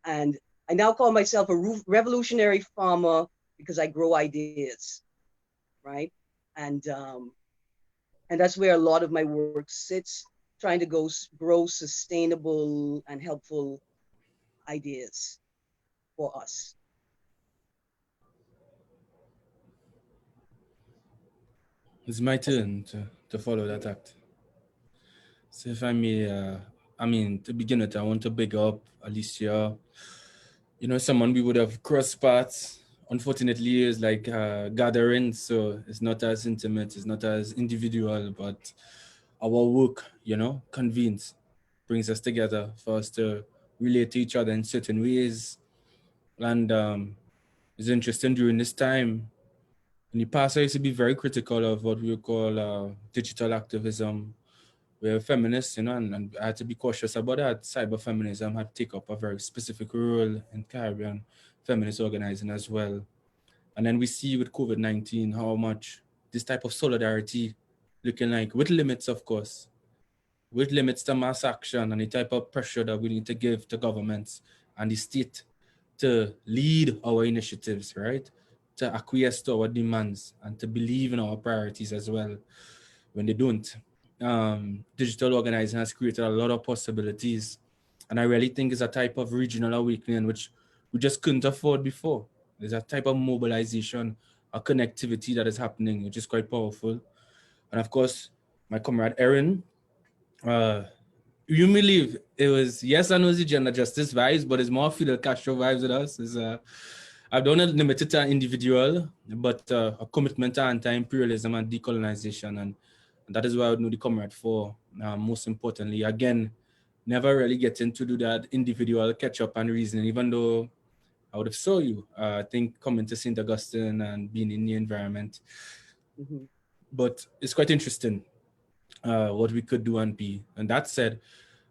And I now call myself a revolutionary farmer because I grow ideas, right? And that's where a lot of my work sits, trying to grow sustainable and helpful ideas for us. It's my turn to follow that act. So if I may, I mean, to begin with, I want to big up Alicia. You know, someone we would have crossed paths. Unfortunately, it's like gathering, so it's not as intimate, it's not as individual, but our work, you know, convenes, brings us together for us to relate to each other in certain ways. And it's interesting during this time. In the past, I used to be very critical of what we would call digital activism. We're feminists, you know, and I had to be cautious about that. Cyber feminism had to take up a very specific role in Caribbean feminist organizing as well. And then we see with COVID-19 how much this type of solidarity looking like, with limits, of course, with limits to mass action and the type of pressure that we need to give to governments and the state to lead our initiatives, right? To acquiesce to our demands and to believe in our priorities as well when they don't. Digital organizing has created a lot of possibilities. And I really think it's a type of regional awakening which we just couldn't afford before. There's a type of mobilization, a connectivity that is happening, which is quite powerful. And of course, my comrade Erin, uh, you believe it was, yes, I know it's the gender justice vibes, but it's more Fidel Castro vibes with us. It's, I don't limit it to an individual, but a commitment to anti-imperialism and decolonization. And that is what I would know the comrade for. Most importantly, again, never really getting to do that individual catch up and reasoning, even though I would have saw you. I think coming to St. Augustine and being in the environment. Mm-hmm. But it's quite interesting what we could do and be. And that said,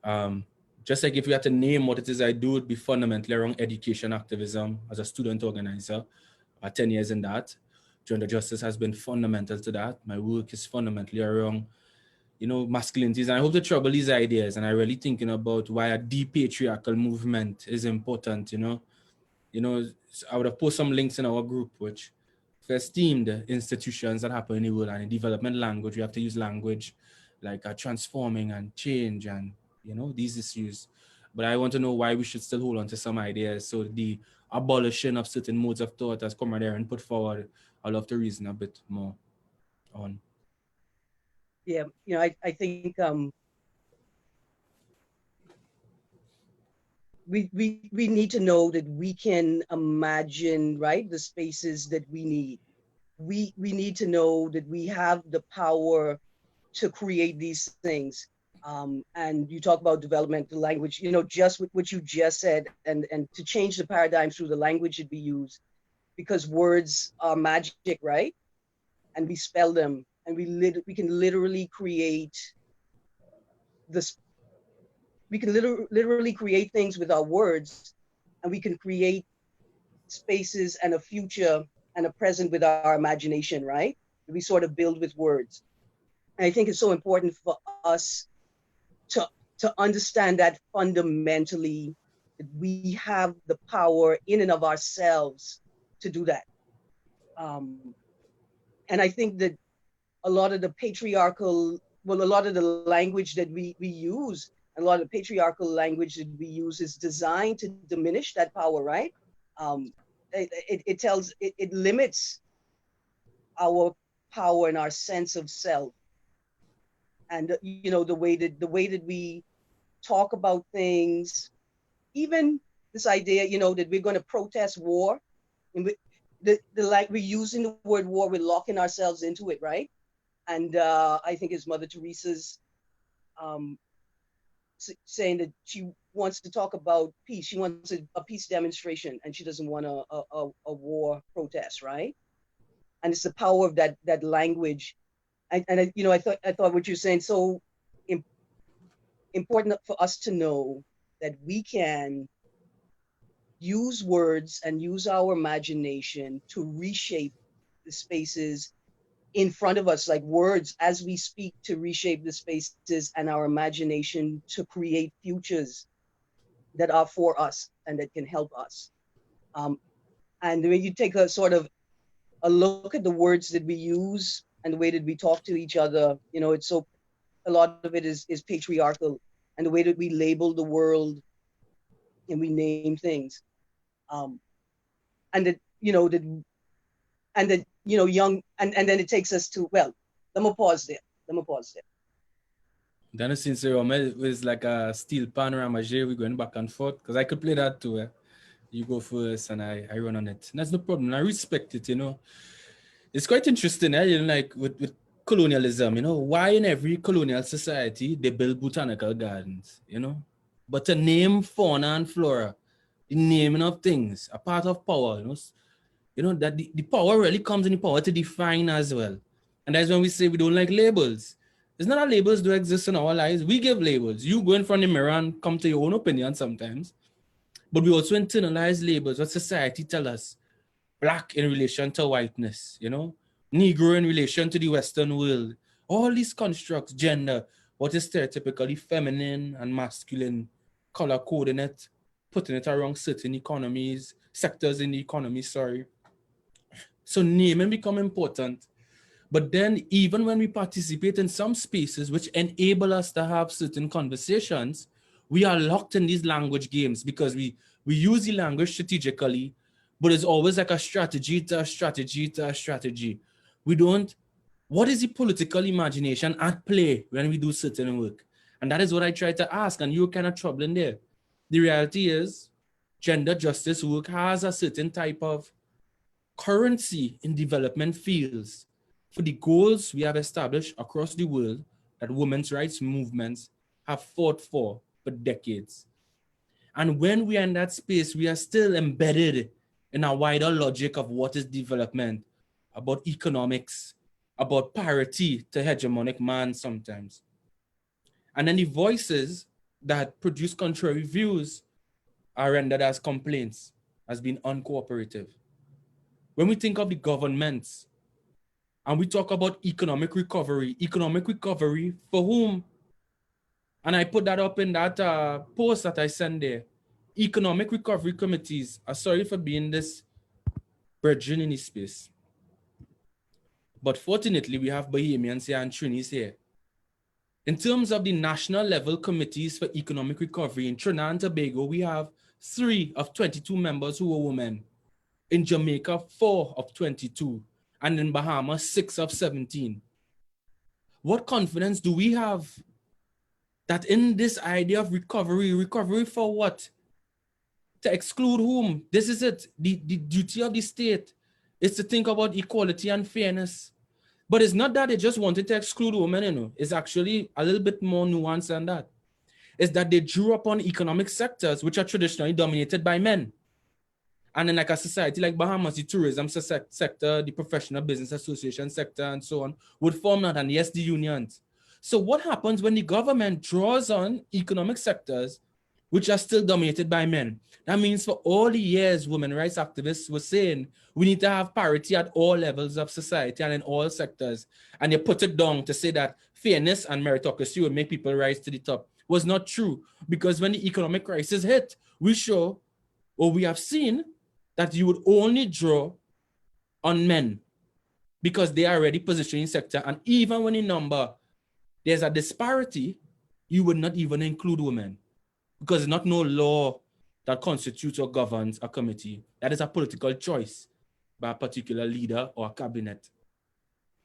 um, just like if you had to name what it is I do, it would be fundamentally around education activism as a student organizer. 10 years in that. Gender justice has been fundamental to that. My work is fundamentally around, you know, masculinities. And I hope to trouble these ideas. And I really thinking about why a depatriarchal movement is important, you know. I would have posted some links in our group, which for esteemed institutions that happen in the world and in development language, we have to use language like transforming and change and, you know, these issues. But I want to know why we should still hold on to some ideas. So the abolition of certain modes of thought, as Comrade Erin put forward, I'd love to reason a bit more on. Yeah, I think we need to know that we can imagine, right, the spaces that we need. We need to know that we have the power to create these things. And you talk about developmental language, just what you just said, and to change the paradigm through the language that we use, because words are magic, right? And we spell them, and we can literally create this. We can literally create things with our words, and we can create spaces and a future and a present with our imagination, right? We sort of build with words. And I think it's so important for us to to understand that fundamentally, that we have the power in and of ourselves to do that. Um, and I think that a lot of the patriarchal, well, a lot of the language that we use, a lot of the patriarchal language that we use is designed to diminish that power, right? Um, it limits our power and our sense of self, and the way that we talk about things, even this idea, that we're going to protest war, and like we're using the word war, we're locking ourselves into it, right? And I think it's Mother Teresa's um, saying that she wants to talk about peace. She wants a peace demonstration, and she doesn't want a war protest, right? And it's the power of that language. I thought what you're saying so important for us to know that we can use words and use our imagination to reshape the spaces in front of us, like words as we speak, to reshape the spaces, and our imagination to create futures that are for us and that can help us. And when you take a sort of a look at the words that we use and the way that we talk to each other, it's so, a lot of it is patriarchal, and the way that we label the world and we name things. And that, young, and then it takes us to, well, let me pause there. Then since it was like a steel panorama, we're going back and forth, because I could play that too. You go first and I run on it. And that's no problem. I respect it, It's quite interesting, like with colonialism, why in every colonial society they build botanical gardens, But to name fauna and flora, the naming of things, a part of power, that the power really comes in the power to define as well. And that's when we say we don't like labels. It's not that labels do exist in our lives. We give labels. You go in front of the mirror and come to your own opinion sometimes. But we also internalize labels, what society tells us. Black in relation to whiteness, Negro in relation to the Western world. All these constructs, gender, what is stereotypically feminine and masculine, color coding it, putting it around certain economies, sectors in the economy, So naming become important. But then even when we participate in some spaces which enable us to have certain conversations, we are locked in these language games because we use the language strategically, but it's always like a strategy to a strategy to a strategy. What is the political imagination at play when we do certain work? And that is what I try to ask, and you're kind of troubling there. The reality is, gender justice work has a certain type of currency in development fields for the goals we have established across the world that women's rights movements have fought for decades. And when we are in that space, we are still embedded in a wider logic of what is development, about economics, about parity to hegemonic man sometimes. And then the voices that produce contrary views are rendered as complaints, as being uncooperative. When we think of the governments and we talk about economic recovery for whom? And I put that up in that post that I sent there. Economic recovery committees are sorry for being this brethren in this space. But fortunately, we have Bahamians here and Trinis here. In terms of the national level committees for economic recovery in Trinidad and Tobago, we have 3 of 22 members who are women. In Jamaica, 4 of 22. And in Bahamas, 6 of 17. What confidence do we have that in this idea of recovery for what? To exclude whom? This is it. The duty of the state is to think about equality and fairness. But it's not that they just wanted to exclude women, It's actually a little bit more nuanced than that. It's that they drew upon economic sectors which are traditionally dominated by men. And in like a society like Bahamas, the tourism sector, the professional business association sector, and so on, would form that, and yes, the unions. So what happens when the government draws on economic sectors which are still dominated by men? That means for all the years women rights activists were saying, we need to have parity at all levels of society and in all sectors. And they put it down to say that fairness and meritocracy would make people rise to the top. Was not true, because when the economic crisis hit, we have seen that you would only draw on men because they are already positioned in sector. And even when in number, there's a disparity, you would not even include women because there's not no law that constitutes or governs a committee. That is a political choice by a particular leader or a cabinet.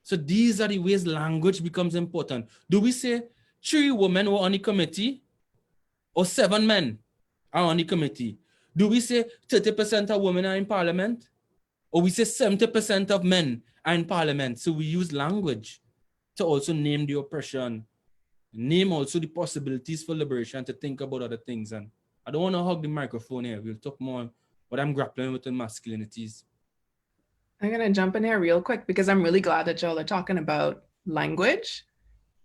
So these are the ways language becomes important. Do we say 3 women were on the committee or 7 men are on the committee? Do we say 30% of women are in parliament? Or we say 70% of men are in parliament? So we use language to also name the oppression, name also the possibilities for liberation, to think about other things. And I don't want to hog the microphone here. We'll talk more what I'm grappling with in masculinities. I'm going to jump in here real quick because I'm really glad that y'all are talking about language.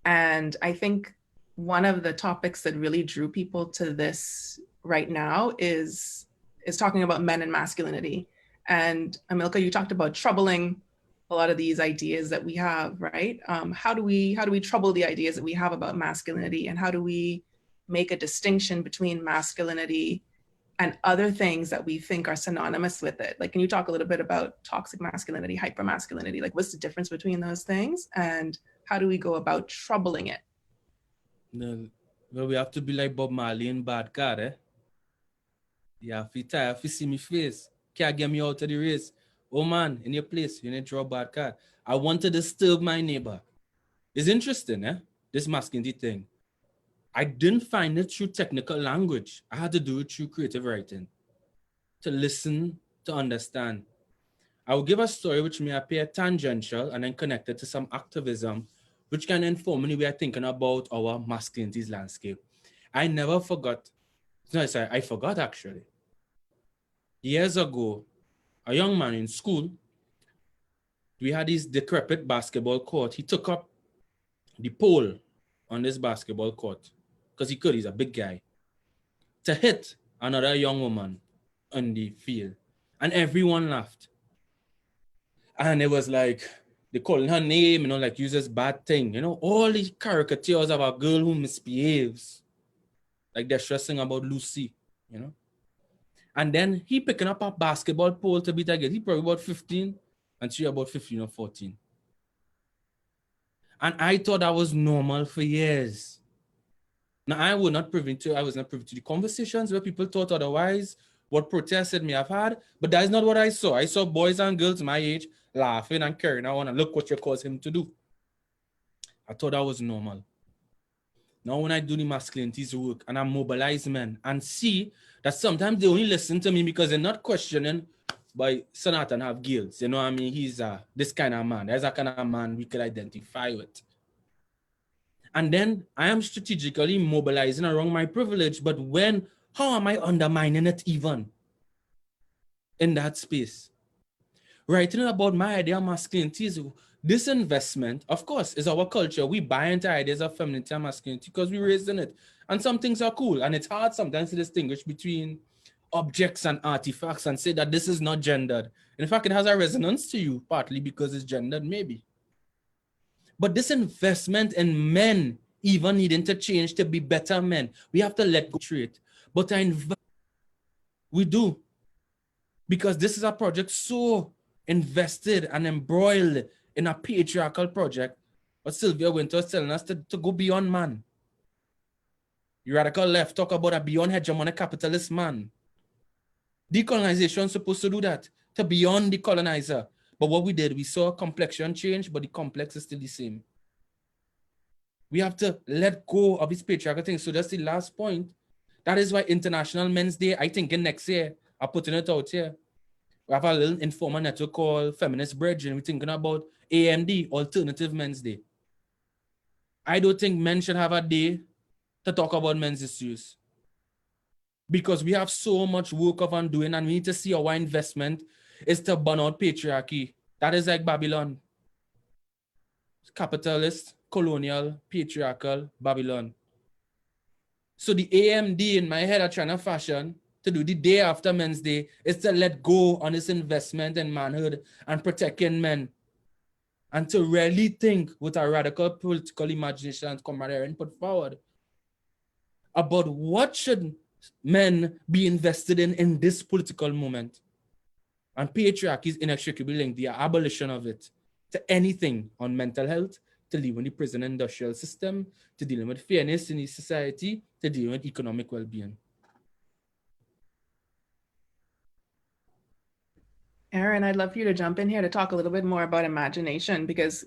And I think one of the topics that really drew people to this right now is talking about men and masculinity. And Amílcar, you talked about troubling a lot of these ideas that we have, right? How do we trouble the ideas that we have about masculinity, and how do we make a distinction between masculinity and other things that we think are synonymous with it. Like, can you talk a little bit about toxic masculinity, hypermasculinity? Like, what's the difference between those things, and how do we go about troubling it? No, well, we have to be like Bob Marley in Bad Car, eh? Yeah, if you tired, if you see me face, can't get me out of the race. Oh man, in your place, you need to draw a bad card. I want to disturb my neighbor. It's interesting, eh? This masculinity thing. I didn't find it through technical language. I had to do it through creative writing. To listen, to understand. I will give a story which may appear tangential and then connected to some activism, which can inform me we are thinking about our masculinities landscape. I never forgot. No, sorry, I forgot actually. Years ago, a young man in school, we had this decrepit basketball court. He took up the pole on this basketball court because he could, he's a big guy, to hit another young woman on the field. And everyone laughed. And it was like, they calling her name, like uses bad thing, all these caricatures of a girl who misbehaves. Like they're stressing about Lucy, And then he picking up a basketball pole to beat a girl. He probably about 15 and she about 15 or 14. And I thought that was normal for years. Now, I was not privy to the conversations where people thought otherwise, what protests it may have had, but that is not what I saw. I saw boys and girls my age laughing and carrying on and look what you caused him to do. I thought that was normal. Now, when I do the masculinities work and I mobilize men and see that sometimes they only listen to me because they're not questioning, but Sanatan have guilds. You know what I mean? He's this kind of man. There's a kind of man we could identify with. And then I am strategically mobilizing around my privilege, but how am I undermining it even in that space? Writing about my idea of masculinity is this investment, of course, is our culture. We buy into ideas of femininity and masculinity because we raised in it. And some things are cool. And it's hard sometimes to distinguish between objects and artifacts and say that this is not gendered. In fact, it has a resonance to you, partly because it's gendered, maybe. But this investment in men even needing to change to be better men, we have to let go of it. But we do. Because this is a project so invested and embroiled in a patriarchal project. But Sylvia Winter was telling us to go beyond man. The radical left talk about a beyond hegemonic capitalist man. Decolonization is supposed to do that, to beyond the colonizer. But what we did, we saw a complexion change, but the complex is still the same. We have to let go of this patriarchal thing. So that's the last point. That is why International Men's Day, I think in next year, I'm putting it out here. We have a little informal network called Feminist Bridge, and we're thinking about AMD, Alternative Men's Day. I don't think men should have a day to talk about men's issues. Because we have so much work of undoing, and we need to see our investment is to burn out patriarchy. That is like Babylon. Capitalist, colonial, patriarchal, Babylon. So the AMD in my head are trying to fashion to do the day after Men's Day is to let go on this investment in manhood and protecting men. And to really think with a radical political imagination and camaraderie and put forward about what should men be invested in this political moment. And patriarchy is inextricably linked, the abolition of it, to anything on mental health, to dealing with the prison industrial system, to dealing with fairness in the society, to dealing with economic well-being. Erin, I'd love for you to jump in here to talk a little bit more about imagination, because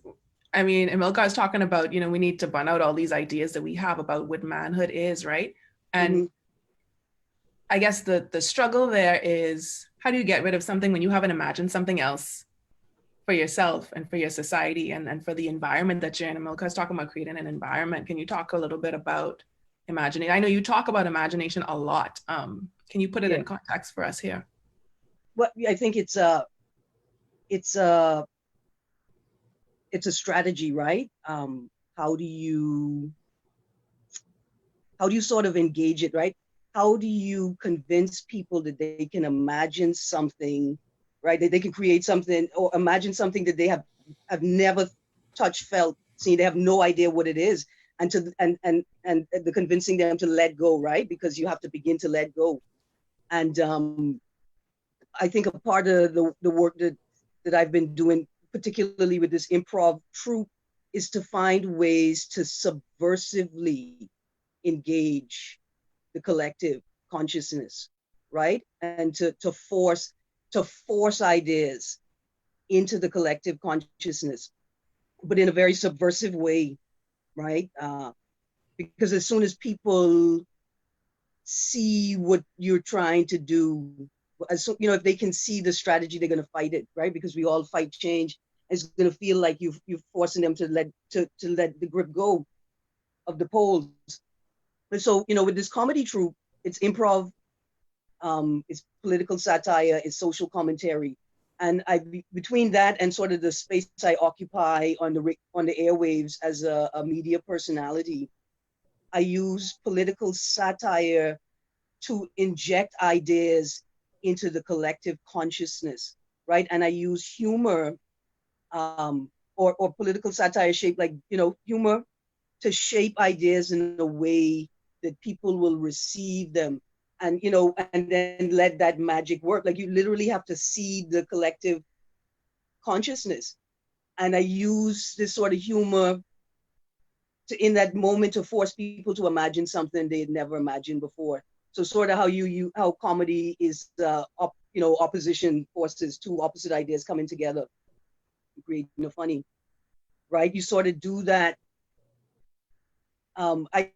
I mean, Amílcar is talking about, we need to burn out all these ideas that we have about what manhood is, right? And I guess the struggle there is, how do you get rid of something when you haven't imagined something else for yourself and for your society and for the environment that you're in? Amílcar is talking about creating an environment. Can you talk a little bit about imagining? I know you talk about imagination a lot. Can you put it in context for us here? Well, I think it's a strategy, right? How do you sort of engage it, right? How do you convince people that they can imagine something, right? That they can create something or imagine something that they have never touched, felt, seen. They have no idea what it is. and the convincing them to let go, right? Because you have to begin to let go. And I think a part of the work that I've been doing, particularly with this improv troupe, is to find ways to subversively engage the collective consciousness, right? And to force ideas into the collective consciousness, but in a very subversive way, right? Because as soon as people see what you're trying to do, if they can see the strategy, they're going to fight it, right? Because we all fight change. It's going to feel like you're forcing them to let the grip go of the poles. And so, with this comedy troupe, it's improv, it's political satire, it's social commentary, and between that and sort of the space I occupy on the airwaves as a media personality, I use political satire to inject ideas into the collective consciousness, right? And I use humor, or political satire shaped like, humor to shape ideas in a way that people will receive them, and and then let that magic work. Like, you literally have to see the collective consciousness. And I use this sort of humor in that moment to force people to imagine something they had never imagined before. So sort of how comedy is opposition forces, two opposite ideas coming together, creating a funny, right? You sort of do that. I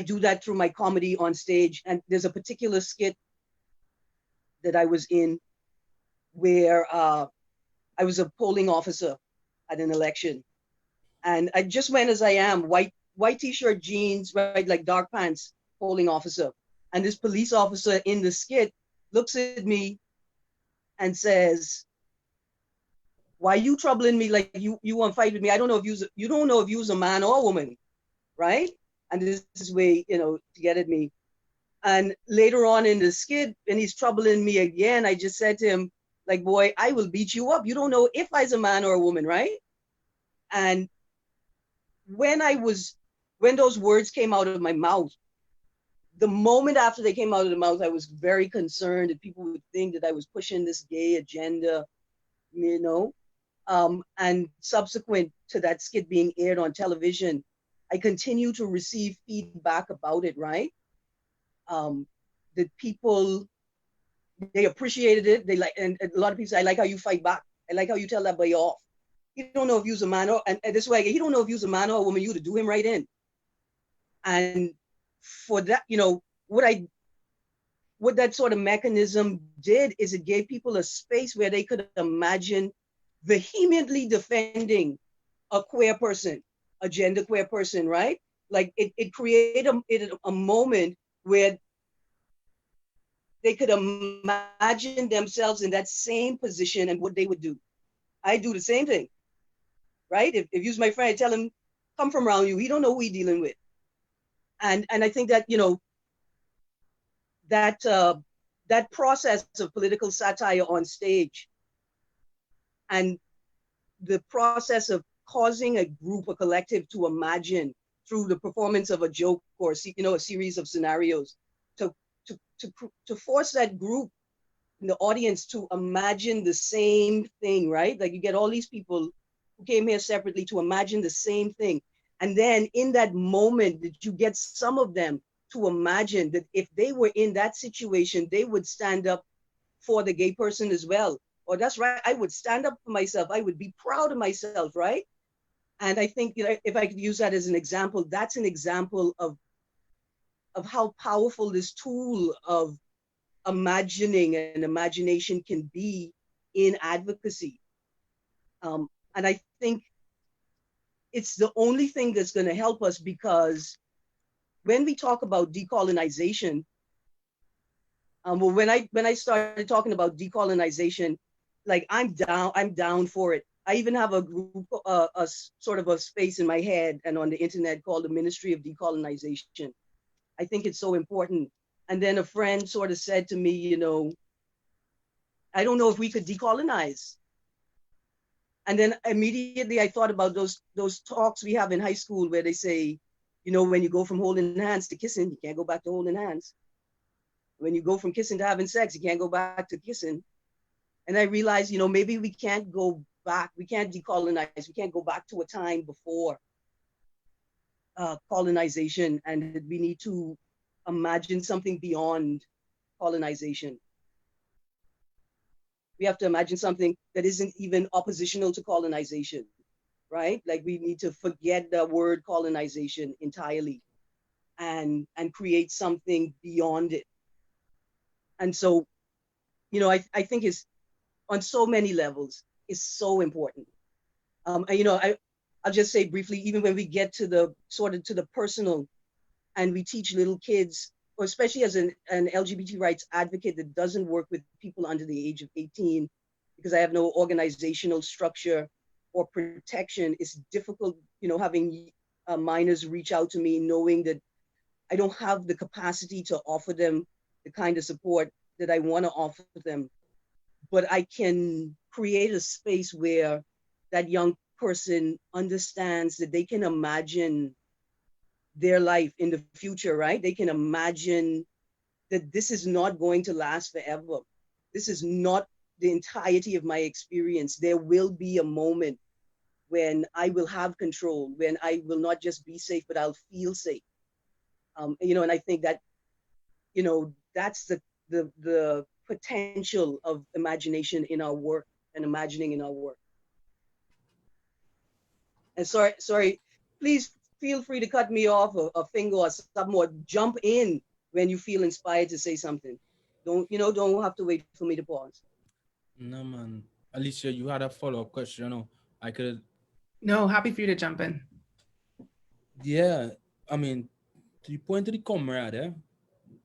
do that through my comedy on stage. And there's a particular skit that I was in where I was a polling officer at an election. And I just went as I am, white t-shirt, jeans, right, like dark pants, polling officer. And this police officer in the skit looks at me and says, "Why you troubling me? Like you want to fight with me? I don't know if you don't know if you's a man or a woman, right?" And this is way, to get at me. And later on in the skit, and he's troubling me again, I just said to him, like, "Boy, I will beat you up. You don't know if I's a man or a woman, right?" And when those words came out of my mouth, the moment after they came out of the mouth, I was very concerned that people would think that I was pushing this gay agenda, and subsequent to that skit being aired on television, I continue to receive feedback about it, right? That people, they appreciated it. They like, and a lot of people say, "I like how you fight back. I like how you tell that boy off. You don't know if you's a man or," and this way, he don't know if you's a man or a woman, you to do him right in. And for that, what that sort of mechanism did is it gave people a space where they could imagine vehemently defending a queer person, a genderqueer person, right? Like it created a moment where they could imagine themselves in that same position and what they would do. I do the same thing, right? If you's my friend, I tell him, "Come from around you." He don't know who he dealing with. And I think that, that process of political satire on stage and the process of causing a group, a collective, to imagine through the performance of a joke or a series of scenarios, to force that group in the audience to imagine the same thing, right? Like you get all these people who came here separately to imagine the same thing. And then in that moment that you get some of them to imagine that if they were in that situation, they would stand up for the gay person as well. Or that's right, I would stand up for myself. I would be proud of myself, right? And I think, if I could use that as an example, that's an example of how powerful this tool of imagining and imagination can be in advocacy. And I think it's the only thing that's going to help us, because when we talk about decolonization, when I started talking about decolonization, like I'm down for it. I even have a group, a sort of a space in my head and on the internet called the Ministry of Decolonization. I think it's so important. And then a friend sort of said to me, I don't know if we could decolonize. And then immediately I thought about those talks we have in high school where they say, You know, when you go from holding hands to kissing, you can't go back to holding hands. When you go from kissing to having sex, you can't go back to kissing. And I realized, you know, maybe we can't go back. We can't decolonize. We can't go back to a time before colonization, and we need to imagine something beyond colonization. We have to imagine something that isn't even oppositional to colonization, right? Like we need to forget the word colonization entirely and create something beyond it. And so, you know, I think it's on so many levels is so important. And, you know, I'll just say briefly, even when we get to the sort of to the personal and we teach little kids, or especially as an LGBT rights advocate that doesn't work with people under the age of 18, because I have no organizational structure or protection, it's difficult, you know, having minors reach out to me knowing that I don't have the capacity to offer them the kind of support that I want to offer them. But I can create a space where that young person understands that they can imagine their life in the future, right? They can imagine that this is not going to last forever. This is not the entirety of my experience. There will be a moment when I will have control, when I will not just be safe, but I'll feel safe. You know, and I think that, you know, that's the potential of imagination in our work and imagining in our work. And sorry, please feel free to cut me off a finger or something, or jump in when you feel inspired to say something. Don't have to wait for me to pause. No, man. Alicia, you had a follow-up question. No, I could. No, happy for you to jump in. Yeah, I mean, to the point of the comrade,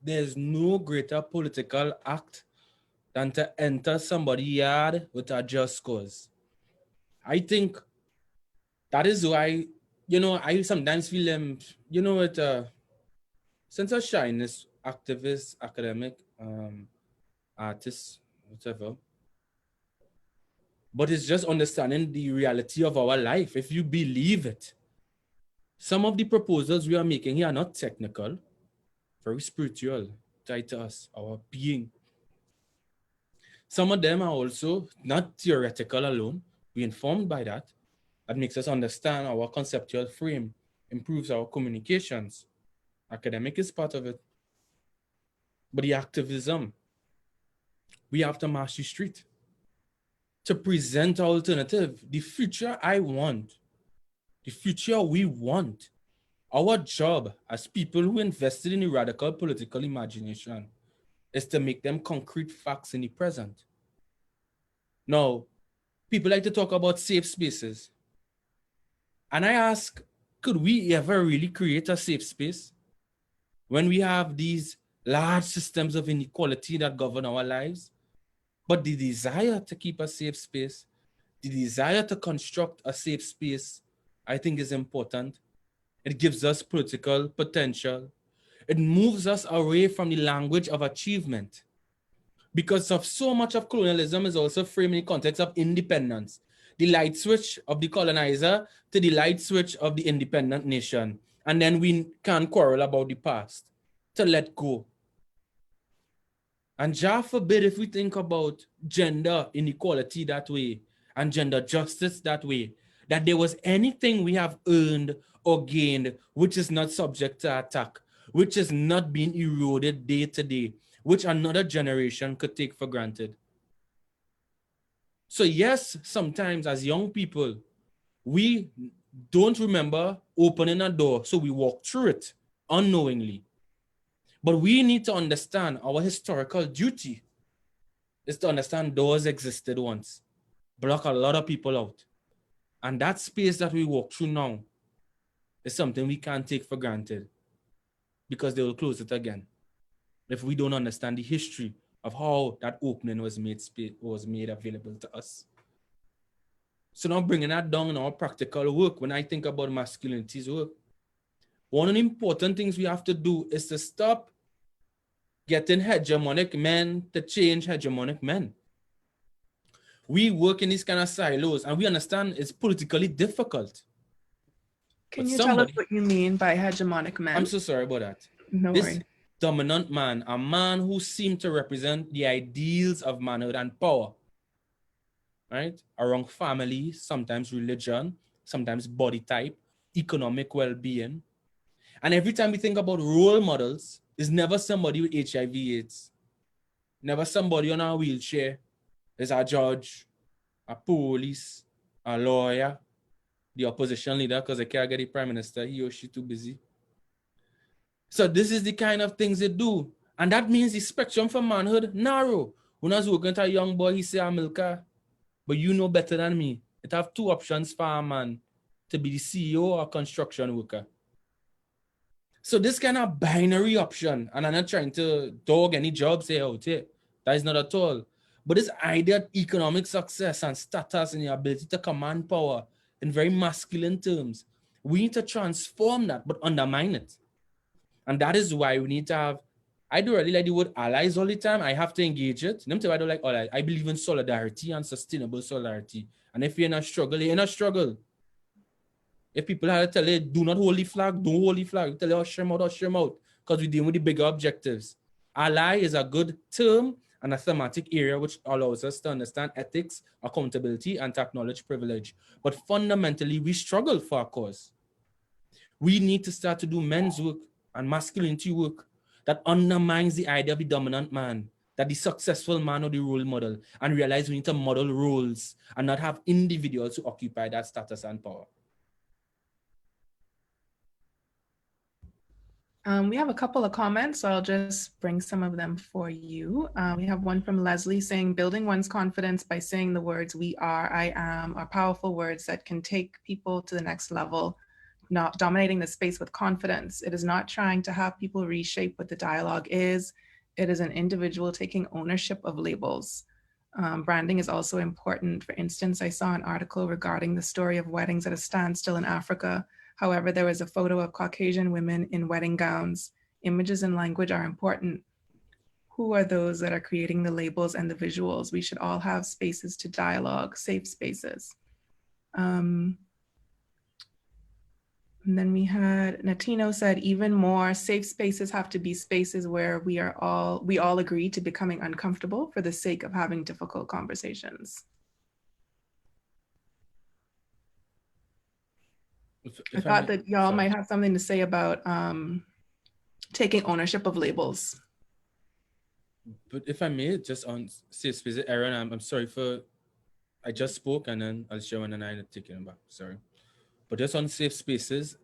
there's no greater political act than to enter somebody's yard with a just cause. I think that is why, you know, I sometimes feel you know, with sense of shyness, activist, academic, artist, whatever. But it's just understanding the reality of our life. If you believe it, some of the proposals we are making here are not technical, very spiritual, tied to us, our being. Some of them are also not theoretical alone. We're informed by that. That makes us understand our conceptual frame, improves our communications. Academic is part of it. But the activism, we have to march the street to present our alternative, the future I want, the future we want. Our job as people who invested in a radical political imagination is to make them concrete facts in the present. Now, people like to talk about safe spaces. And I ask, could we ever really create a safe space when we have these large systems of inequality that govern our lives? But the desire to keep a safe space, the desire to construct a safe space, I think is important. It gives us political potential. It moves us away from the language of achievement, because of so much of colonialism is also framed in the context of independence. The light switch of the colonizer to the light switch of the independent nation. And then we can't quarrel about the past, to let go. And Jah forbid if we think about gender inequality that way and gender justice that way, that there was anything we have earned or gained which is not subject to attack, which is not being eroded day to day, which another generation could take for granted. So yes, sometimes as young people, we don't remember opening a door, so we walk through it unknowingly. But we need to understand our historical duty is to understand doors existed once, block a lot of people out. And that space that we walk through now is something we can't take for granted, because they will close it again if we don't understand the history of how that opening was made available to us. So now bringing that down in our practical work, when I think about masculinity's work, one of the important things we have to do is to stop getting hegemonic men to change hegemonic men. We work in these kind of silos and we understand it's politically difficult. Can you tell us what you mean by hegemonic men? I'm so sorry about that. No worries. Dominant man, a man who seemed to represent the ideals of manhood and power, right? Around family, sometimes religion, sometimes body type, economic well-being. And every time we think about role models, it's never somebody with HIV/AIDS, never somebody on a wheelchair. There's a judge, a police, a lawyer, the opposition leader, because they can't get the prime minister, he or she too busy. So this is the kind of things they do. And that means the spectrum for manhood narrow. When I was working to a young boy, he said, Amílcar, but you know better than me. It have two options for a man, to be the CEO or a construction worker. So this kind of binary option, and I'm not trying to dog any jobs here out here. That is not at all. But this idea of economic success and status and the ability to command power in very masculine terms, we need to transform that, but undermine it. And that is why we need to have, I do really like the word allies all the time. I have to engage it. Let me tell you, I don't like allies. I believe in solidarity and sustainable solidarity. And if you're in a struggle, you're in a struggle. If people have to tell you, do not hold the flag, don't hold the flag. Tell you, hush them out, because we deal with the bigger objectives. Ally is a good term and a thematic area which allows us to understand ethics, accountability, and to acknowledge privilege. But fundamentally, we struggle for our cause. We need to start to do men's work and masculinity work that undermines the idea of the dominant man, that the successful man or the role model, and realize we need to model roles and not have individuals who occupy that status and power. We have a couple of comments, so I'll just bring some of them for you. We have one from Leslie saying, building one's confidence by saying the words we are, I am, are powerful words that can take people to the next level, not dominating the space with confidence. It is not trying to have people reshape what the dialogue is. It is an individual taking ownership of labels. Branding is also important. For instance, I saw an article regarding the story of weddings at a standstill in Africa. However, there was a photo of Caucasian women in wedding gowns. Images and language are important. Who are those that are creating the labels and the visuals? We should all have spaces to dialogue, safe spaces. And then we had Natino said, even more, safe spaces have to be spaces where we all agree to becoming uncomfortable for the sake of having difficult conversations. I thought that y'all might have something to say about taking ownership of labels. But if I may, just on safe spaces, Erin, I'm sorry for, I just spoke and then I'll share one and I take it back, sorry. But just on safe spaces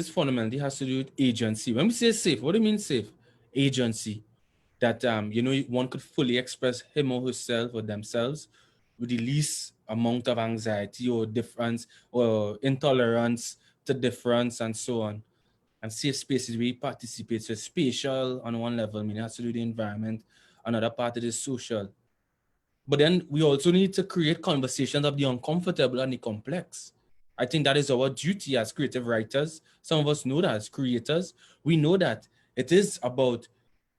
fundamentally has to do with agency. When we say safe, what do you mean safe? Agency. That, one could fully express him or herself or themselves with the least amount of anxiety or difference or intolerance to difference and so on. And safe spaces where you participate. So spatial on one level, meaning it has to do with the environment. Another part it is social. But then we also need to create conversations of the uncomfortable and the complex. I think that is our duty as creative writers. Some of us know that as creators. We know that it is about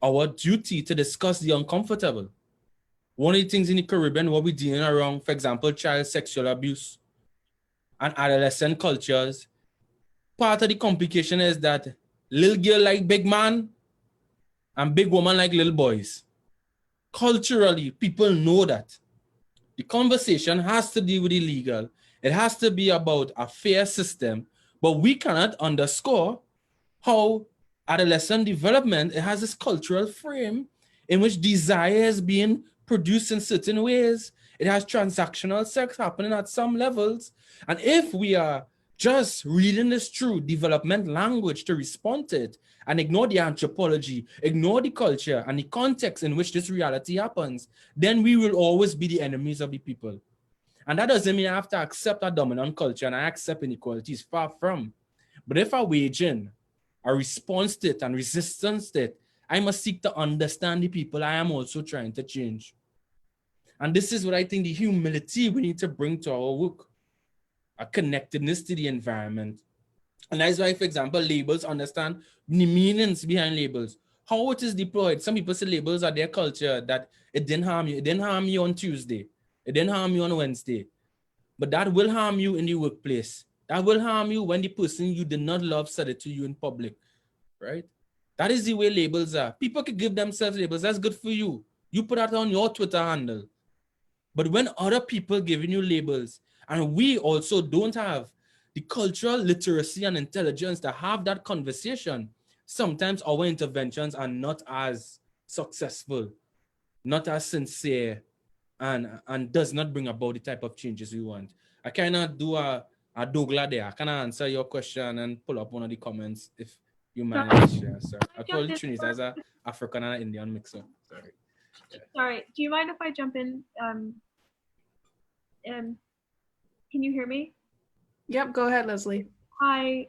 our duty to discuss the uncomfortable. One of the things in the Caribbean, what we're dealing around, for example, child sexual abuse and adolescent cultures, part of the complication is that little girl like big man and big woman like little boys. Culturally, people know that. The conversation has to deal with the legal. It has to be about a fair system, but we cannot underscore how adolescent development, it has this cultural frame in which desire is being produced in certain ways. It has transactional sex happening at some levels. And if we are just reading this through development language to respond to it and ignore the anthropology, ignore the culture and the context in which this reality happens, then we will always be the enemies of the people. And that doesn't mean I have to accept a dominant culture and I accept inequalities, far from. But if I wage in a response to it and resistance to it, I must seek to understand the people I am also trying to change. And this is what I think the humility we need to bring to our work, a connectedness to the environment. And that's why, for example, labels, understand the meanings behind labels, how it is deployed. Some people say labels are their culture, that it didn't harm you. It didn't harm you on Tuesday. It didn't harm you on Wednesday. But that will harm you in the workplace. That will harm you when the person you did not love said it to you in public, right? That is the way labels are. People can give themselves labels. That's good for you. You put that on your Twitter handle. But when other people giving you labels, and we also don't have the cultural literacy and intelligence to have that conversation, sometimes our interventions are not as successful, not as sincere, and does not bring about the type of changes we want. I cannot do a Douglas there. I cannot answer your question and pull up one of the comments if you manage to share. Sorry. I call it Trinidad as an African and Indian mixer. Sorry. Yeah. Sorry. Do you mind if I jump in? Can you hear me? Yep, go ahead, Leslie. Hi.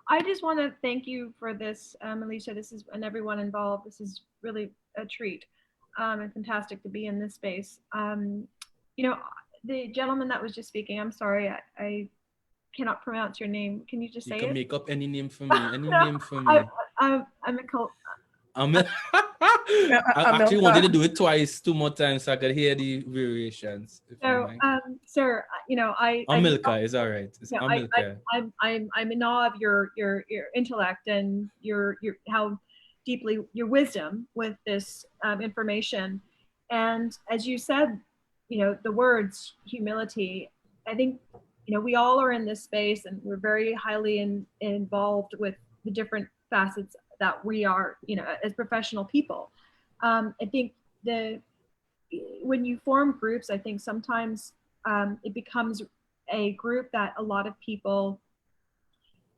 I just want to thank you for this, Alicia. This is, and everyone involved. This is really a treat and fantastic to be in this space. You know, the gentleman that was just speaking, I'm sorry, I cannot pronounce your name. Can you just say it? You can make up any name for me. Any name for me. I actually wanted to do it twice, 2 more times, so I could hear the variations. So, sir, you know, Amílcar is all right. It's Amílcar. I'm in awe of your intellect and your how deeply your wisdom with this information. And as you said, you know, the words humility, I think, you know, we all are in this space and we're very highly involved with the different facets that we are, you know, as professional people. I think when you form groups, I think sometimes it becomes a group that a lot of people,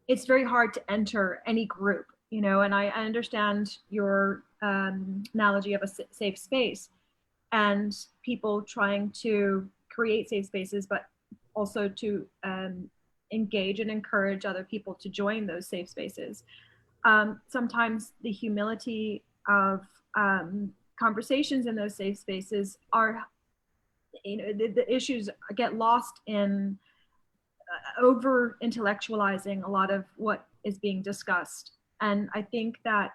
it's very hard to enter any group, you know, and I understand your analogy of a safe space and people trying to create safe spaces, but also to engage and encourage other people to join those safe spaces. Sometimes the humility of conversations in those safe spaces are, you know, the issues get lost in over intellectualizing a lot of what is being discussed. And I think that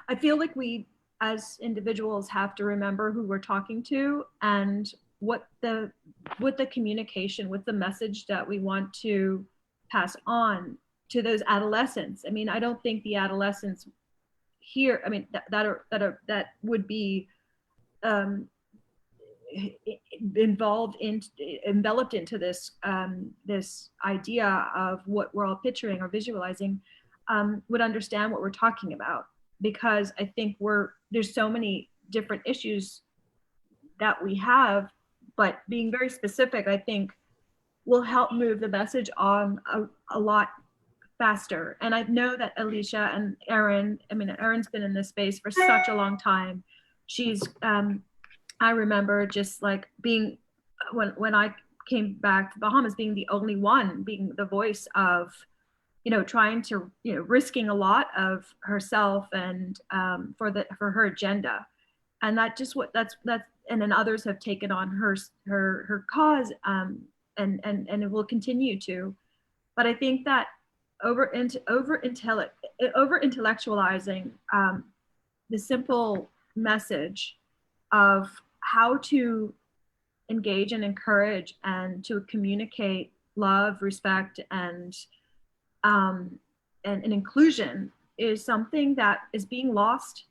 I feel like we as individuals have to remember who we're talking to and what the communication, what the message that we want to pass on to those adolescents. I mean, I don't think the adolescents here, I mean, that would be enveloped into this this idea of what we're all picturing or visualizing, would understand what we're talking about, because I think there's so many different issues that we have, but being very specific, I think, will help move the message on a lot faster. And I know that Alicia and Erin, I mean, Erin's been in this space for such a long time. She's, I remember just like being, when I came back to Bahamas, being the only one, being the voice of, you know, trying to, you know, risking a lot of herself and for her agenda. And that just that's, and then others have taken on her cause and it will continue to. But I think that over intellectualizing the simple message of how to engage and encourage and to communicate love, respect, and inclusion is something that is being lost.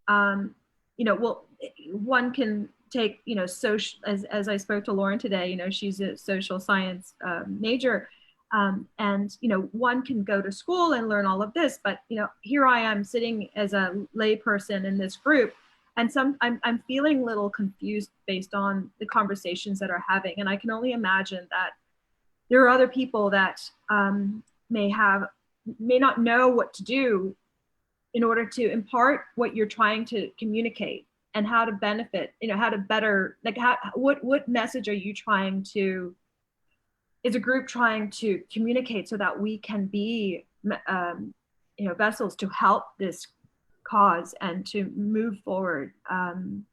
You know, well, one can take, you know, social, as I spoke to Lauren today, you know, she's a social science major. And, you know, one can go to school and learn all of this, but, you know, here I am sitting as a lay person in this group, and I'm feeling a little confused based on the conversations that are having. And I can only imagine that there are other people that may not know what to do in order to impart what you're trying to communicate and how to benefit, you know, how to better, like what message are you trying to, is a group trying to communicate so that we can be, you know, vessels to help this cause and to move forward. And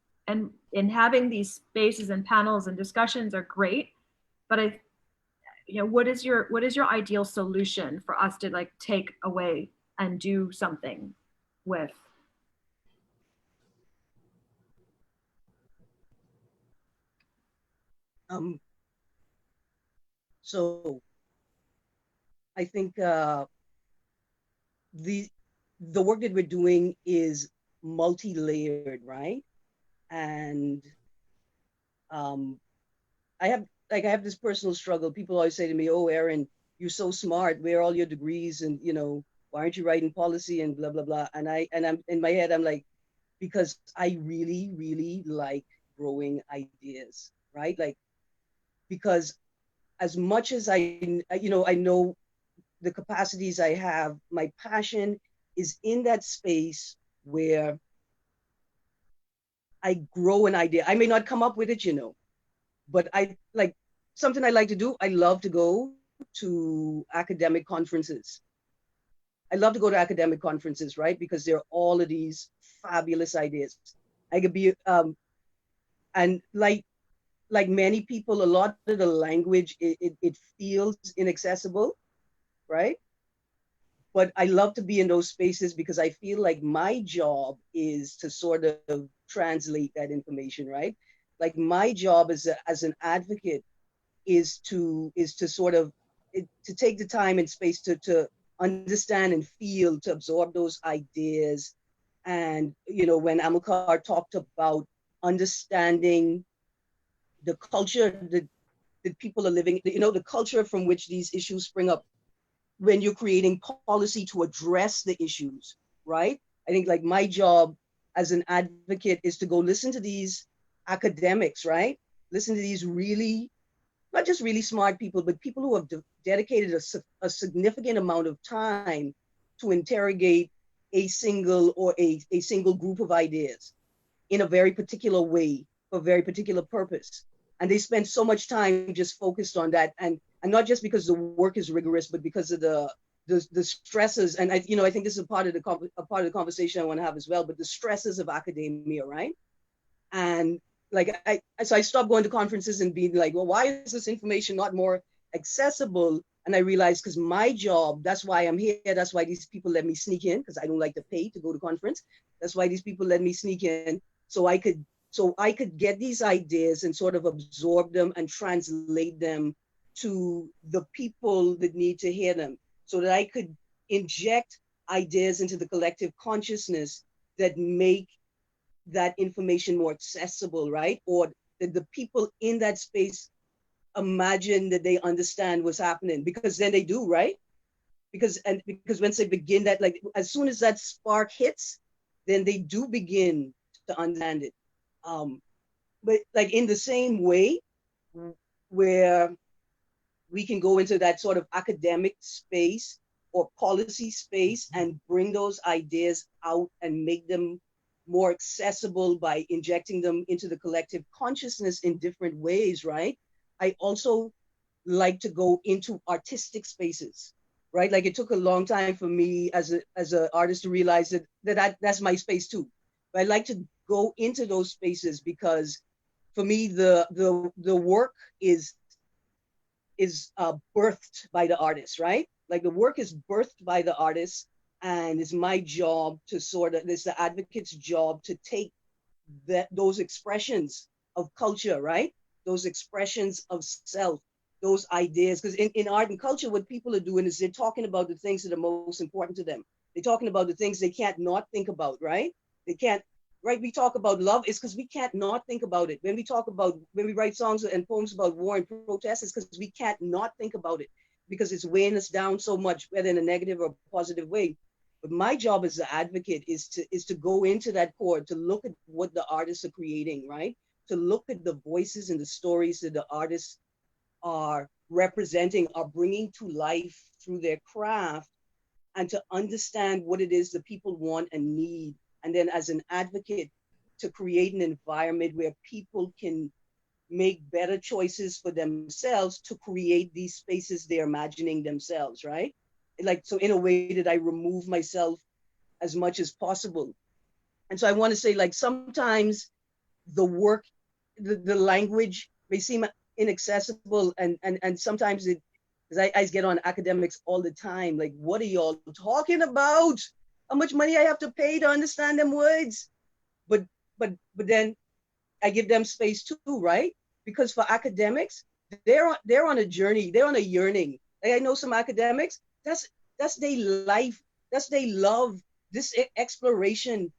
having these spaces and panels and discussions are great, but you know, what is your ideal solution for us to like take away and do something with? So I think the work that we're doing is multi-layered, right? And um, I have this personal struggle. People always say to me, "Oh, Erin, you're so smart. Where are all your degrees? And why aren't you writing policy and blah blah blah?" I'm in my head, I'm like, because I really, really like growing ideas, right? Like, because as much as I know the capacities I have, my passion is in that space where I grow an idea. I may not come up with it, but I like something I like to do. I love to go to academic conferences. I love to go to academic conferences, right? Because there are all of these fabulous ideas. I could be, and like many people, a lot of the language, it feels inaccessible, right? But I love to be in those spaces because I feel like my job is to sort of translate that information, right? Like my job as an advocate is to sort of to take the time and space to understand and feel, to absorb those ideas. And when Amílcar talked about understanding the culture that people are living, the culture from which these issues spring up, when you're creating policy to address the issues, right? I think like my job as an advocate is to go listen to these academics, right? Listen to these really, not just really smart people, but people who have dedicated a significant amount of time to interrogate a single group of ideas in a very particular way for a very particular purpose. And they spend so much time just focused on that. And not just because the work is rigorous, but because of the stresses. And I think this is a part of the conversation I want to have as well, but the stresses of academia, right? And like so I stopped going to conferences and being like, well, why is this information not more accessible? And I realized because my job, that's why I'm here. That's why these people let me sneak in, because I don't like to pay to go to conference. That's why these people let me sneak in, so I could get these ideas and sort of absorb them and translate them to the people that need to hear them, so that I could inject ideas into the collective consciousness that make that information more accessible, right? Or that the people in that space imagine that they understand what's happening, because then they do, right? Because once they begin that, like as soon as that spark hits, then they do begin to understand it. But like in the same way where we can go into that sort of academic space or policy space and bring those ideas out and make them more accessible by injecting them into the collective consciousness in different ways, right? I also like to go into artistic spaces, right? Like it took a long time for me as an artist to realize that's my space too. But I like to go into those spaces because for me the work is birthed by the artist, right? Like the work is birthed by the artist, and it's my job to it's the advocate's job to take those expressions of culture, right? Those expressions of self, those ideas. Because in art and culture, what people are doing is they're talking about the things that are most important to them. They're talking about the things they can't not think about, right? They can't, right? We talk about love, it's because we can't not think about it. When we write songs and poems about war and protest, it's because we can't not think about it, because it's weighing us down so much, whether in a negative or positive way. But my job as an advocate is to go into that core, to look at what the artists are creating, right? To look at the voices and the stories that the artists are representing, are bringing to life through their craft, and to understand what it is that people want and need. And then as an advocate, to create an environment where people can make better choices for themselves, to create these spaces they're imagining themselves, right? Like, so in a way that I remove myself as much as possible. And so I want to say, like, sometimes the work, the language may seem inaccessible, and sometimes it, because I get on academics all the time, like, what are y'all talking about? How much money I have to pay to understand them words? But then I give them space too, right? Because for academics, they're on a journey, they're on a yearning. Like I know some academics, that's their life, that's their love, this exploration,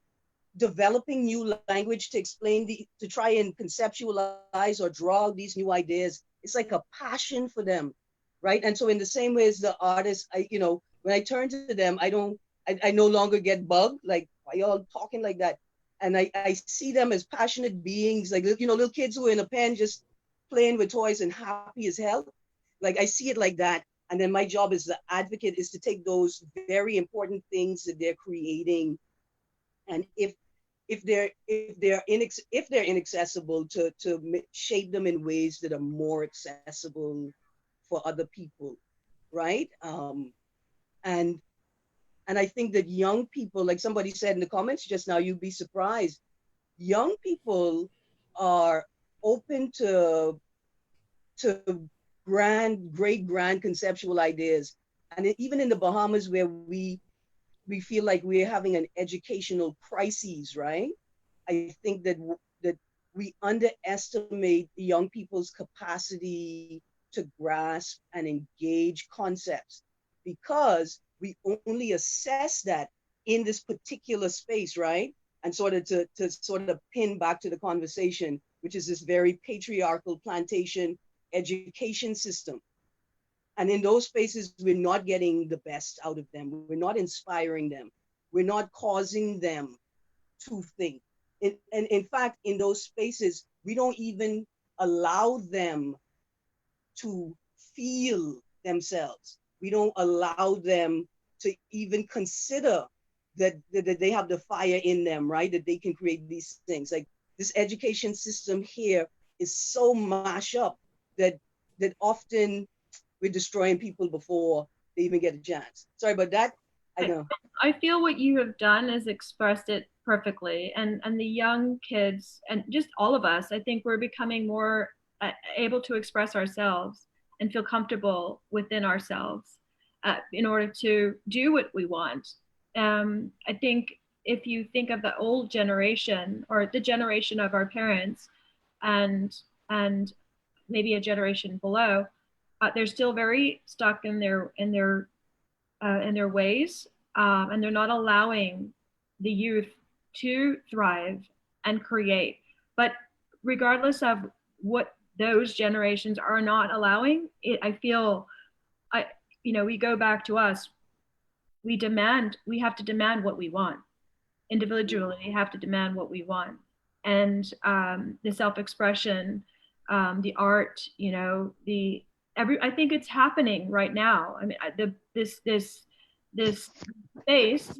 developing new language to explain to try and conceptualize or draw out these new ideas. It's like a passion for them, right? And so in the same way as the artists, when I turn to them, I no longer get bugged, like, why y'all talking like that? And I see them as passionate beings, like, little kids who are in a pen just playing with toys and happy as hell. Like, I see it like that. And then my job as the advocate is to take those very important things that they're creating, and if they're inaccessible, to shape them in ways that are more accessible for other people, right? And I think that young people, like somebody said in the comments just now, you'd be surprised, young people are open to great grand conceptual ideas. And even in the Bahamas, where we feel like we're having an educational crisis, right? I think that we underestimate young people's capacity to grasp and engage concepts, because we only assess that in this particular space, right? And sort of to sort of pin back to the conversation, which is this very patriarchal plantation education system. And in those spaces, we're not getting the best out of them. We're not inspiring them. We're not causing them to think. And in fact, in those spaces, we don't even allow them to feel themselves. We don't allow them to even consider that they have the fire in them, right? That they can create these things. Like, this education system here is so mashed up that often we're destroying people before they even get a chance. Sorry about that. I know. I feel what you have done is expressed it perfectly. And the young kids, and just all of us, I think we're becoming more able to express ourselves and feel comfortable within ourselves in order to do what we want. I think if you think of the old generation, or the generation of our parents, and maybe a generation below, they're still very stuck in their ways, and they're not allowing the youth to thrive and create. But regardless of what those generations are not allowing, I feel, we go back to us. We have to demand what we want. Individually, we have to demand what we want. And the self-expression, the art, I think it's happening right now. I mean, this space,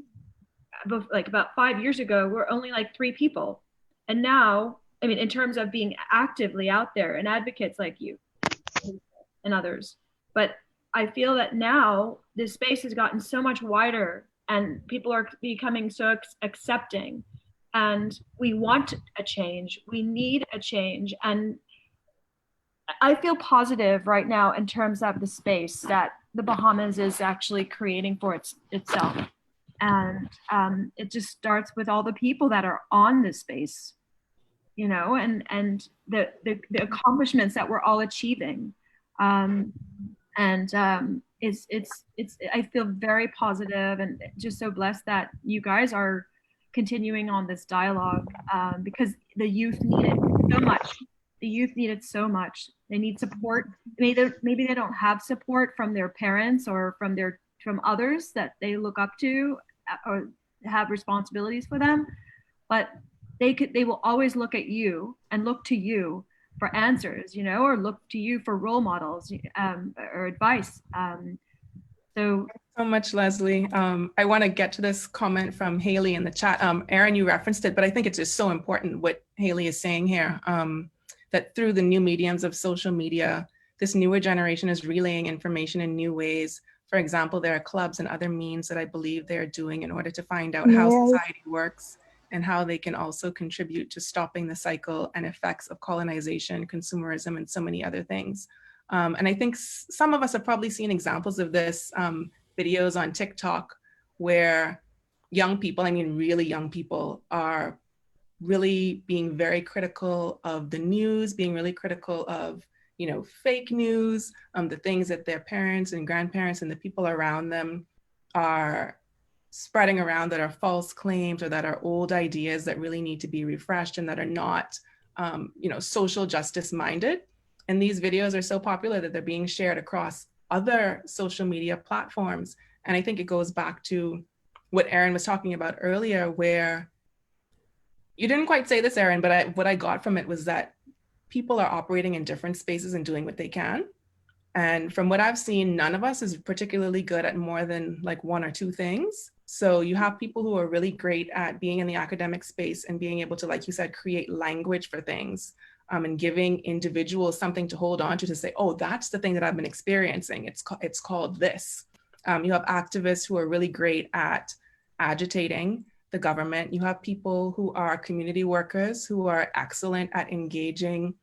like about 5 years ago, we're only like 3 people. And now, I mean, in terms of being actively out there and advocates like you and others, but I feel that now this space has gotten so much wider, and people are becoming so accepting, and we want a change. We need a change. And I feel positive right now in terms of the space that the Bahamas is actually creating for itself. And it just starts with all the people that are on this space, and the accomplishments that we're all achieving. It's I feel very positive and just so blessed that you guys are continuing on this dialogue, because the youth need it so much. The youth need it so much. They need support. Maybe they don't have support from their parents or from others that they look up to or have responsibilities for them, but they will always look at you and look to you for answers, or look to you for role models or advice. So much, Leslie. I want to get to this comment from Haley in the chat. Erin, you referenced it, but I think it's just so important what Haley is saying here, that through the new mediums of social media, this newer generation is relaying information in new ways. For example, there are clubs and other means that I believe they're doing in order to find out how society works, and how they can also contribute to stopping the cycle and effects of colonization, consumerism, and so many other things. And I think some of us have probably seen examples of this, videos on TikTok, where young people, I mean really young people, are really being very critical of the news, being really critical of you know, fake news, the things that their parents and grandparents and the people around them are spreading around that are false claims or that are old ideas that really need to be refreshed and that are not, you know, social justice minded. And these videos are so popular that they're being shared across other social media platforms. And I think it goes back to what Erin was talking about earlier, where you didn't quite say this, Erin, but what I got from it was that people are operating in different spaces and doing what they can. And from what I've seen, none of us is particularly good at more than like one or two things. So you have people who are really great at being in the academic space and being able to, like you said, create language for things, and giving individuals something to hold on to say, oh, that's the thing that I've been experiencing. It's called this. You have activists who are really great at agitating the government. You have people who are community workers who are excellent at engaging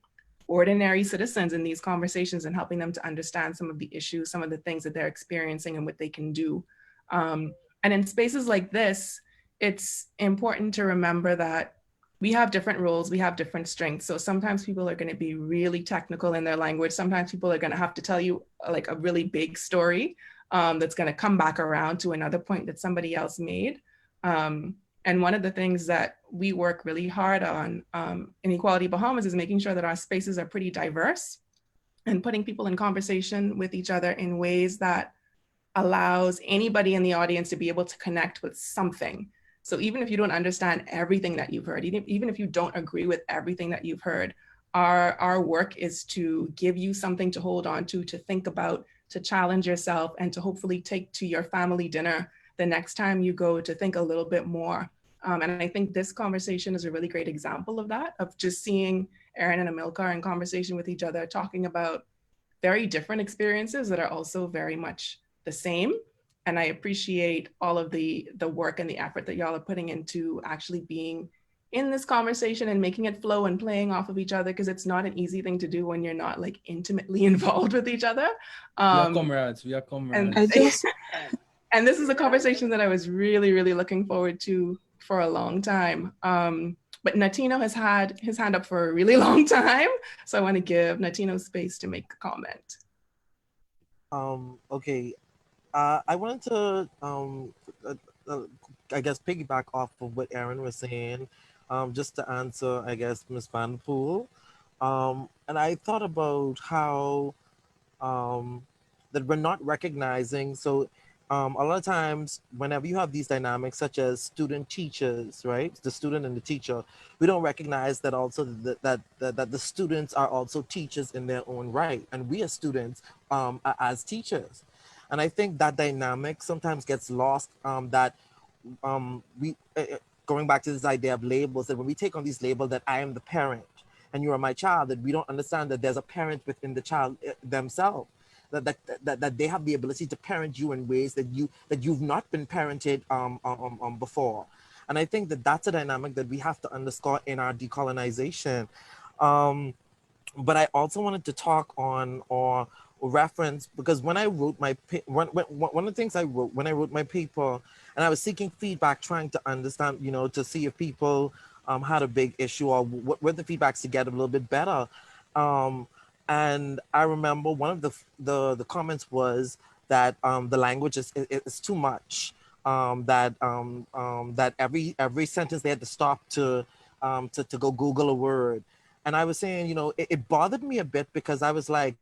ordinary citizens in these conversations and helping them to understand some of the issues, some of the things that they're experiencing and what they can do. And in spaces like this, it's important to remember that we have different roles, we have different strengths. So sometimes people are going to be really technical in their language. Sometimes people are going to have to tell you like a really big story that's going to come back around to another point that somebody else made. And one of the things that we work really hard on in Equality Bahamas is making sure that our spaces are pretty diverse and putting people in conversation with each other in ways that allows anybody in the audience to be able to connect with something. So even if you don't understand everything that you've heard, even if you don't agree with everything that you've heard, our work is to give you something to hold on to think about, to challenge yourself, and to hopefully take to your family dinner the next time you go to think a little bit more. And I think this conversation is a really great example of that, of just seeing Erin and Amílcar in conversation with each other, talking about very different experiences that are also very much the same. And I appreciate all of the work and the effort that y'all are putting into actually being in this conversation and making it flow and playing off of each other, because it's not an easy thing to do when you're not like intimately involved with each other. We are comrades. And I just, and this is a conversation that I was really, really looking forward to for a long time. But Natino has had his hand up for a really long time. So I want to give Natino space to make a comment. Okay. I wanted to, I guess, piggyback off of what Erin was saying, just to answer, I guess, Ms. Van Poel. And I thought about how that we're not recognizing. So a lot of times, whenever you have these dynamics, such as student-teachers, right? The student and the teacher, we don't recognize that also that the students are also teachers in their own right. And we as students as teachers. And I think that dynamic sometimes gets lost, that we, going back to this idea of labels, that when we take on these labels that I am the parent and you are my child, that we don't understand that there's a parent within the child themselves, that they have the ability to parent you in ways that you've not been parented before. And I think that that's a dynamic that we have to underscore in our decolonization. But I also wanted to talk on or reference, because when I wrote my one of the things I wrote when I wrote my paper, and I was seeking feedback, trying to understand, you know, to see if people had a big issue or what were the feedbacks to get a little bit better. And I remember one of the comments was that the language is too much. That every sentence they had to stop to go Google a word. And I was saying, you know, it bothered me a bit, because I was like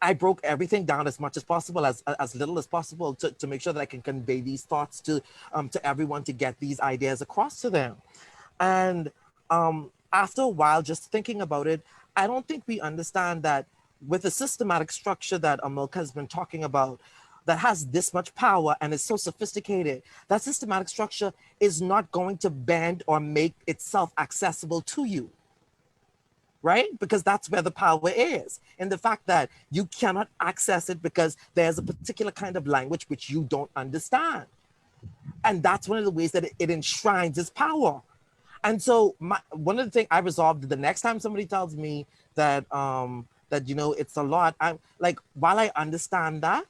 I broke everything down as much as possible, as little as possible, to make sure that I can convey these thoughts to everyone, to get these ideas across to them. And after a while, just thinking about it, I don't think we understand that with the systematic structure that Amílcar has been talking about, that has this much power and is so sophisticated, that systematic structure is not going to bend or make itself accessible to you. Right? Because that's where the power is. And the fact that you cannot access it because there's a particular kind of language which you don't understand. And that's one of the ways that it enshrines its power. And so one of the things I resolved, the next time somebody tells me that, that, you know, it's a lot, I'm like, while I understand that,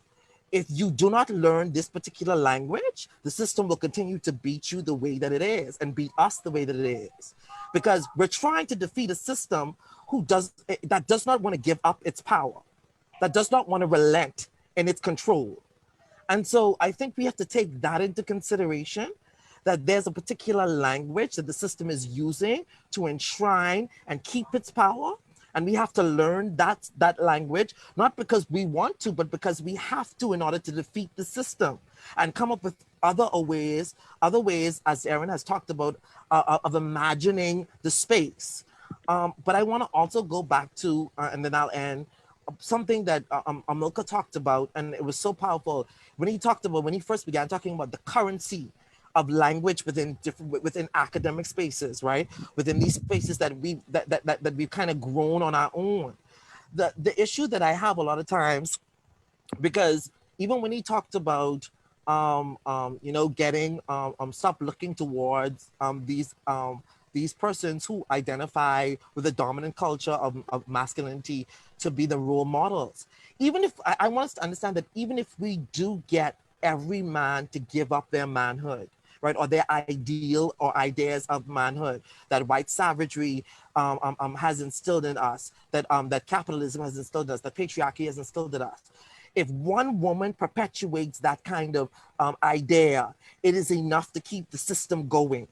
if you do not learn this particular language, the system will continue to beat you the way that it is and beat us the way that it is. because we're trying to defeat a system that does not want to give up its power, that does not want to relent in its control. And so I think we have to take that into consideration, that there's a particular language that the system is using to enshrine and keep its power. And we have to learn that language, not because we want to, but because we have to in order to defeat the system and come up with other ways, as Erin has talked about, of imagining the space. But I want to also go back to, and then I'll end, something that Amílcar talked about, and it was so powerful when he first began talking about the currency of language within academic spaces, right? Within these spaces that we've kind of grown on our own. The issue that I have a lot of times, because even when he talked about getting stop looking towards these persons who identify with the dominant culture of masculinity to be the role models. Even if I want us to understand that even if we do get every man to give up their manhood, right, or their ideal or ideas of manhood that white savagery has instilled in us, that capitalism has instilled in us, that patriarchy has instilled in us. If one woman perpetuates that kind of idea, it is enough to keep the system going.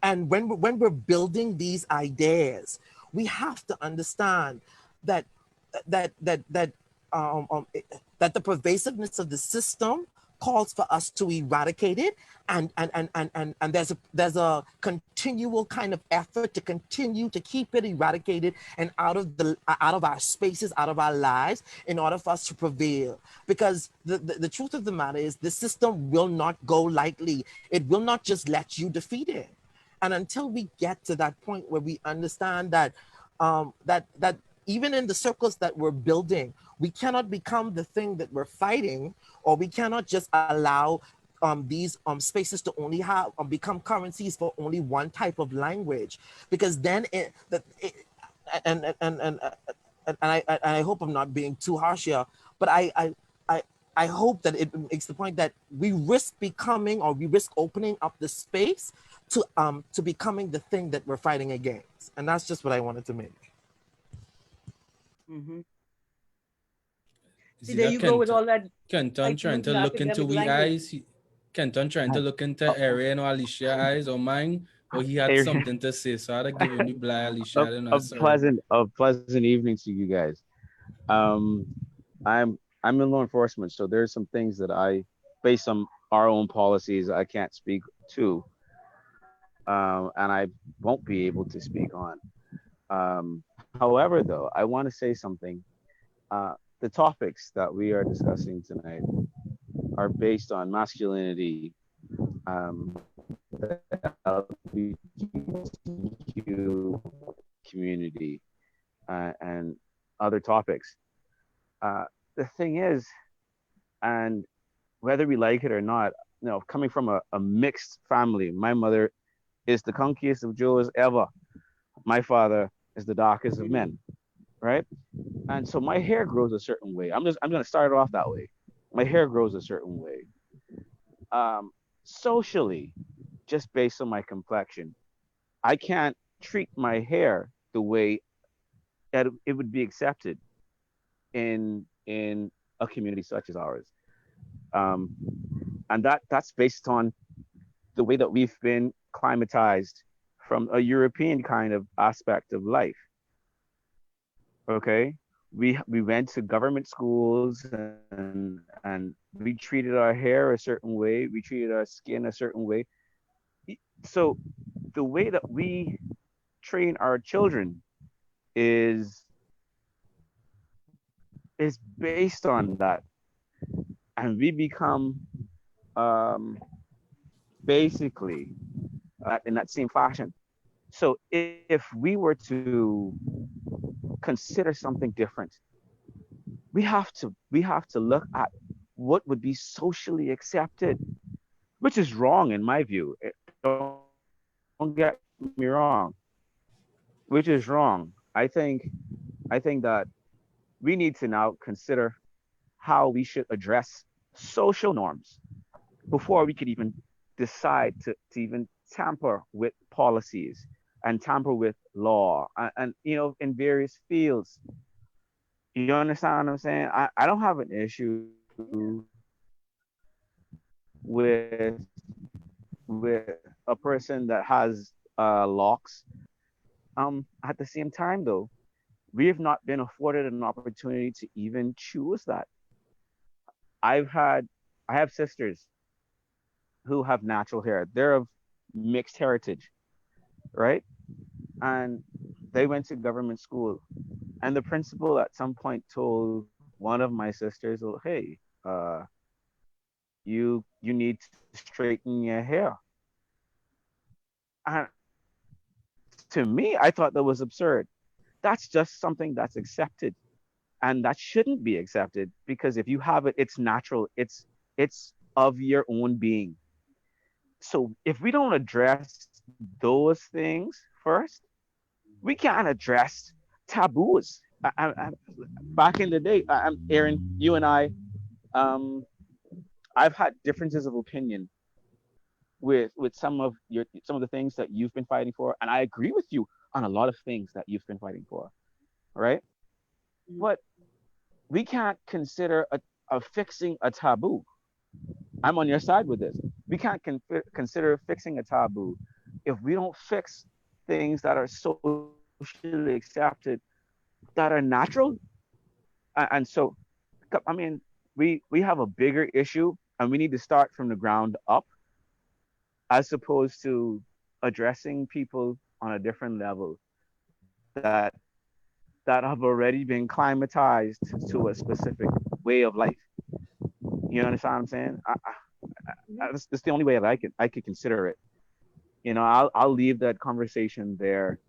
And when we're building these ideas, we have to understand that the pervasiveness of the system calls for us to eradicate it, and there's a continual kind of effort to continue to keep it eradicated and out of our spaces, out of our lives, in order for us to prevail. Because the truth of the matter is, the system will not go lightly. It will not just let you defeat it. And until we get to that point where we understand that that even in the circles that we're building, we cannot become the thing that we're fighting, or we cannot just allow these spaces to only have become currencies for only one type of language, because then I hope I'm not being too harsh here, but I hope that it makes the point that we risk opening up the space to becoming the thing that we're fighting against. And that's just what I wanted to make. Mm-hmm. See, See there that you go with all that Kenton trying to look into academic we language. eyes. Kenton trying to look into Erin or Alicia eyes or mine, or he had something to say. So I'd give him the blind Alicia. I don't know. Sorry. A pleasant evening to you guys. Um, I'm in law enforcement, so there's some things that based on our own policies, I can't speak to, and I won't be able to speak on. However, though, I want to say something. The topics that we are discussing tonight are based on masculinity, the LGBTQ community, and other topics. The thing is, and whether we like it or not, coming from a mixed family, my mother is the conkiest of Joes ever. My father is the darkest of men, right? And so my hair grows a certain way. I'm gonna start it off that way. My hair grows a certain way. Socially, just based on my complexion, I can't treat my hair the way that it would be accepted in a community such as ours. Um, and that's based on the way that we've been climatized from a European kind of aspect of life. Okay, we went to government schools, and we treated our hair a certain way, we treated our skin a certain way. So the way that we train our children is based on that, and we become basically in that same fashion. So if we were to consider something different, we have to look at what would be socially accepted, which is wrong in my view. Don't get me wrong, which is wrong. I think that we need to now consider how we should address social norms before we could even decide to even tamper with policies and tamper with law and you know, in various fields. You understand what I'm saying? I don't have an issue with with a person that has locks. At the same time, though, we have not been afforded an opportunity to even choose that. I've had, I have sisters who have natural hair. They're of mixed heritage, right? And they went to government school. And the principal at some point told one of my sisters, "Oh, hey, you need to straighten your hair." And to me, I thought that was absurd. That's just something that's accepted, and that shouldn't be accepted, because if you have it, it's natural. It's of your own being. So if we don't address those things first, we can't address taboos. Back in the day, Erin, you and I, um, I've had differences of opinion with some of the things that you've been fighting for, and I agree with you on a lot of things that you've been fighting for, right? But we can't consider a fixing a taboo. I'm on your side with this. We can't consider fixing a taboo if we don't fix things that are socially accepted, that are natural. And so, I mean, we have a bigger issue, and we need to start from the ground up, as opposed to addressing people on a different level that that have already been climatized to a specific way of life. You understand what I'm saying? That's the only way that I could consider it. You know, I'll leave that conversation there,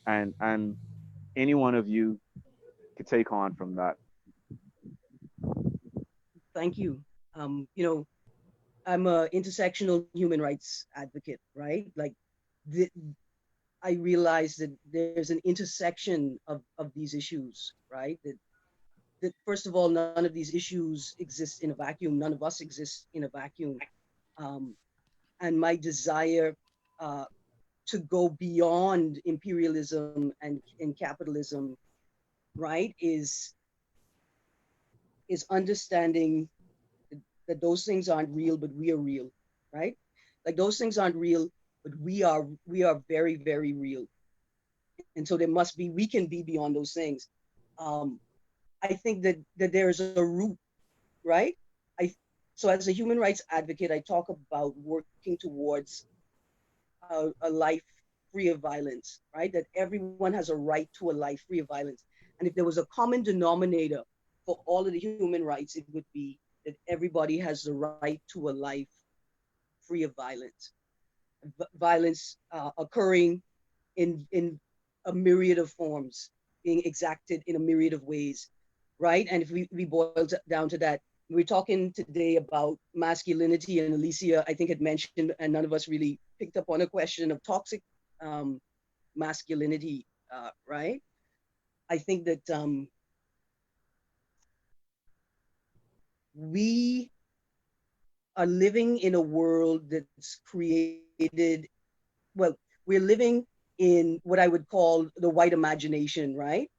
and any one of you could take on from that. Thank you. You know, I'm a intersectional human rights advocate, right? Like, the, I realize that there's an intersection of these issues, right? That first of all, none of these issues exist in a vacuum. None of us exist in a vacuum. Um, and my desire uh, to go beyond imperialism and capitalism, right, is understanding that those things aren't real, but we are real, right? Like, those things aren't real, but we are very, very real. And so there must be, we can be beyond those things. Um, I think that there's a root, right? I So as a human rights advocate, I talk about working towards a life free of violence, right? That everyone has a right to a life free of violence. And if there was a common denominator for all of the human rights, it would be that everybody has the right to a life free of violence. Violence occurring in a myriad of forms, being exacted in a myriad of ways, right? And if we boil down to that, we're talking today about masculinity, and Alicia, I think, had mentioned, and none of us really picked up on a question of toxic masculinity, right? I think that we are living in a world that's created, well, we're living in what I would call the white imagination, right?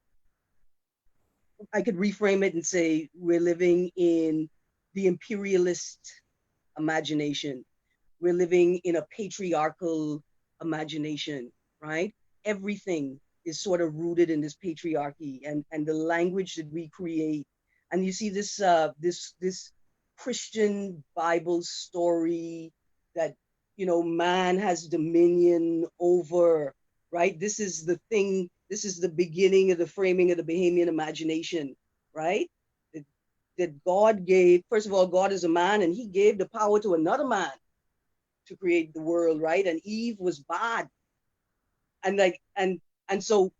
I could reframe it and say we're living in the imperialist imagination. We're living in a patriarchal imagination, right? Everything is sort of rooted in this patriarchy, and the language that we create. And you see this this Christian Bible story that, you know, man has dominion over, right? This is the thing. This is the beginning of the framing of the Bahamian imagination, right? That, that God gave. First of all, God is a man, and He gave the power to another man to create the world, right? And Eve was bad, and like and so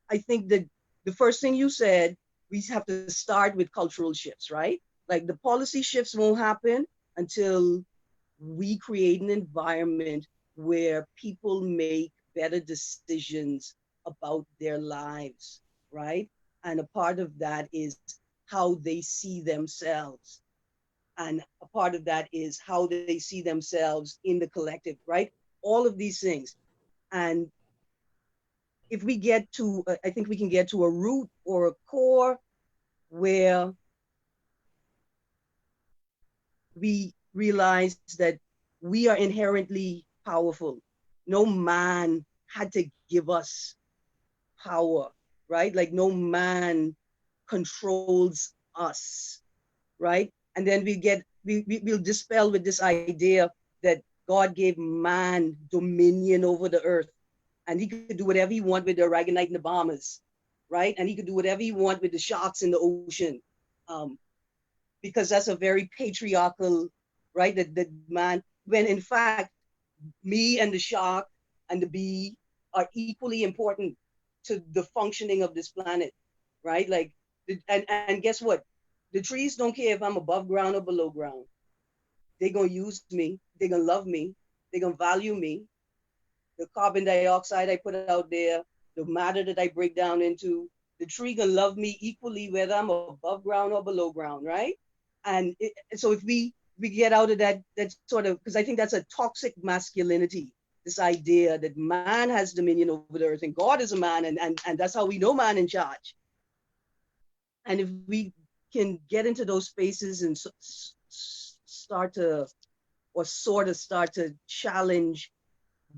I think that the first thing you said, we have to start with cultural shifts, right? Like, the policy shifts won't happen until we create an environment where people make better decisions about their lives, right? And a part of that is how they see themselves. And a part of that is how they see themselves in the collective, right? All of these things. And if we get to, I think we can get to a root or a core where we realize that we are inherently powerful. No man had to give us power, right? Like no man controls us, right? And then we'll dispel with this idea that God gave man dominion over the earth, and he could do whatever he want with the Aragonite in the Bahamas, right? And he could do whatever he want with the sharks in the ocean, because that's a very patriarchal, right? That man, when in fact, me and the shark and the bee are equally important to the functioning of this planet, right? Like, and guess what? The trees don't care if I'm above ground or below ground. They're gonna use me. They're gonna love me. They're gonna value me. The carbon dioxide I put out there, the matter that I break down into, the tree gonna love me equally whether I'm above ground or below ground, right? And so if we get out of that sort of, because I think that's a toxic masculinity, this idea that man has dominion over the earth and God is a man, and that's how we know man in charge. And if we can get into those spaces and start to challenge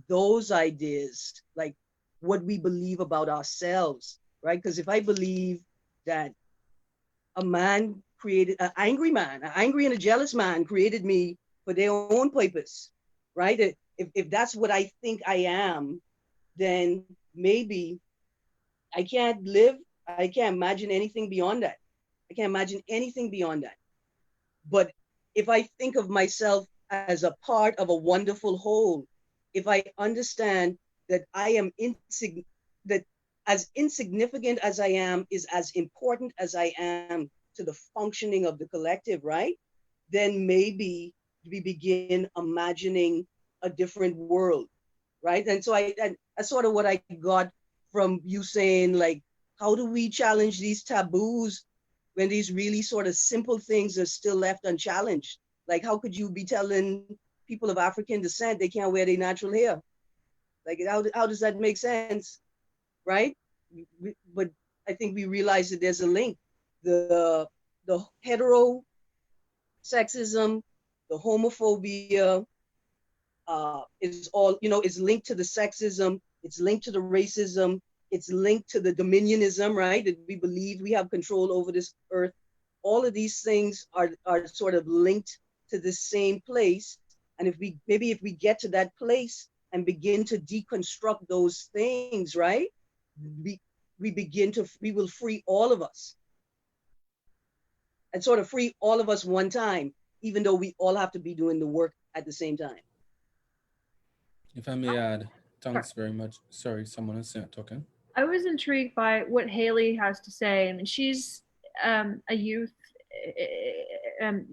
those ideas, like what we believe about ourselves, right? Because if I believe that a man created an angry and a jealous man created me for their own purpose, right? If that's what I think I am, then maybe I can't imagine anything beyond that. I can't imagine anything beyond that. But if I think of myself as a part of a wonderful whole, if I understand that I am that as insignificant as I am is as important as I am to the functioning of the collective, right? Then maybe we begin imagining a different world, right? And so that's sort of what I got from you saying, like, how do we challenge these taboos when these really sort of simple things are still left unchallenged? Like, how could you be telling people of African descent they can't wear their natural hair? Like, how does that make sense, right? But I think we realize that there's a link. The hetero sexism, the homophobia, is all, is linked to the sexism, it's linked to the racism, it's linked to the dominionism, right? That we believe we have control over this earth. All of these things are sort of linked to the same place. And if we get to that place and begin to deconstruct those things, right? We will free all of us. And sort of free all of us one time, even though we all have to be doing the work at the same time. If I may add, thanks very much. Sorry, someone else talking. I was intrigued by what Haley has to say. I mean, she's a youth,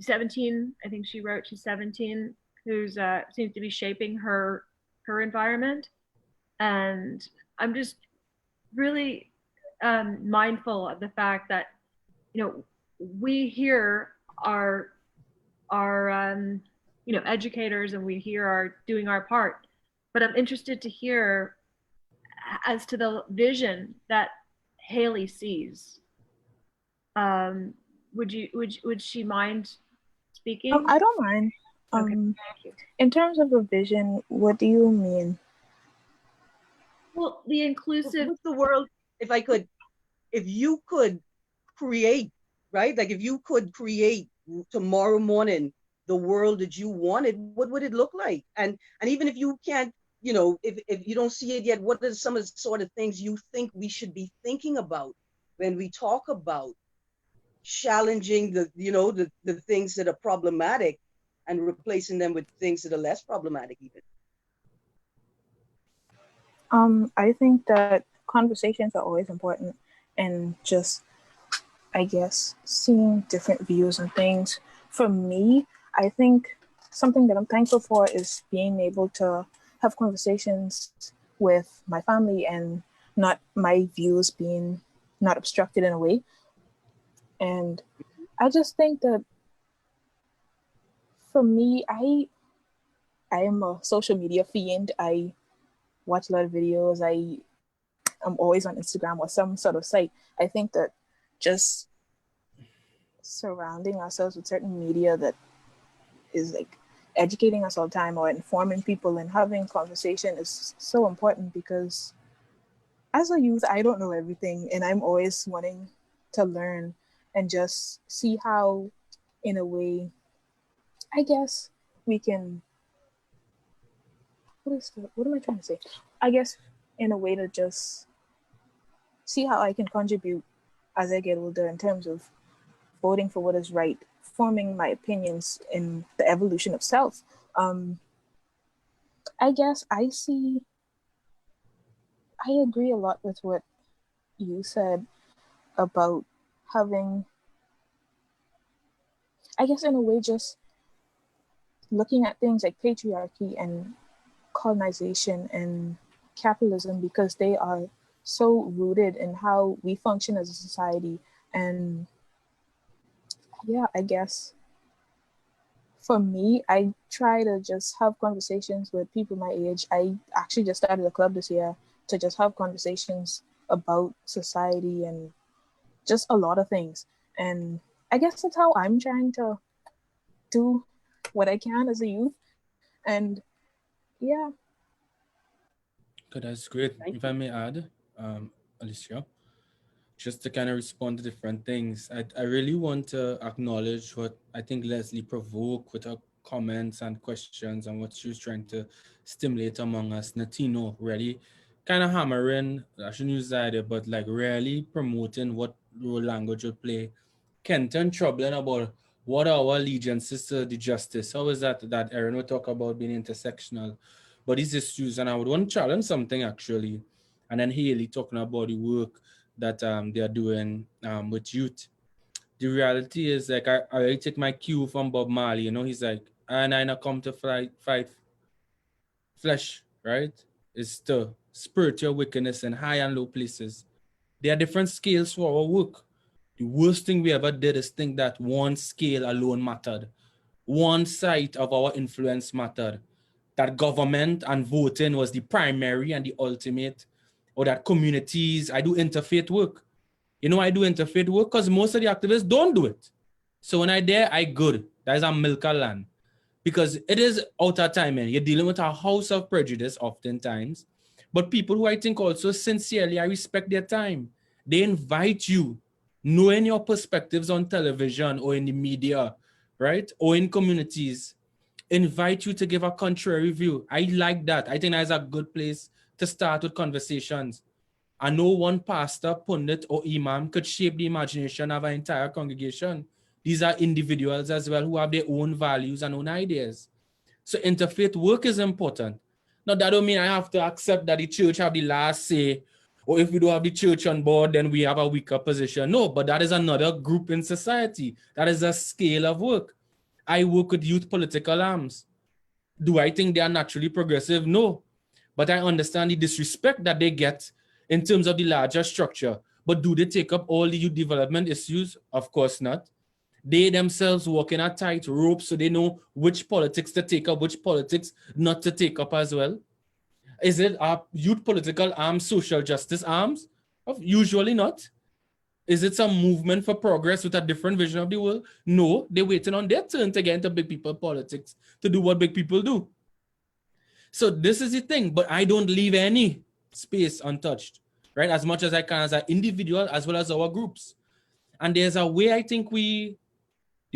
17, I think she wrote, she's 17, who's seems to be shaping her environment. And I'm just really mindful of the fact that, we here are educators, and we here are doing our part. But I'm interested to hear as to the vision that Haley sees. Would she mind speaking? I don't mind. Okay, thank you. In terms of a vision, what do you mean? Well, the inclusive. What's the world, if you could create, right? Like, if you could create tomorrow morning the world that you wanted, what would it look like? And even if you can't, if you don't see it yet, what are some of the sort of things you think we should be thinking about when we talk about challenging the things that are problematic and replacing them with things that are less problematic even? I think that conversations are always important, and just, I guess, seeing different views on things. For me, I think something that I'm thankful for is being able to have conversations with my family and not my views being not obstructed in a way. And I just think that for me, I am a social media fiend. I watch a lot of videos. I'm always on Instagram or some sort of site. I think that just surrounding ourselves with certain media that is like educating us all the time or informing people and having conversation is so important, because as a youth, I don't know everything, and I'm always wanting to learn and just see how, in a way, I guess we can. What am I trying to say? I guess in a way to just see how I can contribute as I get older in terms of voting for what is right, forming my opinions in the evolution of self. I guess I agree a lot with what you said about having, I guess in a way, just looking at things like patriarchy and colonization and capitalism, because they are so rooted in how we function as a society. And yeah, I guess for me, I try to just have conversations with people my age. I actually just started a club this year to just have conversations about society and just a lot of things. And I guess that's how I'm trying to do what I can as a youth. And yeah. Good, that's great. Thank If you. I may add, Alicia, just to kind of respond to different things, I really want to acknowledge what I think Leslie provoked with her comments and questions and what she was trying to stimulate among us. Natino really kind of hammering, I shouldn't use that idea, but like really promoting what role language would play. Kenton troubling about what are our allegiances to the justice. How is that Erin will talk about being intersectional, but these issues, and I would want to challenge something actually, and then Haley talking about the work that they are doing with youth. The reality is like I take my cue from Bob Marley. He's like, and I not come to fight flesh, right? It's the spiritual wickedness in high and low places. There are different scales for our work. The worst thing we ever did is think that one scale alone mattered. One side of our influence mattered. That government and voting was the primary and the ultimate, or that communities, I do interfaith work. I do interfaith work because most of the activists don't do it. So when I there, I good. That is Amílcar land. Because it is out of time, and you're dealing with a house of prejudice oftentimes. But people who I think also sincerely, I respect their time. They invite you, knowing your perspectives on television or in the media, right? Or in communities, invite you to give a contrary view. I like that. I think that's a good place to start with conversations. I know one pastor, pundit, or imam could shape the imagination of an entire congregation. These are individuals as well who have their own values and own ideas. So interfaith work is important. Now, that don't mean I have to accept that the church have the last say, or if we don't have the church on board, then we have a weaker position. No, but that is another group in society. That is a scale of work. I work with youth political arms. Do I think they are naturally progressive? No. But I understand the disrespect that they get in terms of the larger structure. But do they take up all the youth development issues? Of course not. They themselves walk in a tight rope so they know which politics to take up, which politics not to take up as well. Is it our youth political arms, social justice arms? Usually not. Is it some movement for progress with a different vision of the world? No, they're waiting on their turn to get into big people politics to do what big people do. So this is the thing, but I don't leave any space untouched, right? As much as I can as an individual as well as our groups. And there's a way I think the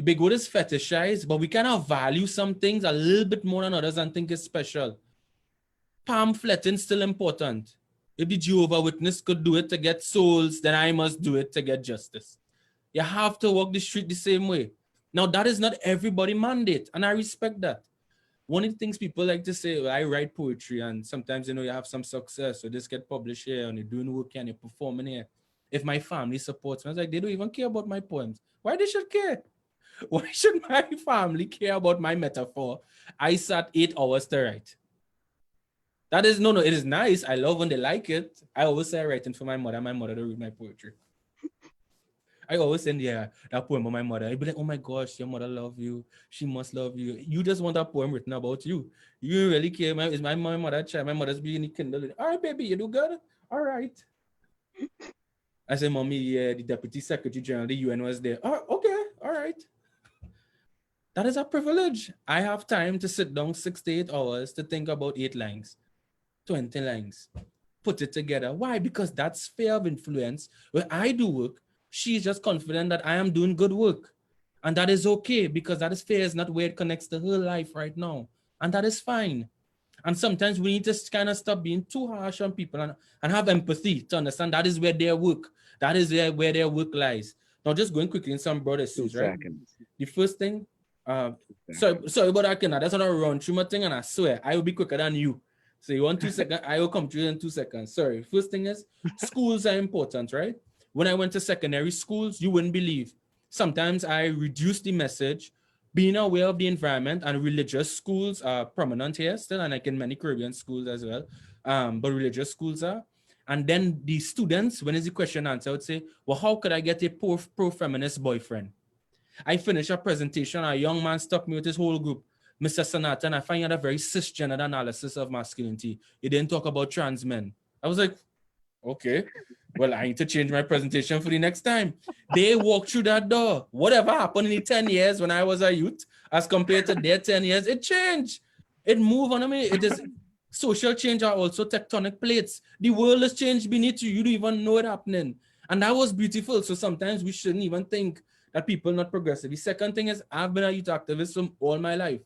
big word is fetishize, but we kind of value some things a little bit more than others and think it's special. Pamphleting still important. If the Jehovah Witness could do it to get souls, then I must do it to get justice. You have to walk the street the same way. Now, that is not everybody mandate, and I respect that. One of the things people like to say, well, I write poetry, and sometimes, you have some success, so this get published here, and you're doing work here, and you're performing here. If my family supports me, I was like, they don't even care about my poems. Why they should care? Why should my family care about my metaphor? I sat 8 hours to write. That is, no, it is nice. I love when they like it. I always say I writing for my mother to read my poetry. I always send that poem of my mother. I'd be like, oh my gosh, your mother love you. She must love you. You just want a poem written about you. You really care. Is my mother child? My mother's being in the Kindle. All right, baby, you do good. All right. I said, mommy, yeah, the Deputy Secretary General of the UN was there. Oh, okay, all right. That is a privilege. I have time to sit down 6 to 8 hours to think about 8 lines, 20 lines, put it together. Why? Because that sphere of influence where I do work, she's just confident that I am doing good work. And that is okay because that sphere is not where it connects to her life right now. And that is fine. And sometimes we need to kind of stop being too harsh on people and have empathy to understand that is where their work, that is where their work lies. Now, just going quickly in some broad issues, right? The first thing, sorry about that, Ken. That's not a run through my thing, and I swear I will be quicker than you. So you want 2 seconds? I will come to you in 2 seconds. Sorry. First thing is, schools are important, right? When I went to secondary schools, you wouldn't believe. Sometimes I reduced the message. Being aware of the environment, and religious schools are prominent here still, and like in many Caribbean schools as well. But religious schools are. And then the students, when is the question answer, I would say, well, how could I get a pro-feminist boyfriend? I finished a presentation, a young man stopped me with his whole group. Mr. Sanatan, I find you had a very cisgendered analysis of masculinity. You didn't talk about trans men. I was like, okay, well, I need to change my presentation for the next time. They walked through that door. Whatever happened in the 10 years when I was a youth, as compared to their 10 years, it changed. It moved on. I mean, it is social change are also tectonic plates. The world has changed beneath you. You don't even know it happening. And that was beautiful. So sometimes we shouldn't even think that people are not progressive. The second thing is I've been a youth activist from all my life.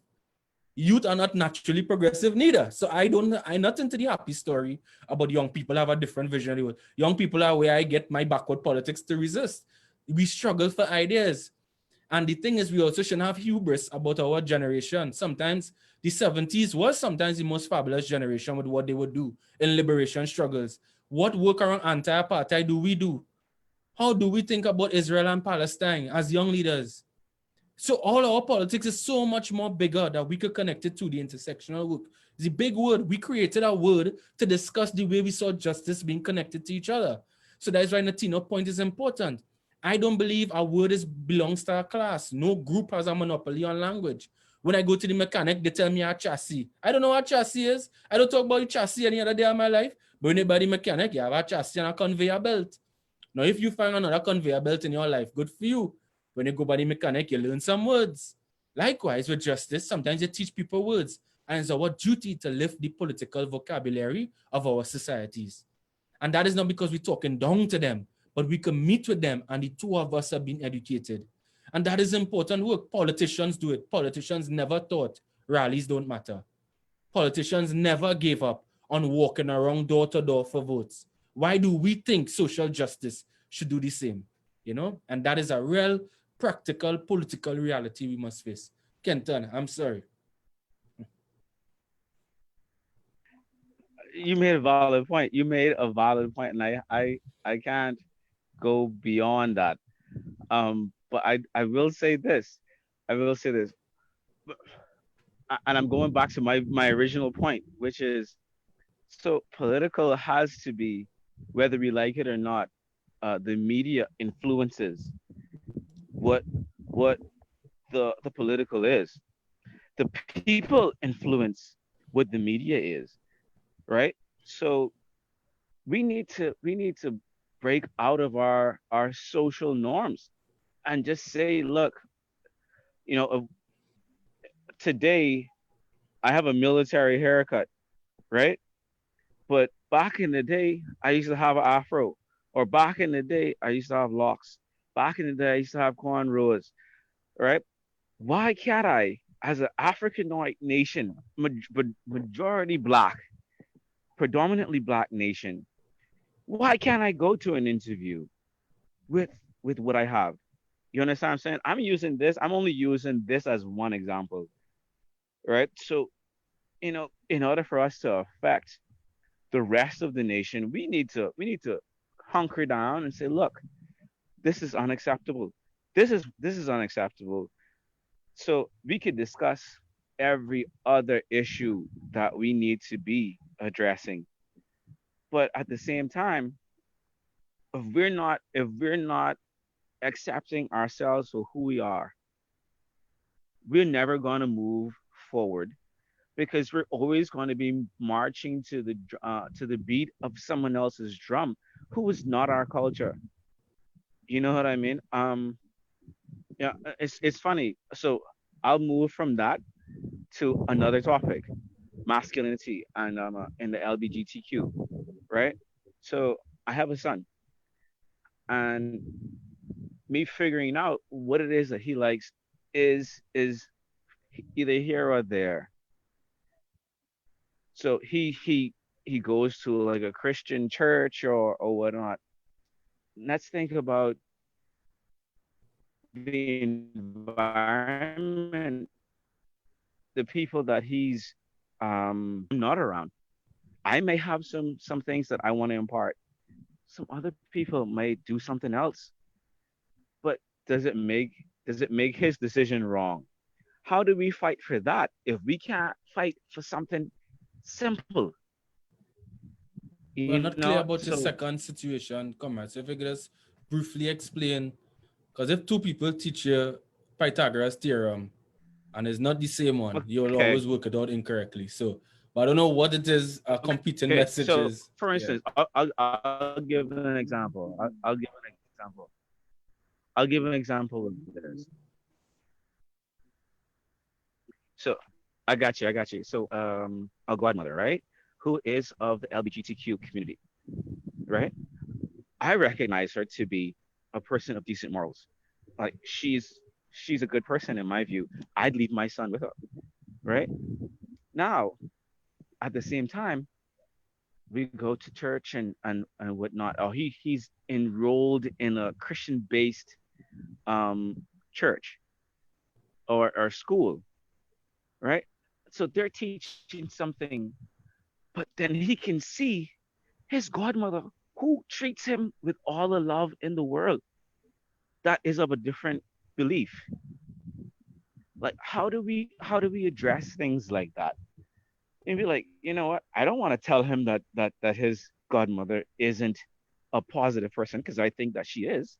Youth are not naturally progressive neither. So I'm not into the happy story about young people have a different vision of the world. Young people are where I get my backward politics to resist. We struggle for ideas. And the thing is, we also shouldn't have hubris about our generation. Sometimes the 70s was sometimes the most fabulous generation with what they would do in liberation struggles. What work around anti-apartheid do we do? How do we think about Israel and Palestine as young leaders? So all our politics is so much more bigger that we could connect it to the intersectional work. The big word, we created a word to discuss the way we saw justice being connected to each other. So that's why Natino's point is important. I don't believe our word belongs to a class. No group has a monopoly on language. When I go to the mechanic, they tell me a chassis. I don't know what chassis is. I don't talk about the chassis any other day of my life. But when you buy the mechanic, you have a chassis and a conveyor belt. Now, if you find another conveyor belt in your life, good for you. When you go by the mechanic, you learn some words. Likewise, with justice, sometimes you teach people words. And it's our duty to lift the political vocabulary of our societies. And that is not because we're talking down to them, but we can meet with them and the two of us have been educated. And that is important work. Politicians do it. Politicians never thought rallies don't matter. Politicians never gave up on walking around door to door for votes. Why do we think social justice should do the same? You know, and that is a real practical political reality we must face. Kenton, I'm sorry. You made a valid point. You made a valid point, and I can't go beyond that. But I will say this. I will say this. And I'm going back to my original point, which is, so political has to be, whether we like it or not, the media influences what the political is. The people influence what the media is, right? So we need to break out of our social norms and just say, look, you know, today I have a military haircut, right? But back in the day, I used to have an afro, or back in the day, I used to have locks. Back in the day, I used to have cornrows, right? Why can't I, as an African nation, majority black, predominantly black nation, why can't I go to an interview with what I have? You understand what I'm saying? I'm only using this as one example, right? So, you know, in order for us to affect the rest of the nation, we need to hunker down and say, look, this is unacceptable. This is unacceptable. So we could discuss every other issue that we need to be addressing. But at the same time, if we're not accepting ourselves for who we are, we're never going to move forward, because we're always going to be marching to the beat of someone else's drum who is not our culture. You know what I mean? Yeah, it's funny. So I'll move from that to another topic, masculinity and the LGBTQ, right? So I have a son, and me figuring out what it is that he likes is either here or there. So he goes to like a Christian church or whatnot. Let's think about the environment, the people that he's not around. I may have some things that I want to impart. Some other people may do something else. But does it make his decision wrong? How do we fight for that if we can't fight for something simple? We're You not clear know, about the so second situation, comrade. So if you could just briefly explain, because if two people teach you Pythagoras theorem and it's not the same one, you'll okay. always work it out incorrectly. So, but I don't know what it is, competing Okay, so messages. for Yeah. instance, I'll give an example. I'll give an example. I'll give an example of this. So I got you. So a godmother, right? Who is of the LGBTQ community, right? I recognize her to be a person of decent morals. Like she's a good person in my view. I'd leave my son with her, right? Now, at the same time, we go to church and whatnot. Oh, he's enrolled in a Christian based church or school, right? So they're teaching something, but then he can see his godmother who treats him with all the love in the world that is of a different belief. Like how do we address things like that? And be like, you know what? I don't want to tell him that his godmother isn't a positive person, because I think that she is.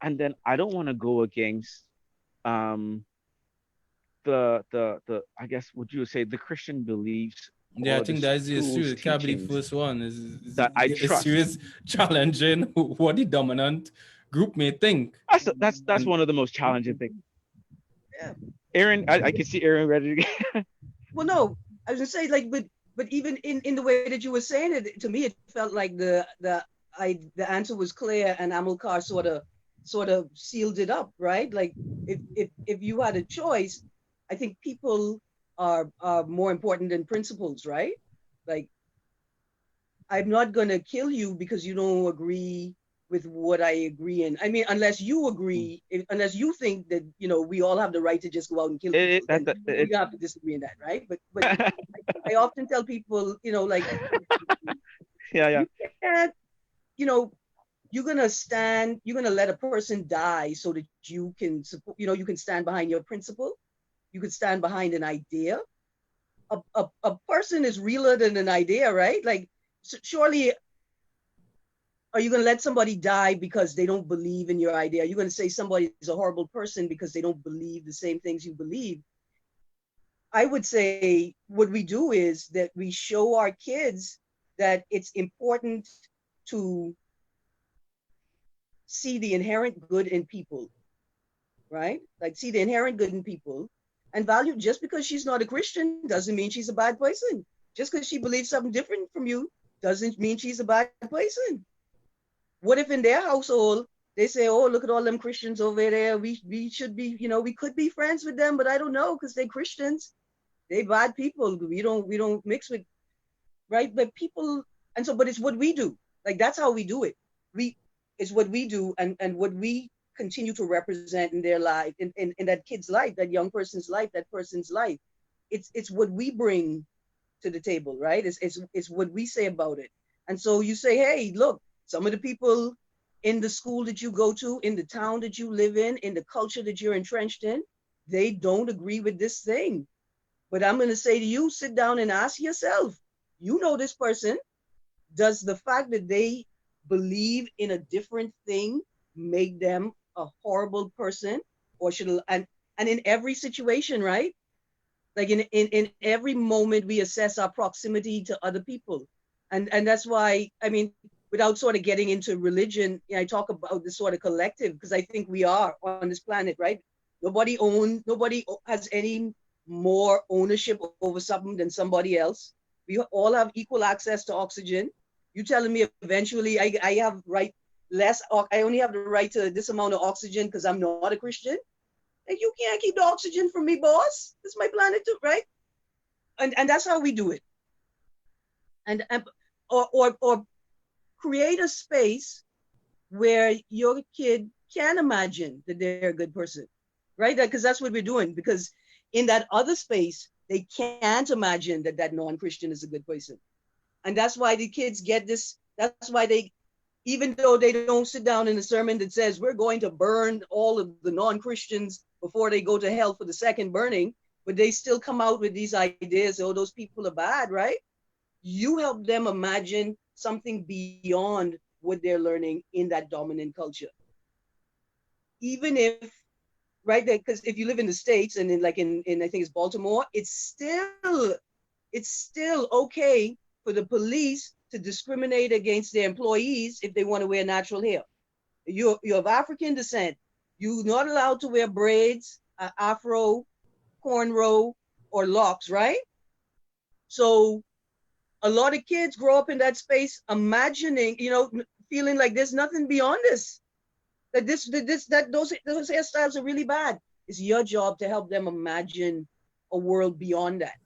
And then I don't want to go against um the I guess would you say the Christian beliefs Yeah, I or the think that is the issue. school's It can't be the teachings first one. that I The issue trust. is challenging what the dominant group may think. That's And one of the most challenging things. Yeah. Aaron, I can see Aaron ready to get. Well, no, I was gonna say like, but even in the way that you were saying it, to me it felt like the answer was clear, and Amílcar sort of sealed it up, right? Like if you had a choice, I think people are more important than principles, right? Like I'm not gonna kill you because you don't agree with what I agree in. I mean, unless you agree, unless you think that we all have the right to just go out and kill people, then we have to disagree in that, right? But I often tell people, like yeah. you can't, you know, you're gonna let a person die so that you can support, you can stand behind your principle, you can stand behind an idea. A person is realer than an idea, right? Like, surely, are you going to let somebody die because they don't believe in your idea? Are you going to say somebody is a horrible person because they don't believe the same things you believe? I would say what we do is that we show our kids that it's important to see the inherent good in people, right? Like, see the inherent good in people and value. Just because she's not a Christian doesn't mean she's a bad person. Just because she believes something different from you doesn't mean she's a bad person. What if in their household they say, oh, look at all them Christians over there. We should be, we could be friends with them, but I don't know, because they're Christians. They bad people. We don't mix with, right? But people, and so, but it's what we do. Like, that's how we do it. It's what we do, and what we continue to represent in their life, in that kid's life, that young person's life, that person's life. It's what we bring to the table, right? It's what we say about it. And so you say, hey, look, some of the people in the school that you go to, in the town that you live in the culture that you're entrenched in, they don't agree with this thing. But I'm going to say to you, sit down and ask yourself, this person, does the fact that they believe in a different thing make them a horrible person, or should, and in every situation, right? Like in every moment we assess our proximity to other people. And that's why, I mean, without sort of getting into religion, I talk about this sort of collective, because I think we are on this planet, right? Nobody has any more ownership over something than somebody else. We all have equal access to oxygen. You telling me eventually I have right less, I only have the right to this amount of oxygen because I'm not a Christian? Like, you can't keep the oxygen from me, boss. This is my planet too, right? And that's how we do it. Or create a space where your kid can imagine that they're a good person, right? Because that's what we're doing. Because in that other space, they can't imagine that that non-Christian is a good person. And that's why the kids get this. That's why they, even though they don't sit down in a sermon that says we're going to burn all of the non-Christians before they go to hell for the second burning, but they still come out with these ideas, oh, those people are bad, right? You help them imagine something beyond what they're learning in that dominant culture. Even if, right, because if you live in the States and in I think it's Baltimore, it's still okay for the police to discriminate against their employees if they want to wear natural hair. You're of African descent. You're not allowed to wear braids, afro, cornrow, or locks, right? So a lot of kids grow up in that space imagining, feeling like there's nothing beyond this. That those hairstyles are really bad. It's your job to help them imagine a world beyond that.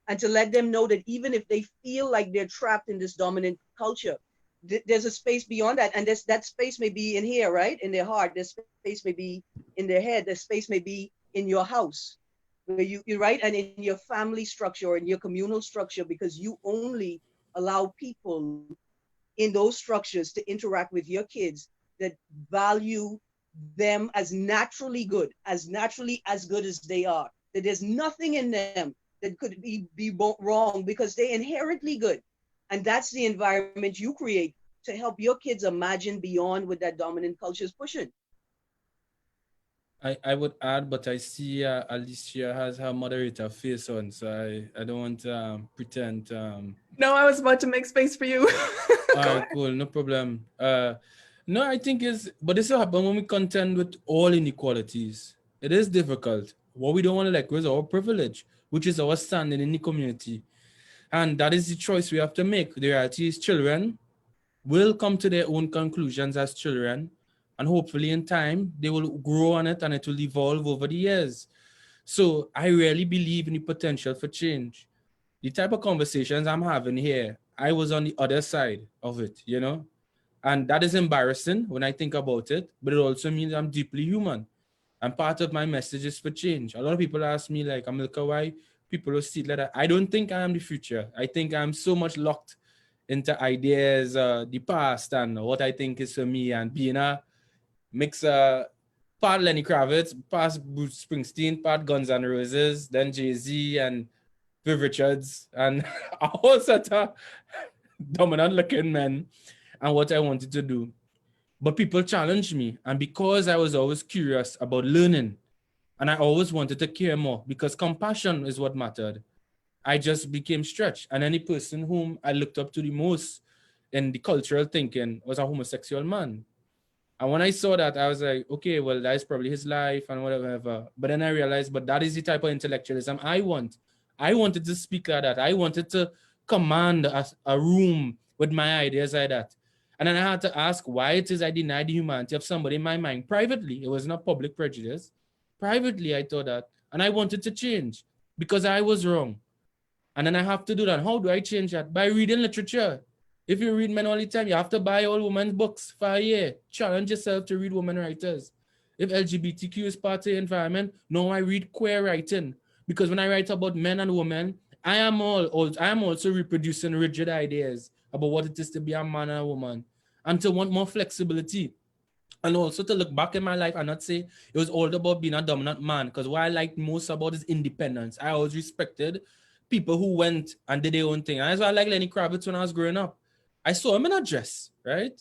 And to let them know that even if they feel like they're trapped in this dominant culture, there's a space beyond that. And that space may be in here, right? In their heart. Their space may be in their head. Their space may be in your house, where you right, and in your family structure or in your communal structure, because you only allow people in those structures to interact with your kids that value them as naturally good as good as they are. That there's nothing in them that could be wrong, because they're inherently good. And that's the environment you create to help your kids imagine beyond what that dominant culture is pushing. I would add, but I see Alicia has her moderator face on, so I don't want to pretend. No, I was about to make space for you. All right, cool, no problem. No, I think but this will happen when we contend with all inequalities. It is difficult. What we don't want to let go is our privilege, which is our standing in the community. And that is the choice we have to make. The reality is children will come to their own conclusions as children, and hopefully in time, they will grow on it and it will evolve over the years. So I really believe in the potential for change. The type of conversations I'm having here, I was on the other side of it, and that is embarrassing when I think about it, but it also means I'm deeply human. And part of my message is for change. A lot of people ask me, like, Amílcar, why people will see it like that? I don't think I am the future. I think I'm so much locked into ideas, the past, and what I think is for me, and being a mixer, part Lenny Kravitz, part Bruce Springsteen, part Guns N' Roses, then Jay-Z and Viv Richards, and a whole set of dominant looking men, and what I wanted to do. But people challenged me, and because I was always curious about learning, and I always wanted to care more, because compassion is what mattered, I just became stretched. And any person whom I looked up to the most in the cultural thinking was a homosexual man. And when I saw that, I was like, okay, well, that's probably his life and whatever. But then I realized, but that is the type of intellectualism I want. I wanted to speak like that. I wanted to command a room with my ideas like that. And then I had to ask why it is I denied the humanity of somebody in my mind privately. It was not public prejudice. Privately, I thought that. And I wanted to change because I was wrong. And then I have to do that. How do I change that? By reading literature. If you read men all the time, you have to buy all women's books for a year. Challenge yourself to read women writers. If LGBTQ is part of the environment, now I read queer writing. Because when I write about men and women, I am also reproducing rigid ideas about what it is to be a man and a woman. And to want more flexibility. And also to look back in my life and not say it was all about being a dominant man. Because what I liked most about is independence. I always respected people who went and did their own thing. And that's why I like Lenny Kravitz when I was growing up. I saw him in a dress, right?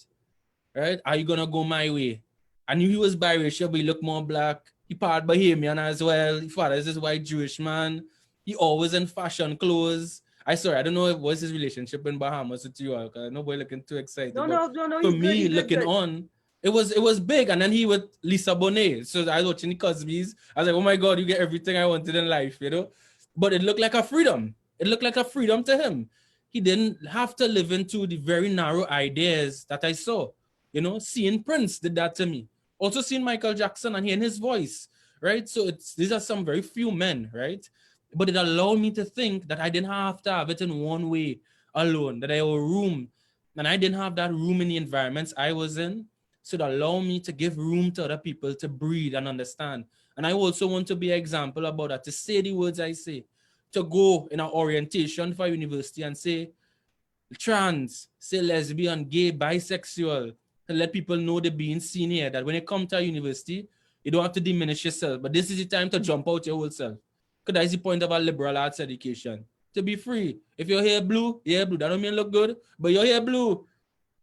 right? Are you gonna go my way? I knew he was biracial, but he looked more black. He part Bahamian as well. His father is this white Jewish man. He always in fashion clothes. I don't know if was his relationship in Bahamas with you all, because nobody looking too excited. No, But no, no, no. for He's good. me, He's good. looking on, it was big. And then he with Lisa Bonet. So I was watching the Cosby's. I was like, oh my God, you get everything I wanted in life, you know? But it looked like a freedom. It looked like a freedom to him. He didn't have to live into the very narrow ideas that I saw. You know, seeing Prince did that to me. Also seeing Michael Jackson and hearing his voice, right? So these are some very few men, right? But it allowed me to think that I didn't have to have it in one way alone, that I had a room, and I didn't have that room in the environments I was in. So it allowed me to give room to other people to breathe and understand. And I also want to be an example about that, to say the words I say, to go in an orientation for university and say trans, say lesbian, gay, bisexual, to let people know they're being seen here, that when you come to a university, you don't have to diminish yourself, but this is the time to jump out your whole self. Because that's the point of a liberal arts education, to be free. If your hair blue, your hair blue. That don't mean look good, but your hair blue.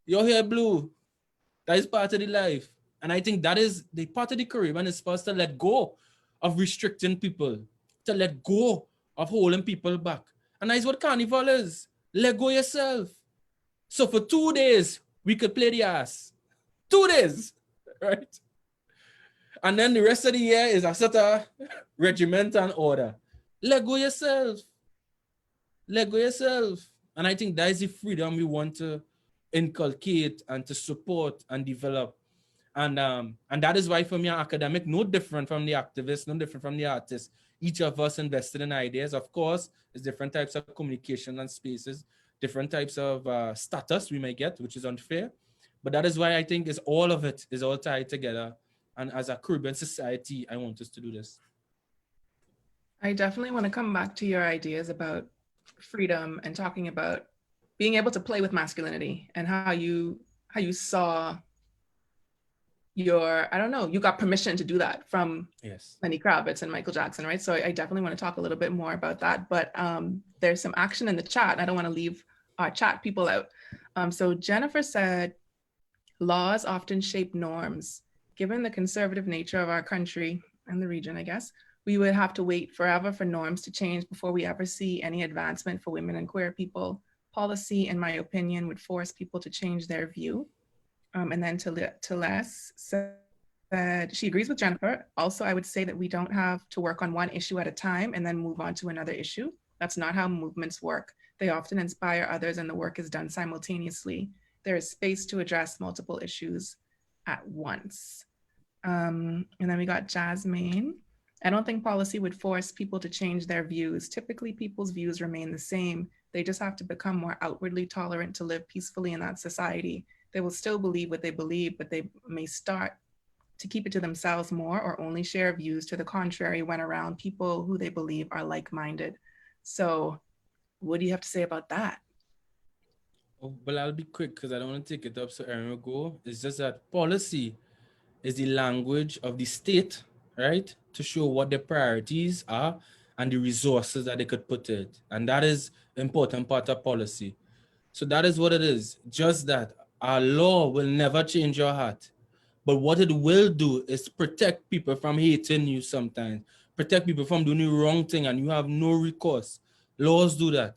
Your hair blue. That is part of the life. And I think that is the part of the Caribbean is supposed to let go of restricting people, to let go of holding people back. And that's what Carnival is. Let go yourself. So for 2 days, we could play the ass. 2 days, right? And then the rest of the year is a sort of regiment and order. Let go yourself. Let go yourself. And I think that is the freedom we want to inculcate and to support and develop. And that is why for me, an academic, no different from the activist, no different from the artist. Each of us invested in ideas. Of course, there's different types of communication and spaces, different types of status we may get, which is unfair. But that is why I think is all of it is all tied together. And as a Caribbean society, I want us to do this. I definitely want to come back to your ideas about freedom and talking about being able to play with masculinity and how you saw your, I don't know, you got permission to do that from Lenny Kravitz and Michael Jackson, right? So I definitely want to talk a little bit more about that. But there's some action in the chat, and I don't want to leave our chat people out. So Jennifer said, laws often shape norms. Given the conservative nature of our country and the region, I guess, we would have to wait forever for norms to change before we ever see any advancement for women and queer people. Policy, in my opinion, would force people to change their view. And then Teles said she agrees with Jennifer. Also, I would say that we don't have to work on one issue at a time and then move on to another issue. That's not how movements work. They often inspire others and the work is done simultaneously. There is space to address multiple issues at once. And then we got Jasmine. I don't think policy would force people to change their views. Typically, people's views remain the same. They just have to become more outwardly tolerant to live peacefully in that society. They will still believe what they believe, but they may start to keep it to themselves more or only share views to the contrary when around people who they believe are like-minded. So what do you have to say about that? Oh, well, I'll be quick because I don't want to take it up so Erin will go. It's just that policy is the language of the state, right? To show what their priorities are and the resources that they could put it. And that is an important part of policy. So that is what it is. Just that our law will never change your heart. But what it will do is protect people from hating you sometimes, protect people from doing the wrong thing and you have no recourse. Laws do that.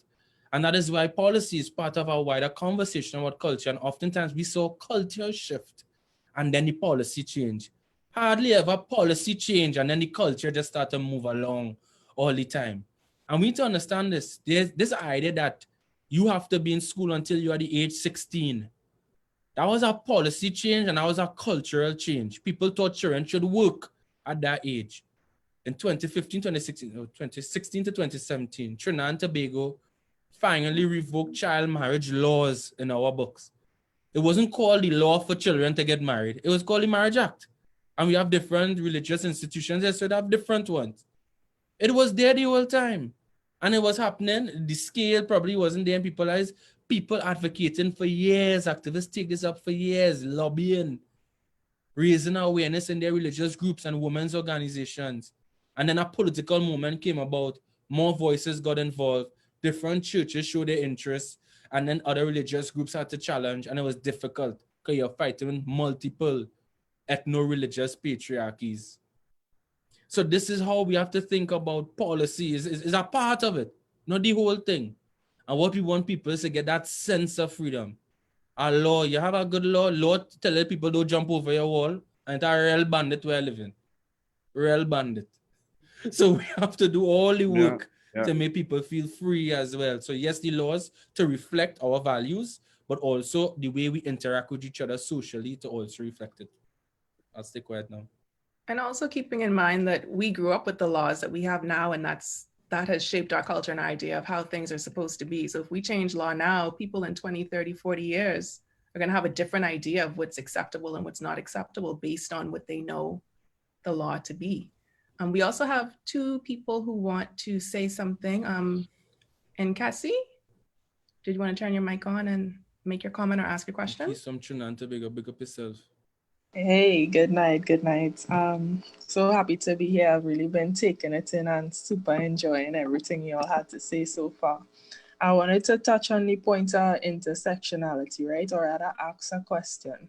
And that is why policy is part of our wider conversation about culture. And oftentimes we saw culture shift and then the policy change. Hardly ever policy change and then the culture just start to move along all the time. And we need to understand this. There's this idea that you have to be in school until you are the age 16. That was a policy change and that was a cultural change. People thought children should work at that age. In 2015, 2016 to 2017, Trinidad and Tobago finally revoked child marriage laws in our books. It wasn't called the law for children to get married. It was called the Marriage Act. And we have different religious institutions that should have different ones. It was there the whole time. And it was happening. The scale probably wasn't there. And people advocating for years. Activists take this up for years, lobbying, raising awareness in their religious groups and women's organizations. And then a political movement came about. More voices got involved. Different churches showed their interest. And then other religious groups had to challenge. And it was difficult. because you're fighting multiple ethno-religious patriarchies. So this is how we have to think about policy is a part of it, not the whole thing. And what we want people is to get that sense of freedom. A law, you have a good law telling people don't jump over your wall, and it's a real bandit we're living. Real bandit. So we have to do all the work to make people feel free as well. So yes, the laws to reflect our values, but also the way we interact with each other socially to also reflect it. I'll stay quiet now. And also keeping in mind that we grew up with the laws that we have now, and that has shaped our culture and idea of how things are supposed to be. So if we change law now, people in 20, 30, 40 years are going to have a different idea of what's acceptable and what's not acceptable based on what they know the law to be. We also have two people who want to say something. And Cassie, did you want to turn your mic on and make your comment or ask your question? He's some Trinidad, big up yourself. Hey, good night. So happy to be here. I've really been taking it in and super enjoying everything you all had to say so far. I wanted to touch on the point of intersectionality, right? Or rather ask a question.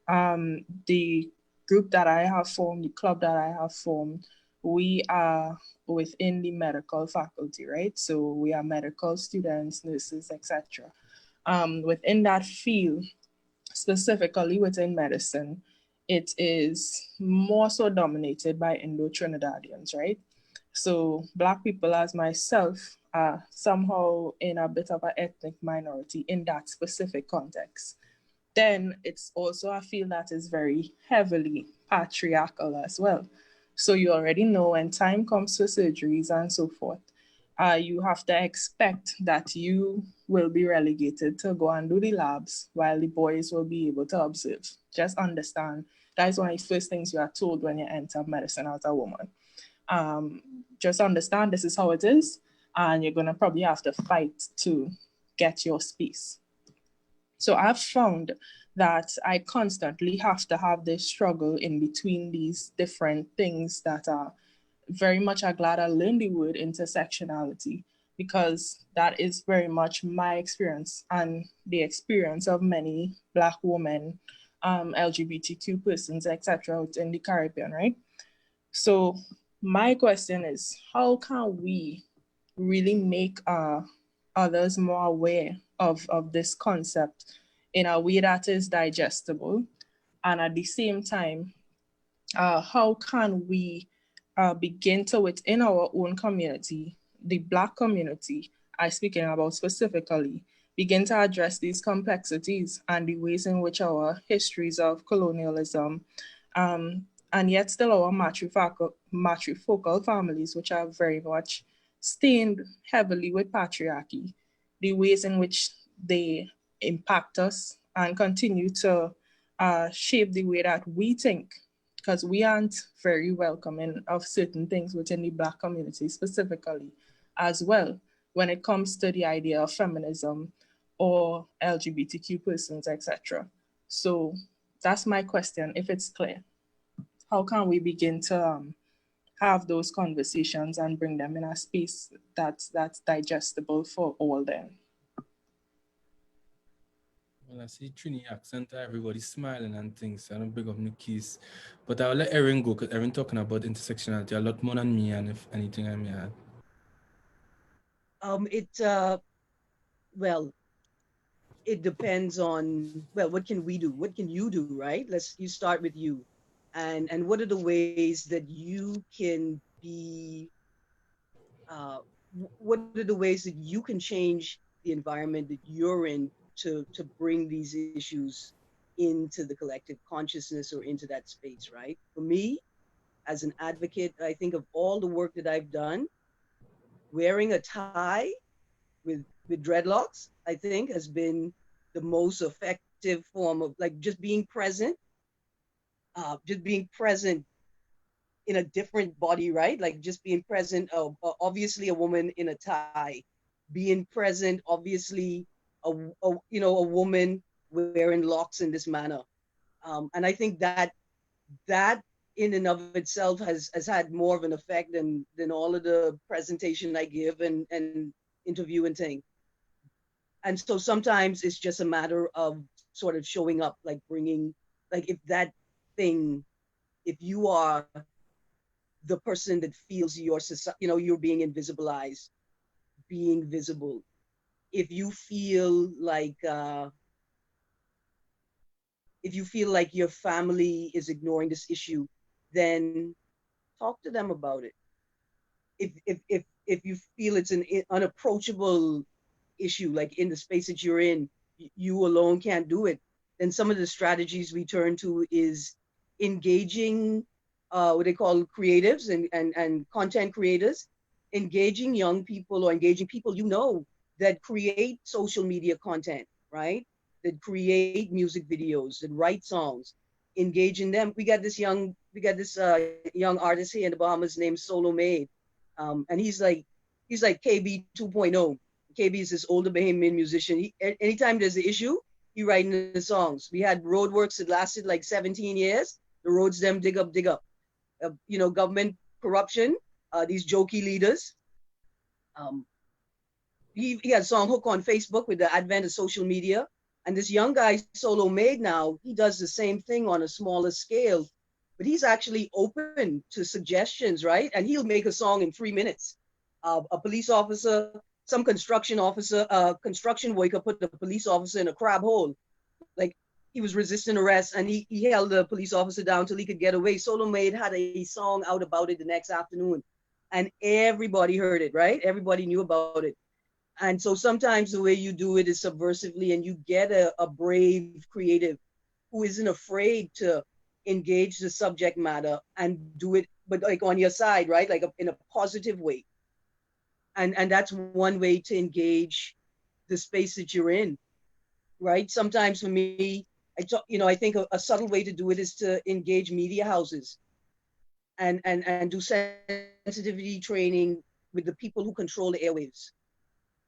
The group that I have formed, the club that I have formed, we are within the medical faculty, right? So we are medical students, nurses, etc. Within that field, specifically within medicine, it is more so dominated by Indo-Trinidadians, right? So Black people as myself are somehow in a bit of an ethnic minority in that specific context. Then it's also a field that is very heavily patriarchal as well. So you already know when time comes for surgeries and so forth, you have to expect that you will be relegated to go and do the labs while the boys will be able to observe. Just understand, that is one of the first things you are told when you enter medicine as a woman. Just understand this is how it is, and you're gonna probably have to fight to get your space. So I've found that I constantly have to have this struggle in between these different things that are very much. I'm glad I learned the word intersectionality, because that is very much my experience and the experience of many Black women, LGBTQ persons, etc. in the Caribbean, right? So my question is, how can we really make others more aware of this concept in a way that is digestible? And at the same time, how can we begin to, within our own community, the Black community, I'm speaking about specifically, begin to address these complexities and the ways in which our histories of colonialism, and yet still our matrifocal families, which are very much stained heavily with patriarchy, the ways in which they impact us and continue to shape the way that we think, because we aren't very welcoming of certain things within the Black community specifically as well when it comes to the idea of feminism or LGBTQ persons, etc. So that's my question, if it's clear. How can we begin to have those conversations and bring them in a space that's digestible for all then? Well, I see Trini accent, everybody's smiling and things, so I don't big up Nikki's. But I'll let Erin go, because Erin talking about intersectionality a lot more than me, and if anything I may add. Well, it depends on, well, what can we do? What can you do, right? You start with you. And what are the ways that you can be, what are the ways that you can change the environment that you're in to bring these issues into the collective consciousness or into that space, right? For me, as an advocate, I think of all the work that I've done, wearing a tie with dreadlocks, I think has been the most effective form of just being present in a different body, right? Like just being present, obviously a woman in a tie, being present, obviously a woman wearing locks in this manner. And I think that in and of itself has had more of an effect than all of the presentation I give and interview and thing. And so sometimes it's just a matter of sort of showing up, like bringing, like if that thing, if you are the person that feels your society, you know, you're being invisibilized, being visible. If you feel like your family is ignoring this issue, then talk to them about it. If you feel it's an unapproachable issue, like in the space that you're in, you alone can't do it, then some of the strategies we turn to is engaging what they call creatives and content creators, engaging young people or engaging people you know that create social media content, right? That create music videos, that write songs, engaging them. We got this young artist here in the Bahamas named Solo Made. And he's like KB 2.0. KB is this older Bahamian musician. Anytime there's an issue, he writing the songs. We had roadworks that lasted like 17 years. The roads them dig up. You know, government corruption, these jokey leaders. He had a song Hook on Facebook with the advent of social media. And this young guy, Solo Made now, he does the same thing on a smaller scale, but he's actually open to suggestions, right? And he'll make a song in 3 minutes. A police officer, some construction worker put the police officer in a crab hole. Like he was resisting arrest and he held the police officer down till he could get away. Solo Made had a song out about it the next afternoon and everybody heard it, right? Everybody knew about it. And so sometimes the way you do it is subversively and you get a brave creative who isn't afraid to engage the subject matter and do it, but like on your side, right? Like in a positive way. And that's one way to engage the space that you're in, right? Sometimes for me, I think a subtle way to do it is to engage media houses and do sensitivity training with the people who control the airwaves,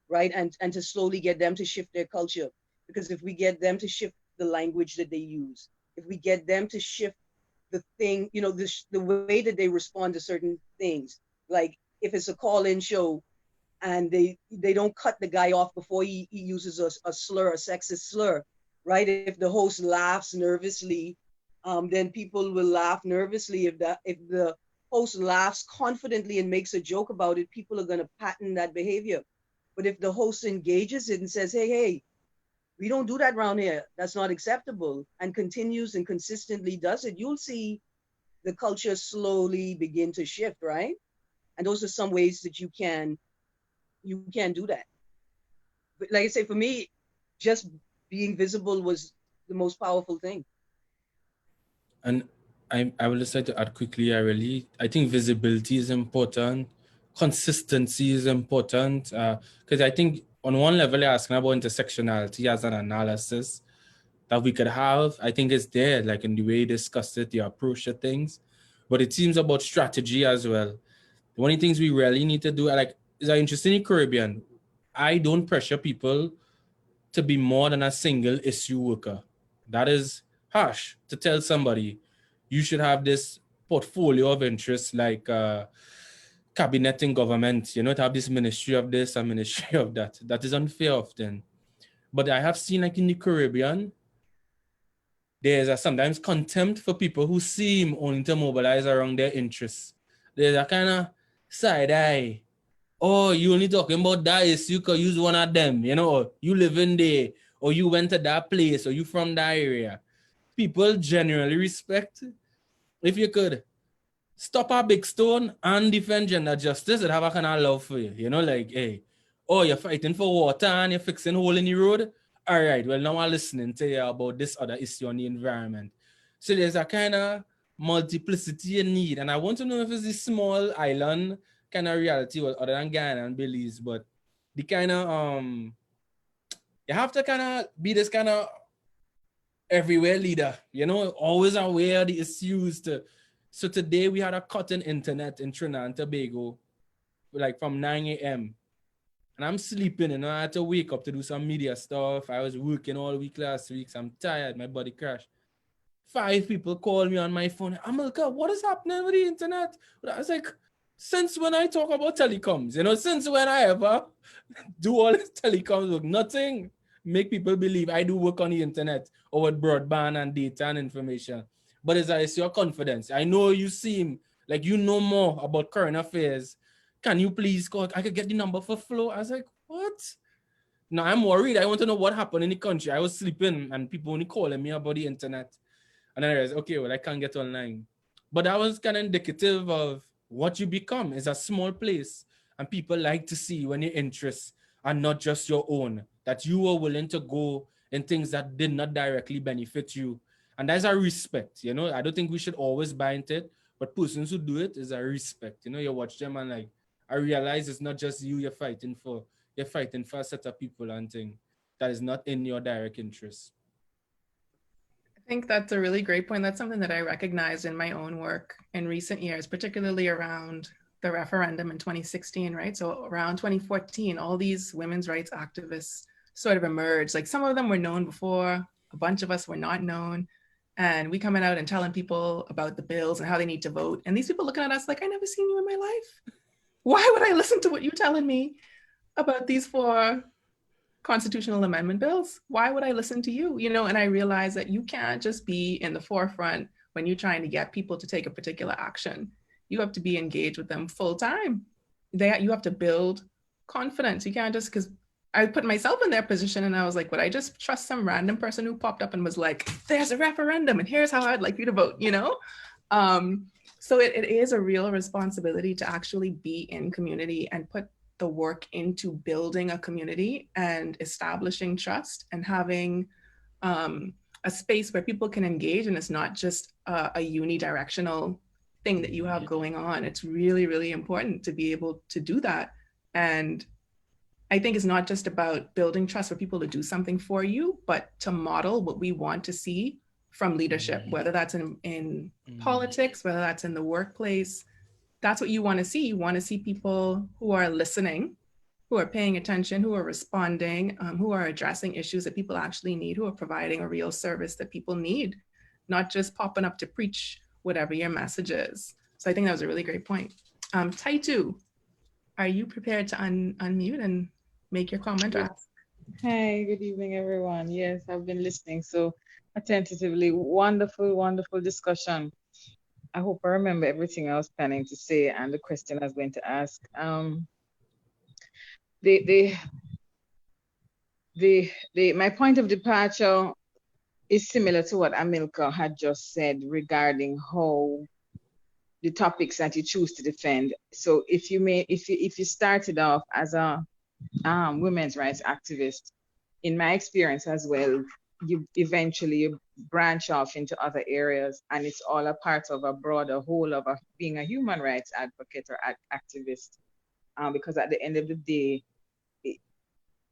right? And to slowly get them to shift their culture. Because if we get them to shift the language that they use, if we get them to shift the thing, you know, the way that they respond to certain things, like if it's a call-in show and they don't cut the guy off before he uses a slur, a sexist slur, right? If the host laughs nervously, then people will laugh nervously. If the host laughs confidently and makes a joke about it, people are gonna pattern that behavior. But if the host engages it and says, hey, we don't do that around here, that's not acceptable, and continues and consistently does it, you'll see the culture slowly begin to shift, right? And those are some ways that you can do that. But like I say, for me, just being visible was the most powerful thing. And I will just like to add quickly, I think visibility is important. Consistency is important. Because I think on one level, you're asking about intersectionality as an analysis that we could have. I think it's there, like in the way you discussed it, the approach to things. But it seems about strategy as well. One of the things we really need to do, like, is I'm interested in Caribbean. I don't pressure people to be more than a single issue worker. That is harsh to tell somebody you should have this portfolio of interests like cabinet in government, you know, to have this ministry of this and ministry of that. That is unfair often. But I have seen, like in the Caribbean, there's sometimes contempt for people who seem only to mobilize around their interests. There's a kind of side eye. Oh, you only talking about that issue because you're one of them, you know, you live in there, or you went to that place, or you from that area. People generally respect. If you could stop a big stone and defend gender justice, I'd have a kind of love for you. You know, like, hey, oh, you're fighting for water and you're fixing a hole in the road. All right, well, now I'm listening to you about this other issue on the environment. So there's a kind of multiplicity in need. And I want to know if it's this small island kind of reality other than Ghana and Belize, but the kind of, you have to kind of be this kind of everywhere leader, you know, always aware of the issues. So today we had a cut in internet in Trinidad and Tobago, like from 9 a.m. And I'm sleeping, and I had to wake up to do some media stuff. I was working all week last week, so I'm tired, my body crashed. 5 people called me on my phone. Amílcar, what is happening with the internet? I was like, since when I talk about telecoms, you know, since when I ever do all this telecoms work? Nothing. make people believe I do work on the internet or with broadband and data and information. But it's your confidence. I know you seem like you know more about current affairs. Can you please call? I could get the number for Flo. I was like, what? Now I'm worried. I want to know what happened in the country. I was sleeping and people only calling me about the internet. And then I realized, okay, well, I can't get online. But that was kind of indicative of what you become. It's a small place. And people like to see when your interests are not just your own, that you are willing to go in things that did not directly benefit you. And that's a respect, you know. I don't think we should always buy into it, but persons who do it is a respect. You know, you watch them and like, I realize it's not just you you're fighting for a set of people and things that is not in your direct interest. I think that's a really great point. That's something that I recognized in my own work in recent years, particularly around the referendum in 2016, right? So around 2014, all these women's rights activists sort of emerged. Like some of them were known before, a bunch of us were not known. And we coming out and telling people about the bills and how they need to vote. And these people looking at us like, I never seen you in my life. Why would I listen to what you're telling me about these 4 constitutional amendment bills? Why would I listen to you? You know, and I realized that you can't just be in the forefront when you're trying to get people to take a particular action. You have to be engaged with them full time. You have to build confidence. You can't just, because I put myself in their position and I was like, would I just trust some random person who popped up and was like, there's a referendum and here's how I'd like you to vote, you know? So it is a real responsibility to actually be in community and put the work into building a community and establishing trust and having a space where people can engage, and it's not just a unidirectional thing that you have going on. It's really, really important to be able to do that. And I think it's not just about building trust for people to do something for you, but to model what we want to see from leadership, whether that's in politics, whether that's in the workplace. That's what you want to see. You want to see people who are listening, who are paying attention, who are responding, who are addressing issues that people actually need, who are providing a real service that people need, not just popping up to preach whatever your message is. So I think that was a really great point. Taitu, are you prepared to unmute and make your comment? Hi, good evening, everyone. Yes, I've been listening so attentively. Wonderful, wonderful discussion. I hope I remember everything I was planning to say and the question I was going to ask. My point of departure is similar to what Amílcar had just said regarding how the topics that you choose to defend. So if you started off as a women's rights activist, in my experience as well, you eventually branch off into other areas, and it's all a part of a broader whole of being a human rights advocate or activist. Because at the end of the day,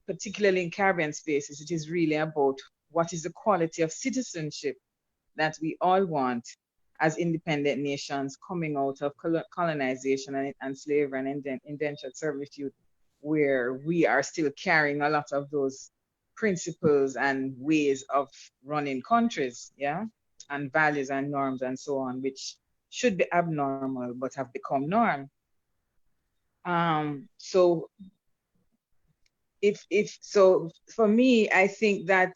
particularly in Caribbean spaces, it is really about what is the quality of citizenship that we all want as independent nations coming out of colonization and slavery and indentured servitude, where we are still carrying a lot of those principles and ways of running countries, yeah, and values and norms and so on, which should be abnormal but have become norm. So for me, I think that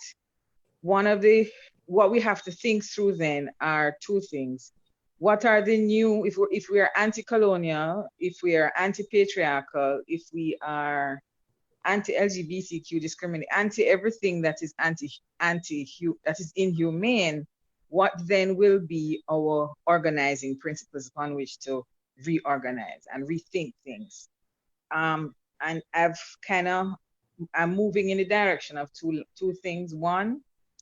what we have to think through then are 2 things. What are the new, if we are anti-colonial, if we are anti-patriarchal, if we are anti-LGBTQ discriminate, anti-everything that is that is inhumane, what then will be our organizing principles upon which to reorganize and rethink things? And I'm moving in the direction of two things. 1,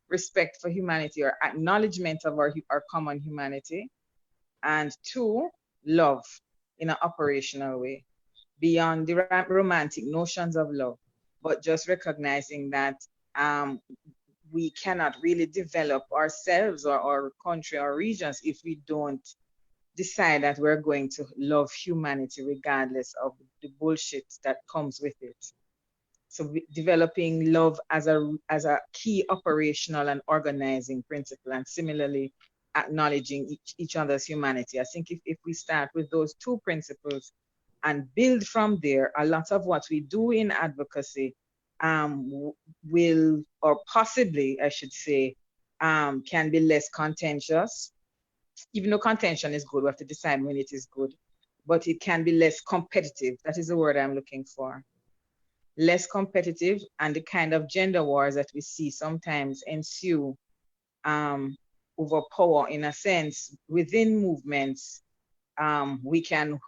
respect for humanity or acknowledgement of our common humanity. And 2, love in an operational way, beyond the romantic notions of love, but just recognizing that we cannot really develop ourselves or our country or regions if we don't decide that we're going to love humanity regardless of the bullshit that comes with it. So developing love as a key operational and organizing principle, and similarly acknowledging each other's humanity. I think if we start with those 2 principles and build from there, a lot of what we do in advocacy will, or possibly, I should say, can be less contentious. Even though contention is good, we have to decide when it is good, but it can be less competitive. That is the word I'm looking for. Less competitive, and the kind of gender wars that we see sometimes ensue over power, in a sense, within movements, we can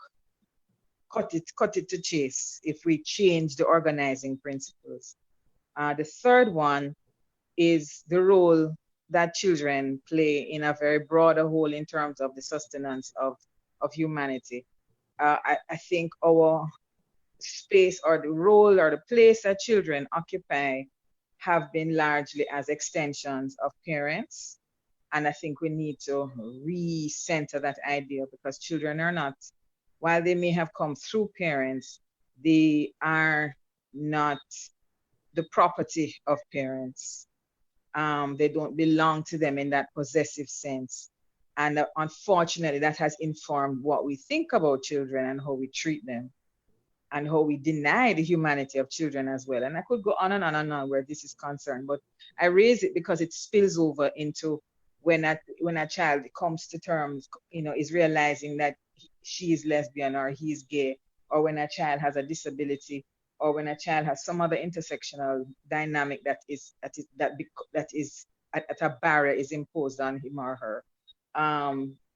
cut it to chase if we change the organizing principles. The third one is the role that children play in a very broader whole in terms of the sustenance of humanity. I think our space, or the role or the place that children occupy, have been largely as extensions of parents. And I think we need to recenter that idea, because children are not, while they may have come through parents, they are not the property of parents. They don't belong to them in that possessive sense. And unfortunately, that has informed what we think about children and how we treat them, and how we deny the humanity of children as well. And I could go on and on and on where this is concerned, but I raise it because it spills over into when a child comes to terms, is realizing that she is lesbian or he is gay, or when a child has a disability, or when a child has some other intersectional dynamic that is at a barrier is imposed on him or her.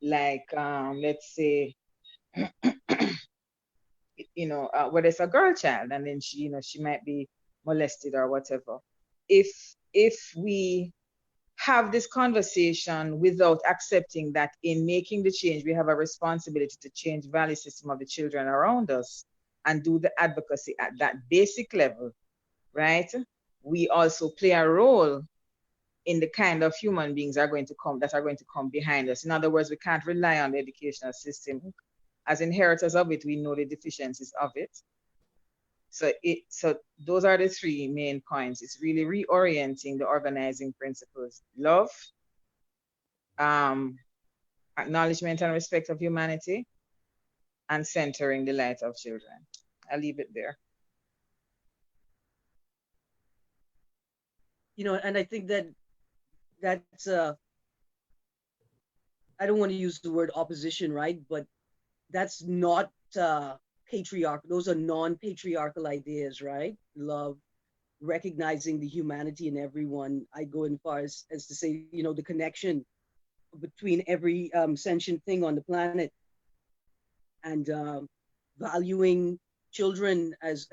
Let's say, whether it's a girl child, and then she might be molested or whatever. If we have this conversation without accepting that in making the change, we have a responsibility to change the value system of the children around us and do the advocacy at that basic level, right? We also play a role in the kind of human beings that are going to come behind us. In other words, we can't rely on the educational system. As inheritors of it, we know the deficiencies of it. So those are the three main points. It's really reorienting the organizing principles: love, acknowledgement and respect of humanity, and centering the light of children. I'll leave it there. And I think that's I don't want to use the word opposition, right? But that's not patriarchal. Those are non-patriarchal ideas, right? Love, recognizing the humanity in everyone. I go in far as to say, the connection between every sentient thing on the planet, and valuing children as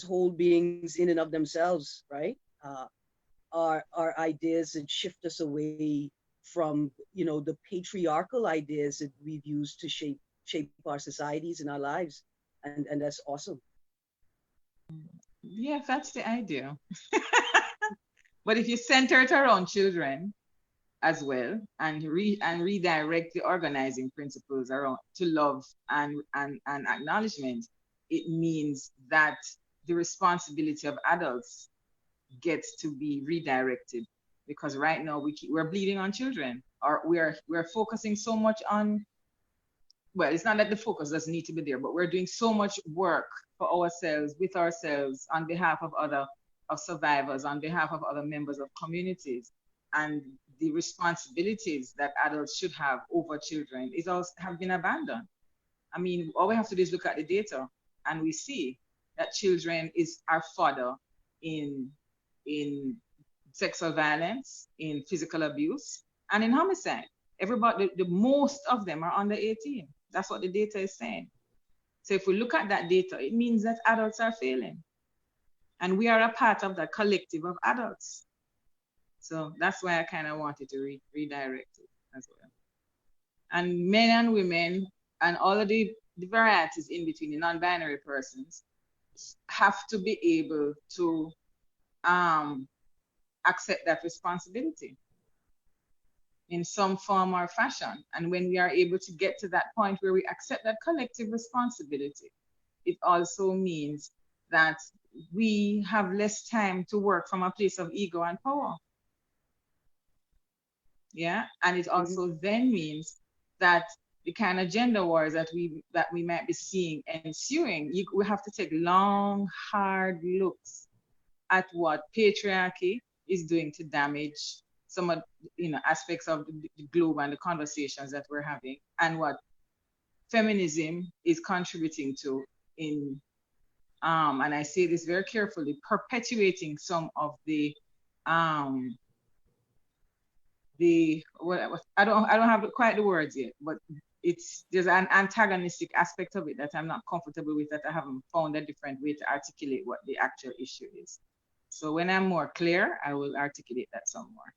whole beings in and of themselves, right? Are ideas that shift us away from the patriarchal ideas that we've used to shape our societies and our lives, and that's awesome. Yeah, that's the idea. But if you center it around children as well, and redirect the organizing principles around to love and acknowledgement, it means that the responsibility of adults gets to be redirected, because right now we're bleeding on children, or we're focusing so much on, well, it's not that the focus doesn't need to be there, but we're doing so much work for ourselves, with ourselves, on behalf of survivors, on behalf of other members of communities, and the responsibilities that adults should have over children have been abandoned. I mean, all we have to do is look at the data, and we see that children are fodder in sexual violence, in physical abuse, and in homicide. Everybody, the most of them are under 18. That's what the data is saying. So if we look at that data, it means that adults are failing. And we are a part of that collective of adults. So that's why I kind of wanted to redirect it as well. And men and women, and all of the varieties in between, the non-binary persons, have to be able to accept that responsibility in some form or fashion. And when we are able to get to that point where we accept that collective responsibility, it also means that we have less time to work from a place of ego and power. Yeah, and it also then means that the kind of gender wars that we might be seeing ensuing, we have to take long, hard looks at what patriarchy is doing to damage some of aspects of the globe and the conversations that we're having, and what feminism is contributing to in and I say this very carefully, perpetuating some of the what I don't have quite the words yet, but there's an antagonistic aspect of it that I'm not comfortable with, that I haven't found a different way to articulate what the actual issue is. So when I'm more clear, I will articulate that some more.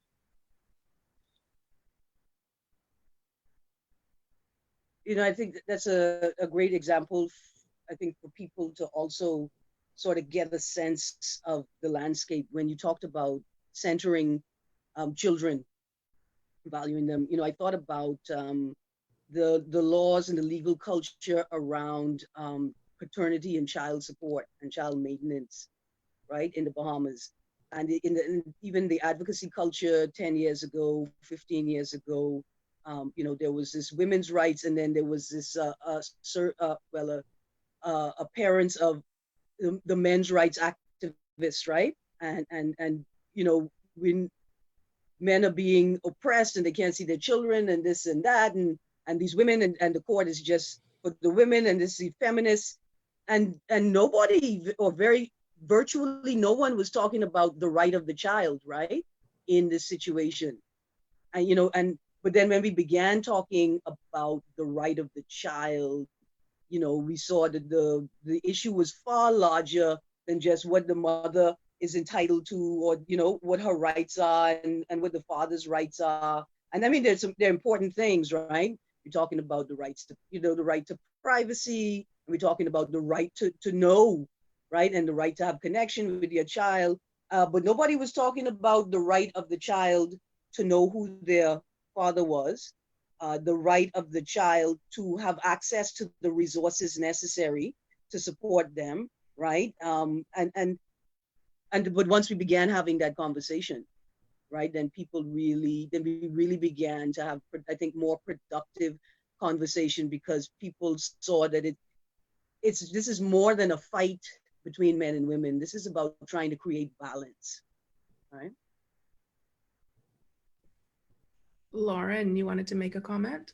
I think that's a great example, I think, for people to also sort of get a sense of the landscape. When you talked about centering children, valuing them, I thought about the laws and the legal culture around paternity and child support and child maintenance, right, in the Bahamas. And even the advocacy culture 10 years ago, 15 years ago, there was this women's rights, and then there was this appearance of the men's rights activists, right? And when men are being oppressed and they can't see their children and this and that, and these women and the court is just for the women, and this is feminists, and nobody, or virtually no one, was talking about the right of the child, right, in this situation. And but then when we began talking about the right of the child, we saw that the issue was far larger than just what the mother is entitled to, or what her rights are, and what the father's rights are. And I mean, they're important things, right? We're talking about the rights to, the right to privacy. We're talking about the right to know, right, and the right to have connection with your child. But nobody was talking about the right of the child to know who their father was, the right of the child to have access to the resources necessary to support them, right? But once we began having that conversation, right, then we really began to have, I think, more productive conversation, because people saw that this is more than a fight between men and women. This is about trying to create balance, right? Lauren, you wanted to make a comment?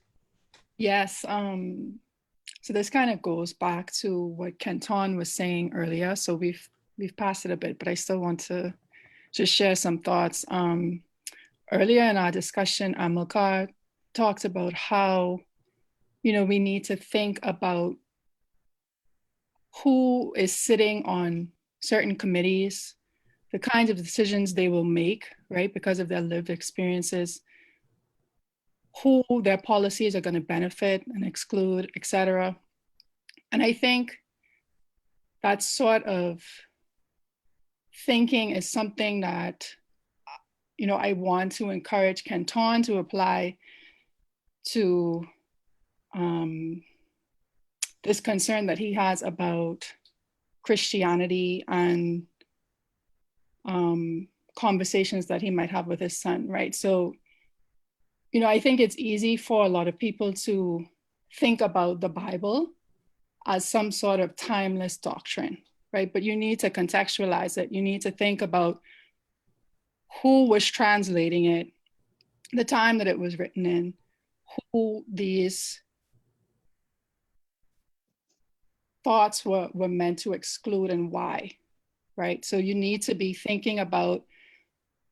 Yes. So this kind of goes back to what Kenton was saying earlier. So we've passed it a bit, but I still want to just share some thoughts. Earlier in our discussion, Amílcar talked about how, we need to think about who is sitting on certain committees, the kinds of decisions they will make, right, because of their lived experiences, who their policies are going to benefit and exclude, et cetera. And I think that sort of thinking is something that, I want to encourage Kenton to apply to this concern that he has about Christianity and conversations that he might have with his son, right? So, I think it's easy for a lot of people to think about the Bible as some sort of timeless doctrine, right? But you need to contextualize it. You need to think about who was translating it, the time that it was written in, who these thoughts were meant to exclude and why, right? So you need to be thinking about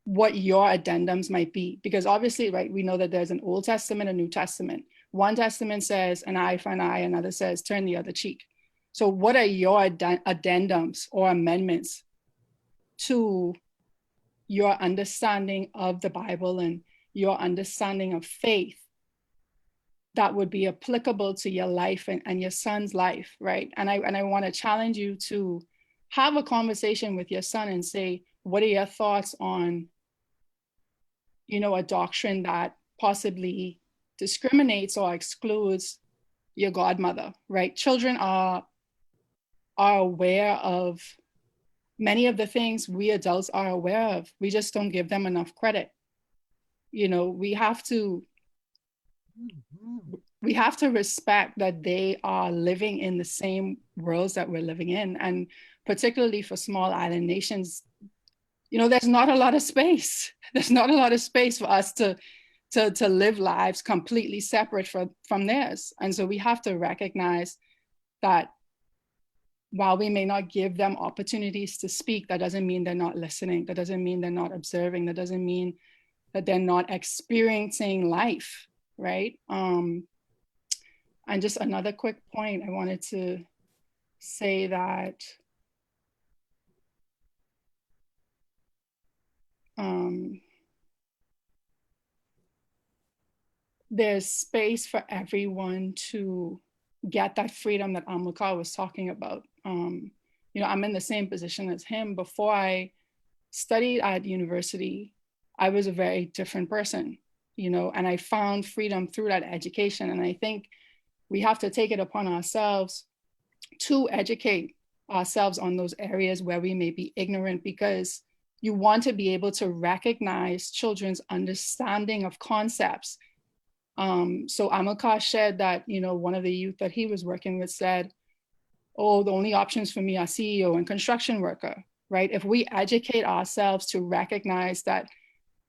what your addendums might be, because obviously, right, we know that there's an Old Testament, a New Testament. One testament says an eye for an eye, another says turn the other cheek. So what are your addendums or amendments to your understanding of the Bible and your understanding of faith that would be applicable to your life and your son's life, right? And I want to challenge you to have a conversation with your son and say, what are your thoughts on, a doctrine that possibly discriminates or excludes your godmother, right? Children are aware of many of the things we adults are aware of. We just don't give them enough credit. We have to respect that they are living in the same worlds that we're living in. And particularly for small island nations, there's not a lot of space. There's not a lot of space for us to live lives completely separate from theirs. And so we have to recognize that while we may not give them opportunities to speak, that doesn't mean they're not listening. That doesn't mean they're not observing. That doesn't mean that they're not experiencing life, right? And just another quick point, I wanted to say that there's space for everyone to get that freedom that Amílcar was talking about. I'm in the same position as him. Before I studied at university, I was a very different person, and I found freedom through that education. And I think we have to take it upon ourselves to educate ourselves on those areas where we may be ignorant, because you want to be able to recognize children's understanding of concepts. So Amílcar shared that, one of the youth that he was working with said, oh, the only options for me are CEO and construction worker, right? If we educate ourselves to recognize that,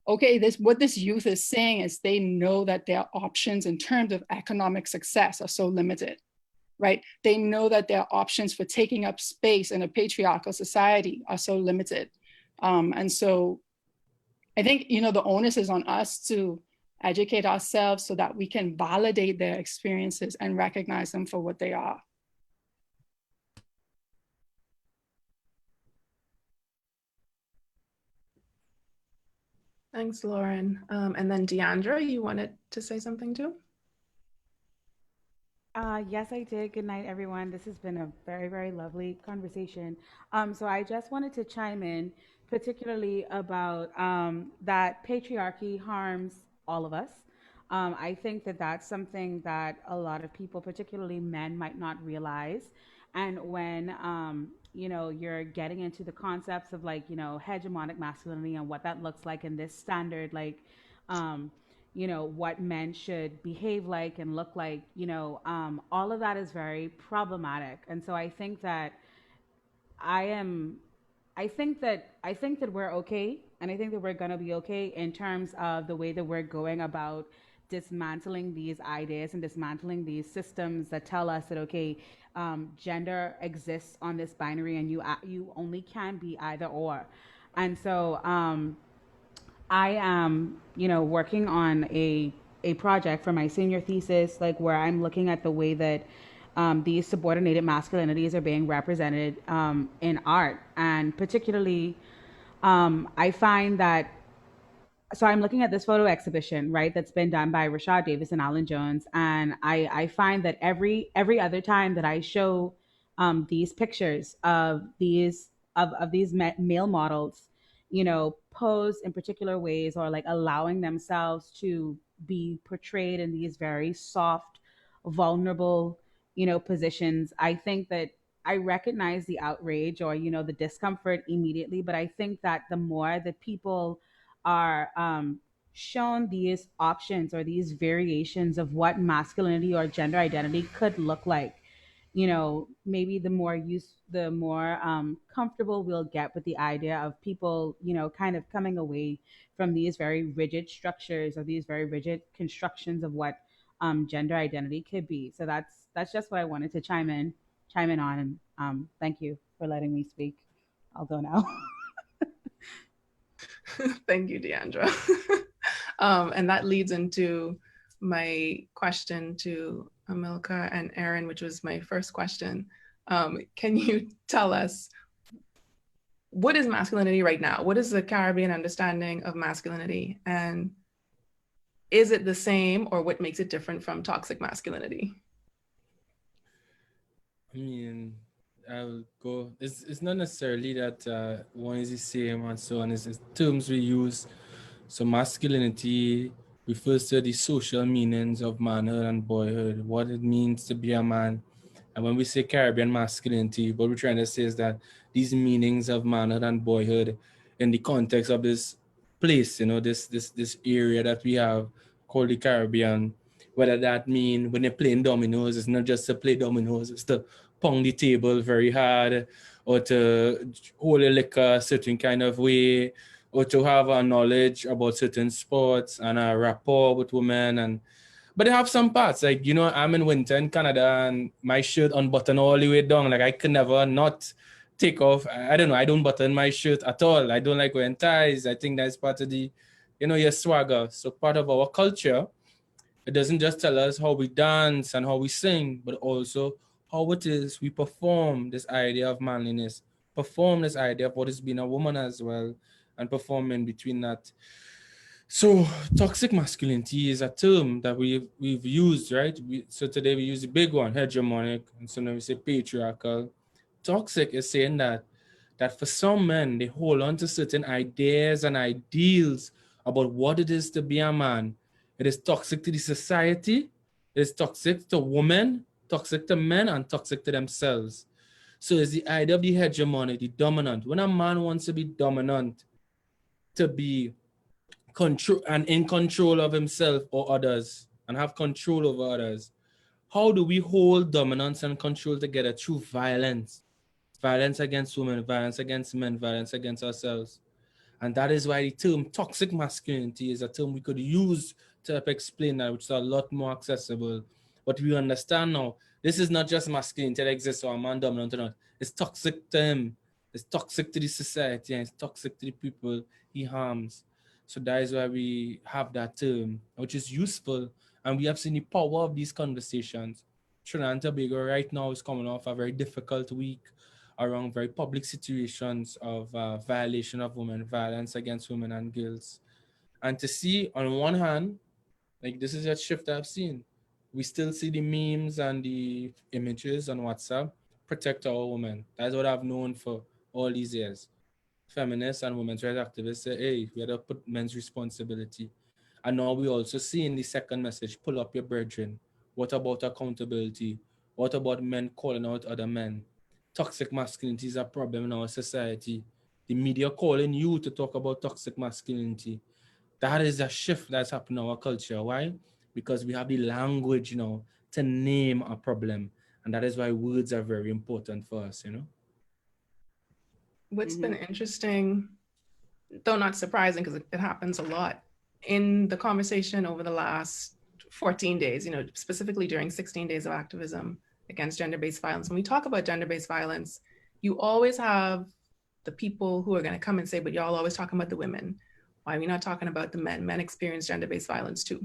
okay, what this youth is saying is they know that their options in terms of economic success are so limited, right? They know that their options for taking up space in a patriarchal society are so limited. And so I think, the onus is on us to educate ourselves so that we can validate their experiences and recognize them for what they are. Thanks, Lauren. And then Deandra, you wanted to say something too? Yes, I did. Good night, everyone. This has been a very, very lovely conversation. So I just wanted to chime in, particularly about that patriarchy harms all of us. I think that that's something that a lot of people, particularly men, might not realize. And when you're getting into the concepts of hegemonic masculinity and what that looks like in this standard, what men should behave like and look like, all of that is very problematic. And so I think that I think that we're okay, and I think that we're going to be okay in terms of the way that we're going about dismantling these ideas and dismantling these systems that tell us that, okay, gender exists on this binary and you only can be either or. And so I am, working on a project for my senior thesis, where I'm looking at the way that these subordinated masculinities are being represented in art. And particularly, I find that, so I'm looking at this photo exhibition, right, that's been done by Rashad Davis and Alan Jones. And I find that every other time that I show these pictures of these male models, pose in particular ways, or allowing themselves to be portrayed in these very soft, vulnerable, positions, I think that I recognize the outrage or, the discomfort immediately. But I think that the more that people are shown these options or these variations of what masculinity or gender identity could look like, maybe the more comfortable we'll get with the idea of people, kind of coming away from these very rigid structures or these very rigid constructions of what gender identity could be. So that's just what I wanted to chime in on. And thank you for letting me speak. I'll go now. Thank you, Deandra. And that leads into my question to Amílcar and Erin, which was my first question. Can you tell us, what is masculinity right now? What is the Caribbean understanding of masculinity? And is it the same, or what makes it different from toxic masculinity? I mean, I'll go. It's not necessarily that one is the same and so on. It's terms we use. So masculinity refers to the social meanings of manhood and boyhood, what it means to be a man. And when we say Caribbean masculinity, what we're trying to say is that these meanings of manhood and boyhood in the context of this place, this area that we have called the Caribbean, whether that mean when they're playing dominoes, it's not just to play dominoes, it's to pound the table very hard, or to hold a liquor a certain kind of way, or to have a knowledge about certain sports and a rapport with women. But they have some parts, like, you know, I'm in winter in Canada and my shirt unbuttoned all the way down. Like, I could never not take off. I don't know, I don't button my shirt at all. I don't like wearing ties. I think that's part of the, you know, your swagger. So part of our culture, it doesn't just tell us how we dance and how we sing, but also how it is we perform this idea of manliness, perform this idea of what is being a woman as well, and perform in between that. So toxic masculinity is a term that we've used, right? So today we use the big one, hegemonic, and so now we say patriarchal. Toxic is saying that for some men, they hold on to certain ideas and ideals about what it is to be a man. It is toxic to the society, it is toxic to women, toxic to men, and toxic to themselves. So it's the idea of the hegemonic, the dominant. When a man wants to be dominant, to be control and in control of himself or others and have control over others, how do we hold dominance and control together? Through violence. Violence against women, violence against men, violence against ourselves. And that is why the term toxic masculinity is a term we could use to help explain that, which is a lot more accessible. But we understand now, this is not just masculinity that exists or a man dominant or not. It's toxic to him. It's toxic to the society, and it's toxic to the people he harms. So that is why we have that term, which is useful. And we have seen the power of these conversations. Trinidad and Tobago right now is coming off a very difficult week around very public situations of violation of women, violence against women and girls. And to see on one hand, like this is a shift I've seen. We still see the memes and the images on WhatsApp, protect our women. That's what I've known for all these years. Feminists and women's rights activists say, hey, we had to put men's responsibility. And now we also see in the second message, pull up your brethren. What about accountability? What about men calling out other men? Toxic masculinity is a problem in our society. The media calling you to talk about toxic masculinity. That is a shift that's happening in our culture. Why? Because we have the language, you know, to name a problem. And that is why words are very important for us, you know? What's been interesting, though not surprising because it happens a lot, in the conversation over the last 14 days, you know, specifically during 16 days of activism against gender-based violence. When we talk about gender-based violence, you always have the people who are going to come and say, but y'all always talking about the women. Why are we not talking about the men? Men experience gender-based violence too.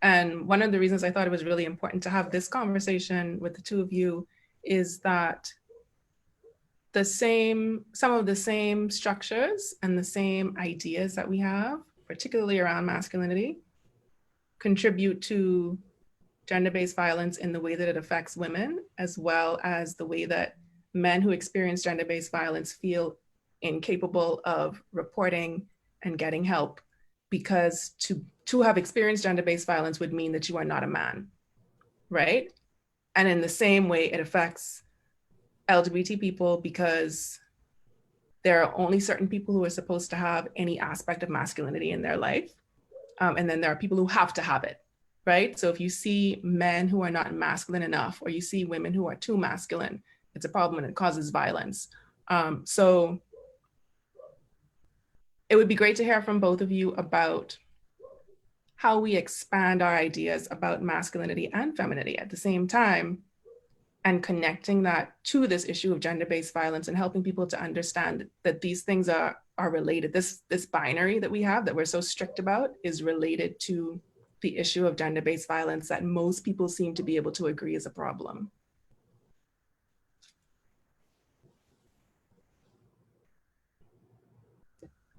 And one of the reasons I thought it was really important to have this conversation with the two of you is that some of the same structures and the same ideas that we have, particularly around masculinity, contribute to gender-based violence in the way that it affects women, as well as the way that men who experience gender-based violence feel incapable of reporting and getting help, because to have experienced gender-based violence would mean that you are not a man, right? And in the same way, it affects LGBT people because there are only certain people who are supposed to have any aspect of masculinity in their life. And then there are people who have to have it, right? So if you see men who are not masculine enough, or you see women who are too masculine, it's a problem and it causes violence. So it would be great to hear from both of you about how we expand our ideas about masculinity and femininity at the same time, and connecting that to this issue of gender-based violence and helping people to understand that these things are related. This binary that we have that we're so strict about is related to the issue of gender-based violence that most people seem to be able to agree is a problem.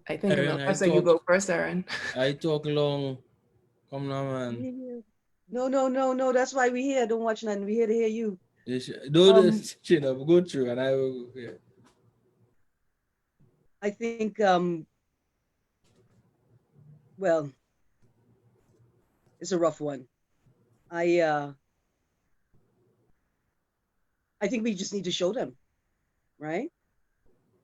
I think you go first, Erin. I talk long. Come now, man. No. That's why we're here. Don't watch nothing. We're here to hear you. Do this shit up. Go through, and I will. Yeah. I think, well, it's a rough one. I think we just need to show them, right?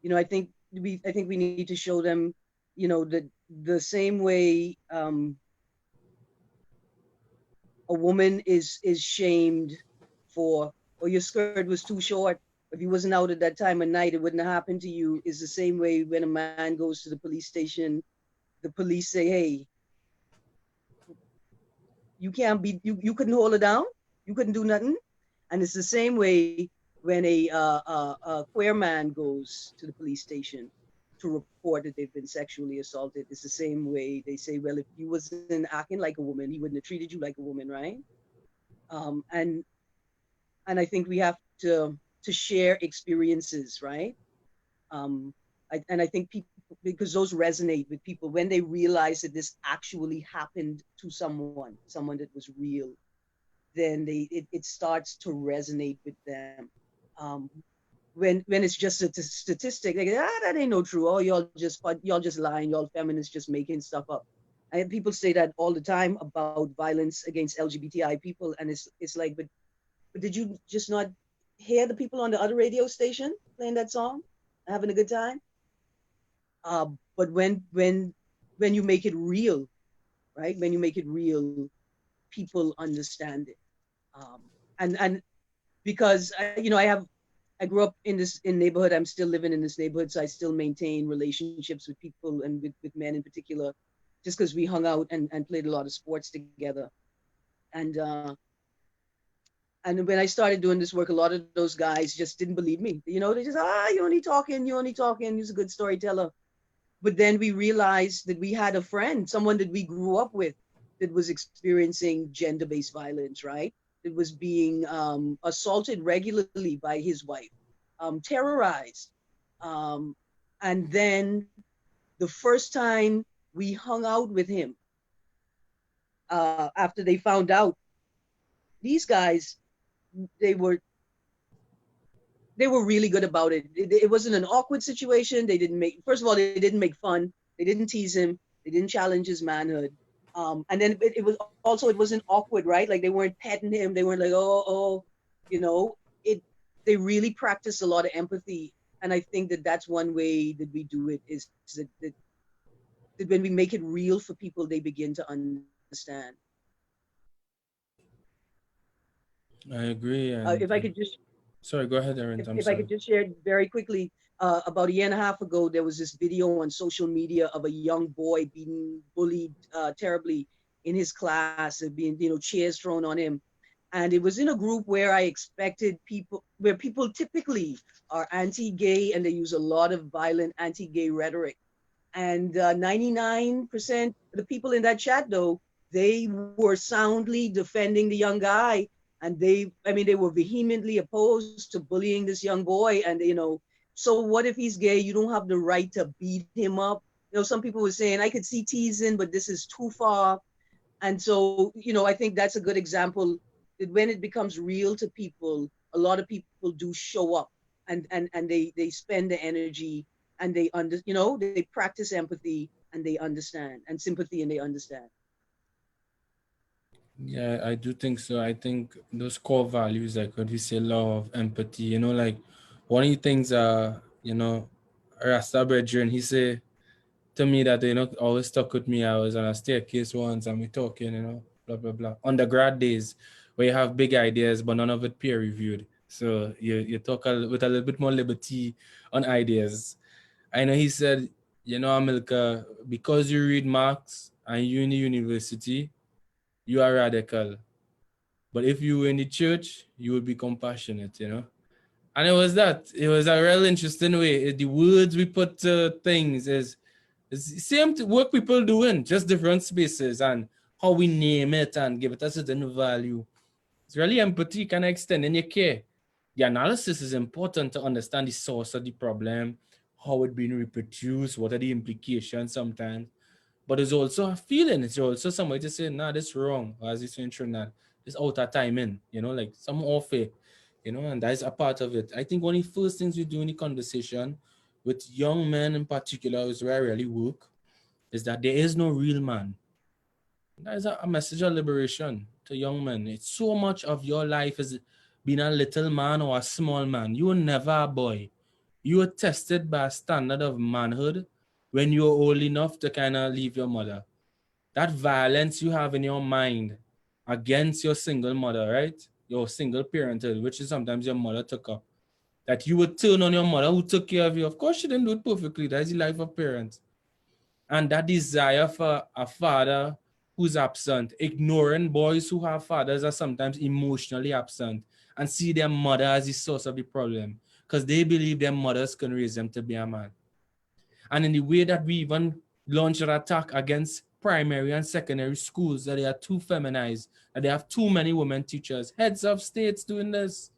You know, I think we need to show them, you know, that the same way a woman is shamed for, or your skirt was too short, If you wasn't out at that time of night, it wouldn't have happened to you. Is the same way when a man goes to the police station, the police say, hey, you can't be, you couldn't hold her down, you couldn't do nothing. And it's the same way when a queer man goes to the police station to report that they've been sexually assaulted. It's the same way they say, well, if you wasn't acting like a woman, he wouldn't have treated you like a woman, right? Um, and and I think we have to share experiences, right? And I think people, because those resonate with people when they realize that this actually happened to someone that was real, then it starts to resonate with them. Um, when it's just a statistic, like, that ain't no true. Oh, y'all just lying. Y'all feminists just making stuff up. And people say that all the time about violence against LGBTI people, and it's like, but did you just not hear the people on the other radio station playing that song, having a good time? But when you make it real, right? When you make it real, people understand it. And because I grew up in neighborhood. I'm still living in this neighborhood, so I still maintain relationships with people and with men in particular, just because we hung out and played a lot of sports together. And when I started doing this work, a lot of those guys just didn't believe me. You know, they just, you only talking, you're a good storyteller. But then we realized that we had a friend, someone that we grew up with, that was experiencing gender-based violence, right? That was being assaulted regularly by his wife, terrorized. And then the first time we hung out with him, after they found out, these guys, they were really good about it. It wasn't an awkward situation. First of all, they didn't make fun. They didn't tease him. They didn't challenge his manhood. And then it wasn't awkward, right? Like, they weren't petting him. They weren't like, they really practiced a lot of empathy. And I think that that's one way that we do it, is that when we make it real for people, they begin to understand. I agree. And if I could just sorry, go ahead, Erin. if I could just share very quickly, about a year and a half ago, there was this video on social media of a young boy being bullied terribly in his class, and being, chairs thrown on him. And it was in a group where I expected where people typically are anti-gay, and they use a lot of violent anti-gay rhetoric. And 99% of the people in that chat, though, they were soundly defending the young guy. And they were vehemently opposed to bullying this young boy. And, so what if he's gay? You don't have the right to beat him up. Some people were saying, I could see teasing, but this is too far. And so, I think that's a good example that when it becomes real to people, a lot of people do show up, and they spend the energy, and they practice empathy, and they understand, and sympathy, and they understand. Yeah, I do think so. I think those core values, like what we say, love, empathy, like one of the things, Rasta Brethren, he said to me that, always stuck with me. I was on a staircase once and we talking, blah, blah, blah. Undergrad days where you have big ideas, but none of it peer reviewed. So you talk with a little bit more liberty on ideas. I know he said, Amílcar, because you read Marx and you in the university, you are radical. But if you were in the church, you would be compassionate, And it was a real interesting way. The words we put to things is the same work people doing, just different spaces, and how we name it and give it a certain value. It's really empathy, kind of extending your care. The analysis is important to understand the source of the problem, how it's being reproduced, what are the implications sometimes. But there's also a feeling. It's also somebody to say, nah, this is wrong. Or as you say in Trinidad, it's out of timing, like some off it, and that's a part of it. I think one of the first things we do in the conversation with young men in particular, is where I really work, is that there is no real man. That is a message of liberation to young men. It's so much of your life is being a little man or a small man. You were never a boy. You were tested by a standard of manhood when you were old enough to kind of leave your mother. That violence you have in your mind against your single mother, right? Your single parenthood, which is sometimes your mother took up. that you would turn on your mother who took care of you. Of course, she didn't do it perfectly. That's the life of parents. And that desire for a father who's absent, ignoring boys who have fathers are sometimes emotionally absent and see their mother as the source of the problem because they believe their mothers can raise them to be a man. And in the way that we even launch an attack against primary and secondary schools, that they are too feminized, that they have too many women teachers, heads of states doing this.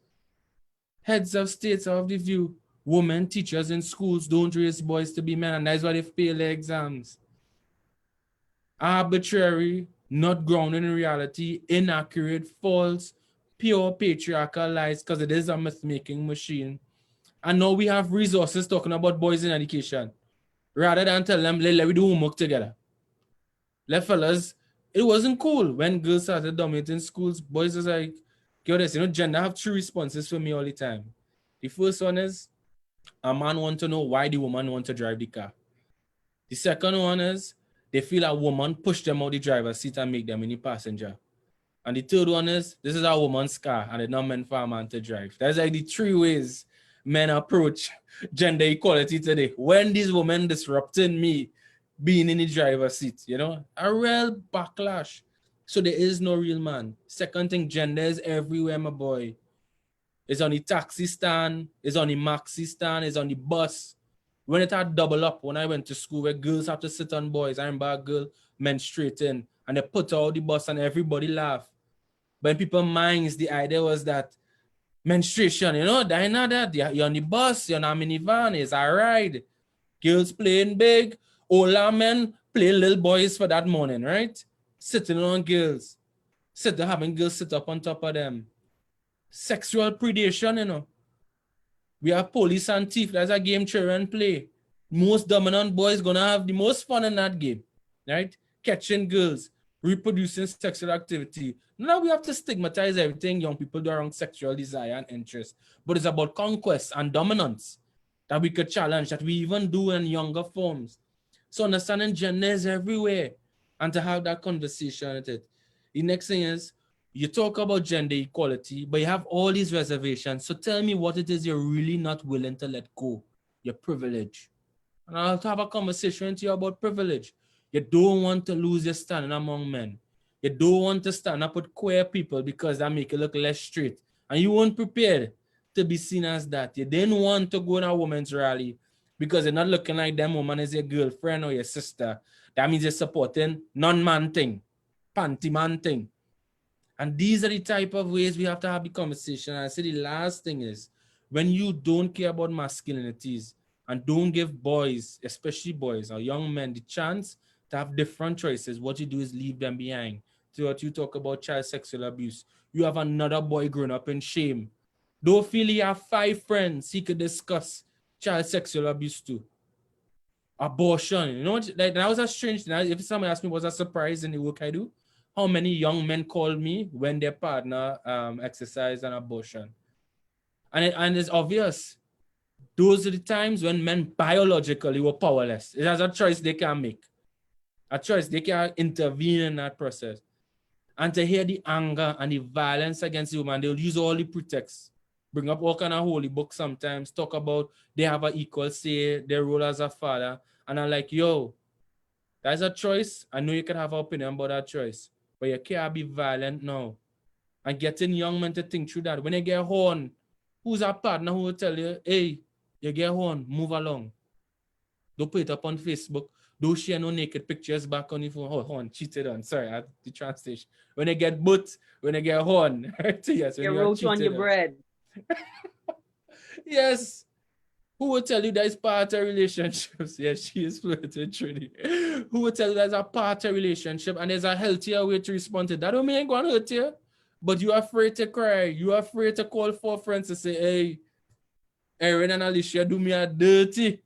Heads of states are of the view women teachers in schools don't raise boys to be men, and that's why they fail their exams. Arbitrary, not grounded in reality, inaccurate, false, pure patriarchal lies, because it is a myth-making machine. And now we have resources talking about boys in education. Rather than tell them, let we do homework together. Let fellas, it wasn't cool when girls started dominating schools. Boys was like, get this, gender have three responses for me all the time. The first one is, a man want to know why the woman want to drive the car. The second one is, they feel a woman push them out the driver's seat and make them in the passenger. And the third one is, this is a woman's car and it's not meant for a man to drive. That's like the three ways men approach gender equality today. When these women disrupting me being in the driver's seat, a real backlash. So there is no real man. Second thing, gender is everywhere, my boy. It's on the taxi stand, it's on the maxi stand, it's on the bus. When it had double up, when I went to school where girls have to sit on boys, I remember a girl menstruating and they put her out the bus and everybody laughed. But in people's minds, the idea was that menstruation, that not that. You're on the bus, you're on a minivan, it's a ride. Girls playing big, older men play little boys for that morning, right? Sitting on girls, having girls sit up on top of them. Sexual predation, We have police and thief. That's a game children play. Most dominant boys gonna have the most fun in that game, right? Catching girls, reproducing sexual activity. Now we have to stigmatize everything young people do around sexual desire and interest. But it's about conquest and dominance that we could challenge, that we even do in younger forms. So understanding gender is everywhere and to have that conversation with it. The next thing is, you talk about gender equality, but you have all these reservations. So tell me what it is you're really not willing to let go. Your privilege. And I'll have a conversation with you about privilege. You don't want to lose your standing among men. You don't want to stand up with queer people because that make you look less straight. And you weren't prepared to be seen as that. You didn't want to go to a women's rally because you're not looking like them woman is your girlfriend or your sister. That means you're supporting non-man thing, panty man thing. And these are the type of ways we have to have the conversation. And I say the last thing is, when you don't care about masculinities and don't give boys, especially boys or young men, the chance to have different choices, what you do is leave them behind. So what you talk about child sexual abuse, you have another boy growing up in shame. Don't feel he have 5 friends he could discuss child sexual abuse to. Abortion, like that was a strange thing. If somebody asked me, was a surprise in the work I do? How many young men call me when their partner exercised an abortion? And it's obvious. Those are the times when men biologically were powerless. It has a choice they can make. A choice they can intervene in that process. And to hear the anger and the violence against the woman, they'll use all the pretexts. Bring up all kind of holy books sometimes, talk about they have an equal say, their role as a father. And I'm like, yo, that's a choice. I know you can have an opinion about that choice, but you can't be violent now. And getting young men to think through that. When you get horn, who's a partner who will tell you, hey, you get horn, move along. Don't put it up on Facebook. Don't share no naked pictures back on your phone. Oh, horn, cheated on. Sorry, I had the translation. When you get butt, when you get horn. Yes, when You you are wrote on your cheated bread. Yes. Who will tell you that it's part of relationships? Yes, she is fluent with Trinity. Who will tell you there's a part of relationship and there's a healthier way to respond to that? Don't mean I'm going to hurt you, but you're afraid to cry. You're afraid to call 4 friends to say, hey, Erin and Alicia do me a dirty,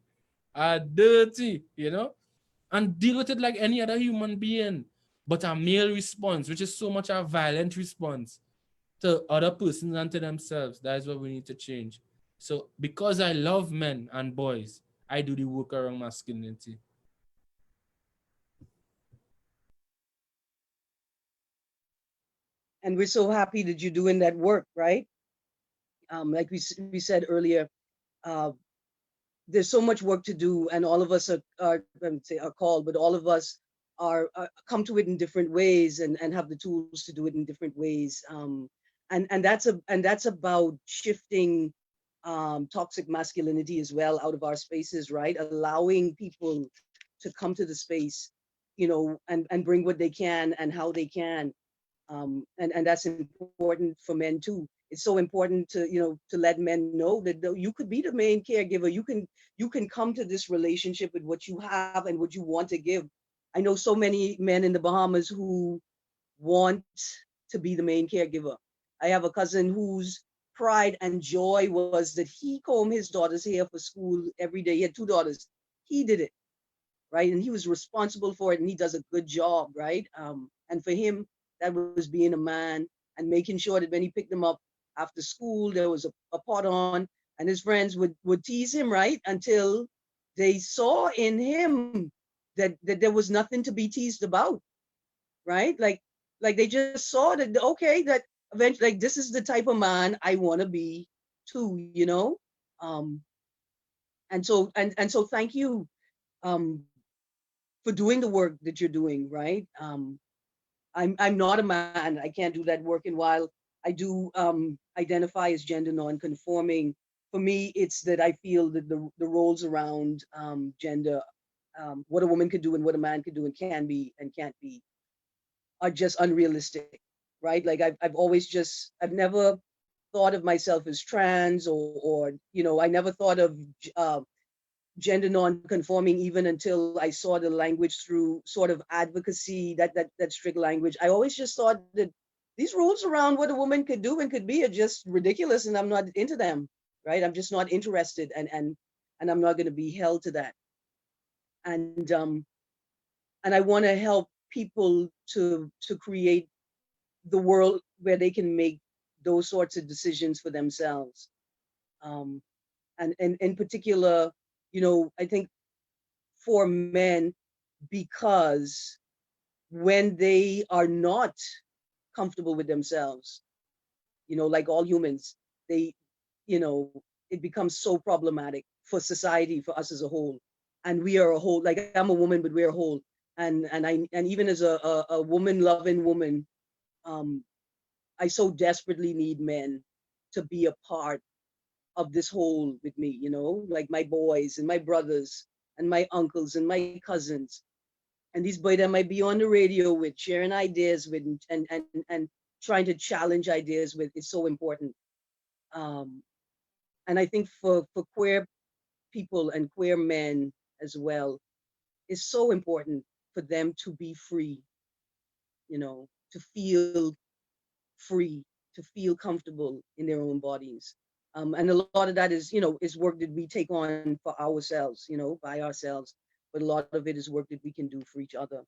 and deal with it like any other human being. But a male response, which is so much a violent response to other persons and to themselves, that is what we need to change. So because I love men and boys, I do the work around masculinity. And we're so happy that you're doing that work, right? like we said earlier, there's so much work to do, and all of us are called, but all of us are come to it in different ways, and have the tools to do it in different ways. And that's about shifting toxic masculinity as well out of our spaces, right? Allowing people to come to the space, and bring what they can and how they can. And that's important for men too. It's so important to let men know that you could be the main caregiver. You can come to this relationship with what you have and what you want to give. I know so many men in the Bahamas who want to be the main caregiver. I have a cousin whose pride and joy was that he combed his daughter's hair for school every day. He had 2 daughters. He did it, right? And he was responsible for it, and he does a good job, right? And for him, that was being a man and making sure that when he picked them up after school, there was a pot on, and his friends would tease him, right? Until they saw in him that there was nothing to be teased about, right? Like they just saw that, okay, that eventually, like, this is the type of man I want to be too, and so thank you for doing the work that you're doing, right? I'm not a man. I can't do that work. And while I do identify as gender non-conforming, for me, it's that I feel that the roles around gender, what a woman could do and what a man could do and can be and can't be, are just unrealistic, right? Like I've never thought of myself as trans, or I never thought of gender non-conforming even until I saw the language through sort of advocacy, that strict language. I always just thought that these rules around what a woman could do and could be are just ridiculous, and I'm not into them, right? I'm just not interested, and I'm not going to be held to that. And I want to help people to create the world where they can make those sorts of decisions for themselves. And in particular, I think for men, because when they are not comfortable with themselves, like all humans, they, it becomes so problematic for society, for us as a whole. And we are a whole, like I'm a woman, but we're a whole. And even as a woman loving woman, I so desperately need men to be a part of this whole with me, like my boys and my brothers and my uncles and my cousins, and these boys that might be on the radio with, sharing ideas with, and trying to challenge ideas with, is so important. And I think for queer people and queer men as well, it's so important for them to be free, to feel free, to feel comfortable in their own bodies. And a lot of that is, is work that we take on for ourselves, by ourselves. But a lot of it is work that we can do for each other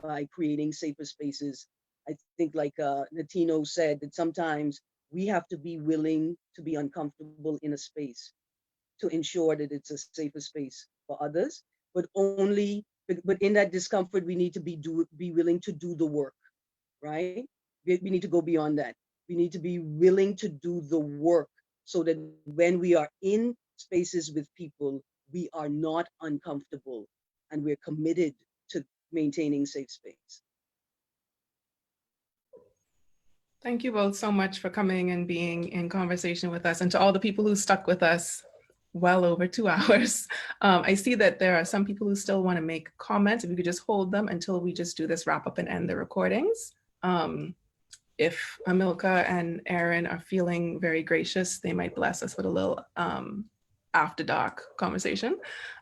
by creating safer spaces. I think, like Latino said, that sometimes we have to be willing to be uncomfortable in a space to ensure that it's a safer space for others. But in that discomfort, we need to be willing to do the work, right? We need to go beyond that. We need to be willing to do the work so that when we are in spaces with people, we are not uncomfortable and we're committed to maintaining safe space. Thank you both so much for coming and being in conversation with us, and to all the people who stuck with us well over 2 hours. I see that there are some people who still want to make comments. If you could just hold them until we just do this wrap up and end the recordings. If Amílcar and Erin are feeling very gracious, they might bless us with a little after dark conversation.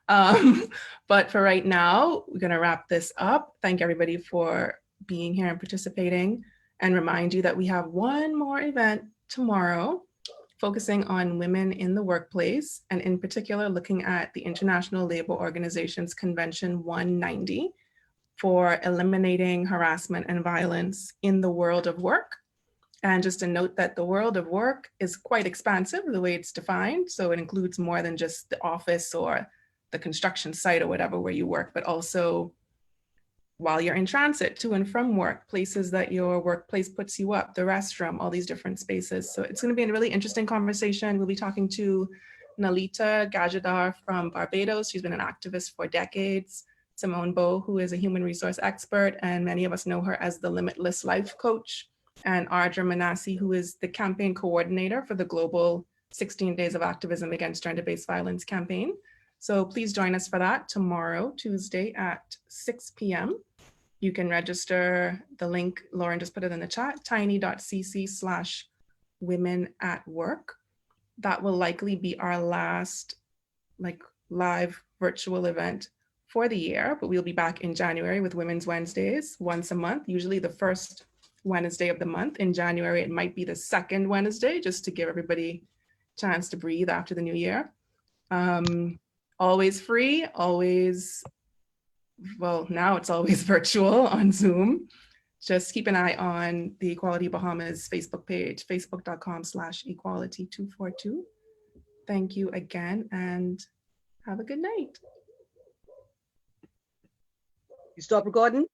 But for right now, we're going to wrap this up. Thank everybody for being here and participating, and remind you that we have one more event tomorrow focusing on women in the workplace, and in particular looking at the International Labor Organization's Convention 190 for eliminating harassment and violence in the world of work. And just a note that the world of work is quite expansive the way it's defined. So it includes more than just the office or the construction site or whatever where you work, but also while you're in transit to and from work, places that your workplace puts you up, the restroom, all these different spaces. So it's going to be a really interesting conversation. We'll be talking to Nalita Gajadar from Barbados. She's been an activist for decades. Simone Bowe, who is a human resource expert, and many of us know her as the Limitless Life Coach. And Ardra Manassi, who is the campaign coordinator for the global 16 Days of Activism Against Gender-Based Violence campaign. So please join us for that tomorrow, Tuesday at 6 p.m. You can register, the link, Lauren just put it in the chat, tiny.cc/women-at-work. That will likely be our last live virtual event for the year, but we'll be back in January with Women's Wednesdays once a month, usually the first Wednesday of the month. In January, it might be the second Wednesday, just to give everybody a chance to breathe after the new year. Always free, always, well, now it's always virtual on Zoom. Just keep an eye on the Equality Bahamas Facebook page, facebook.com/equality242. Thank you again and have a good night. You stop recording?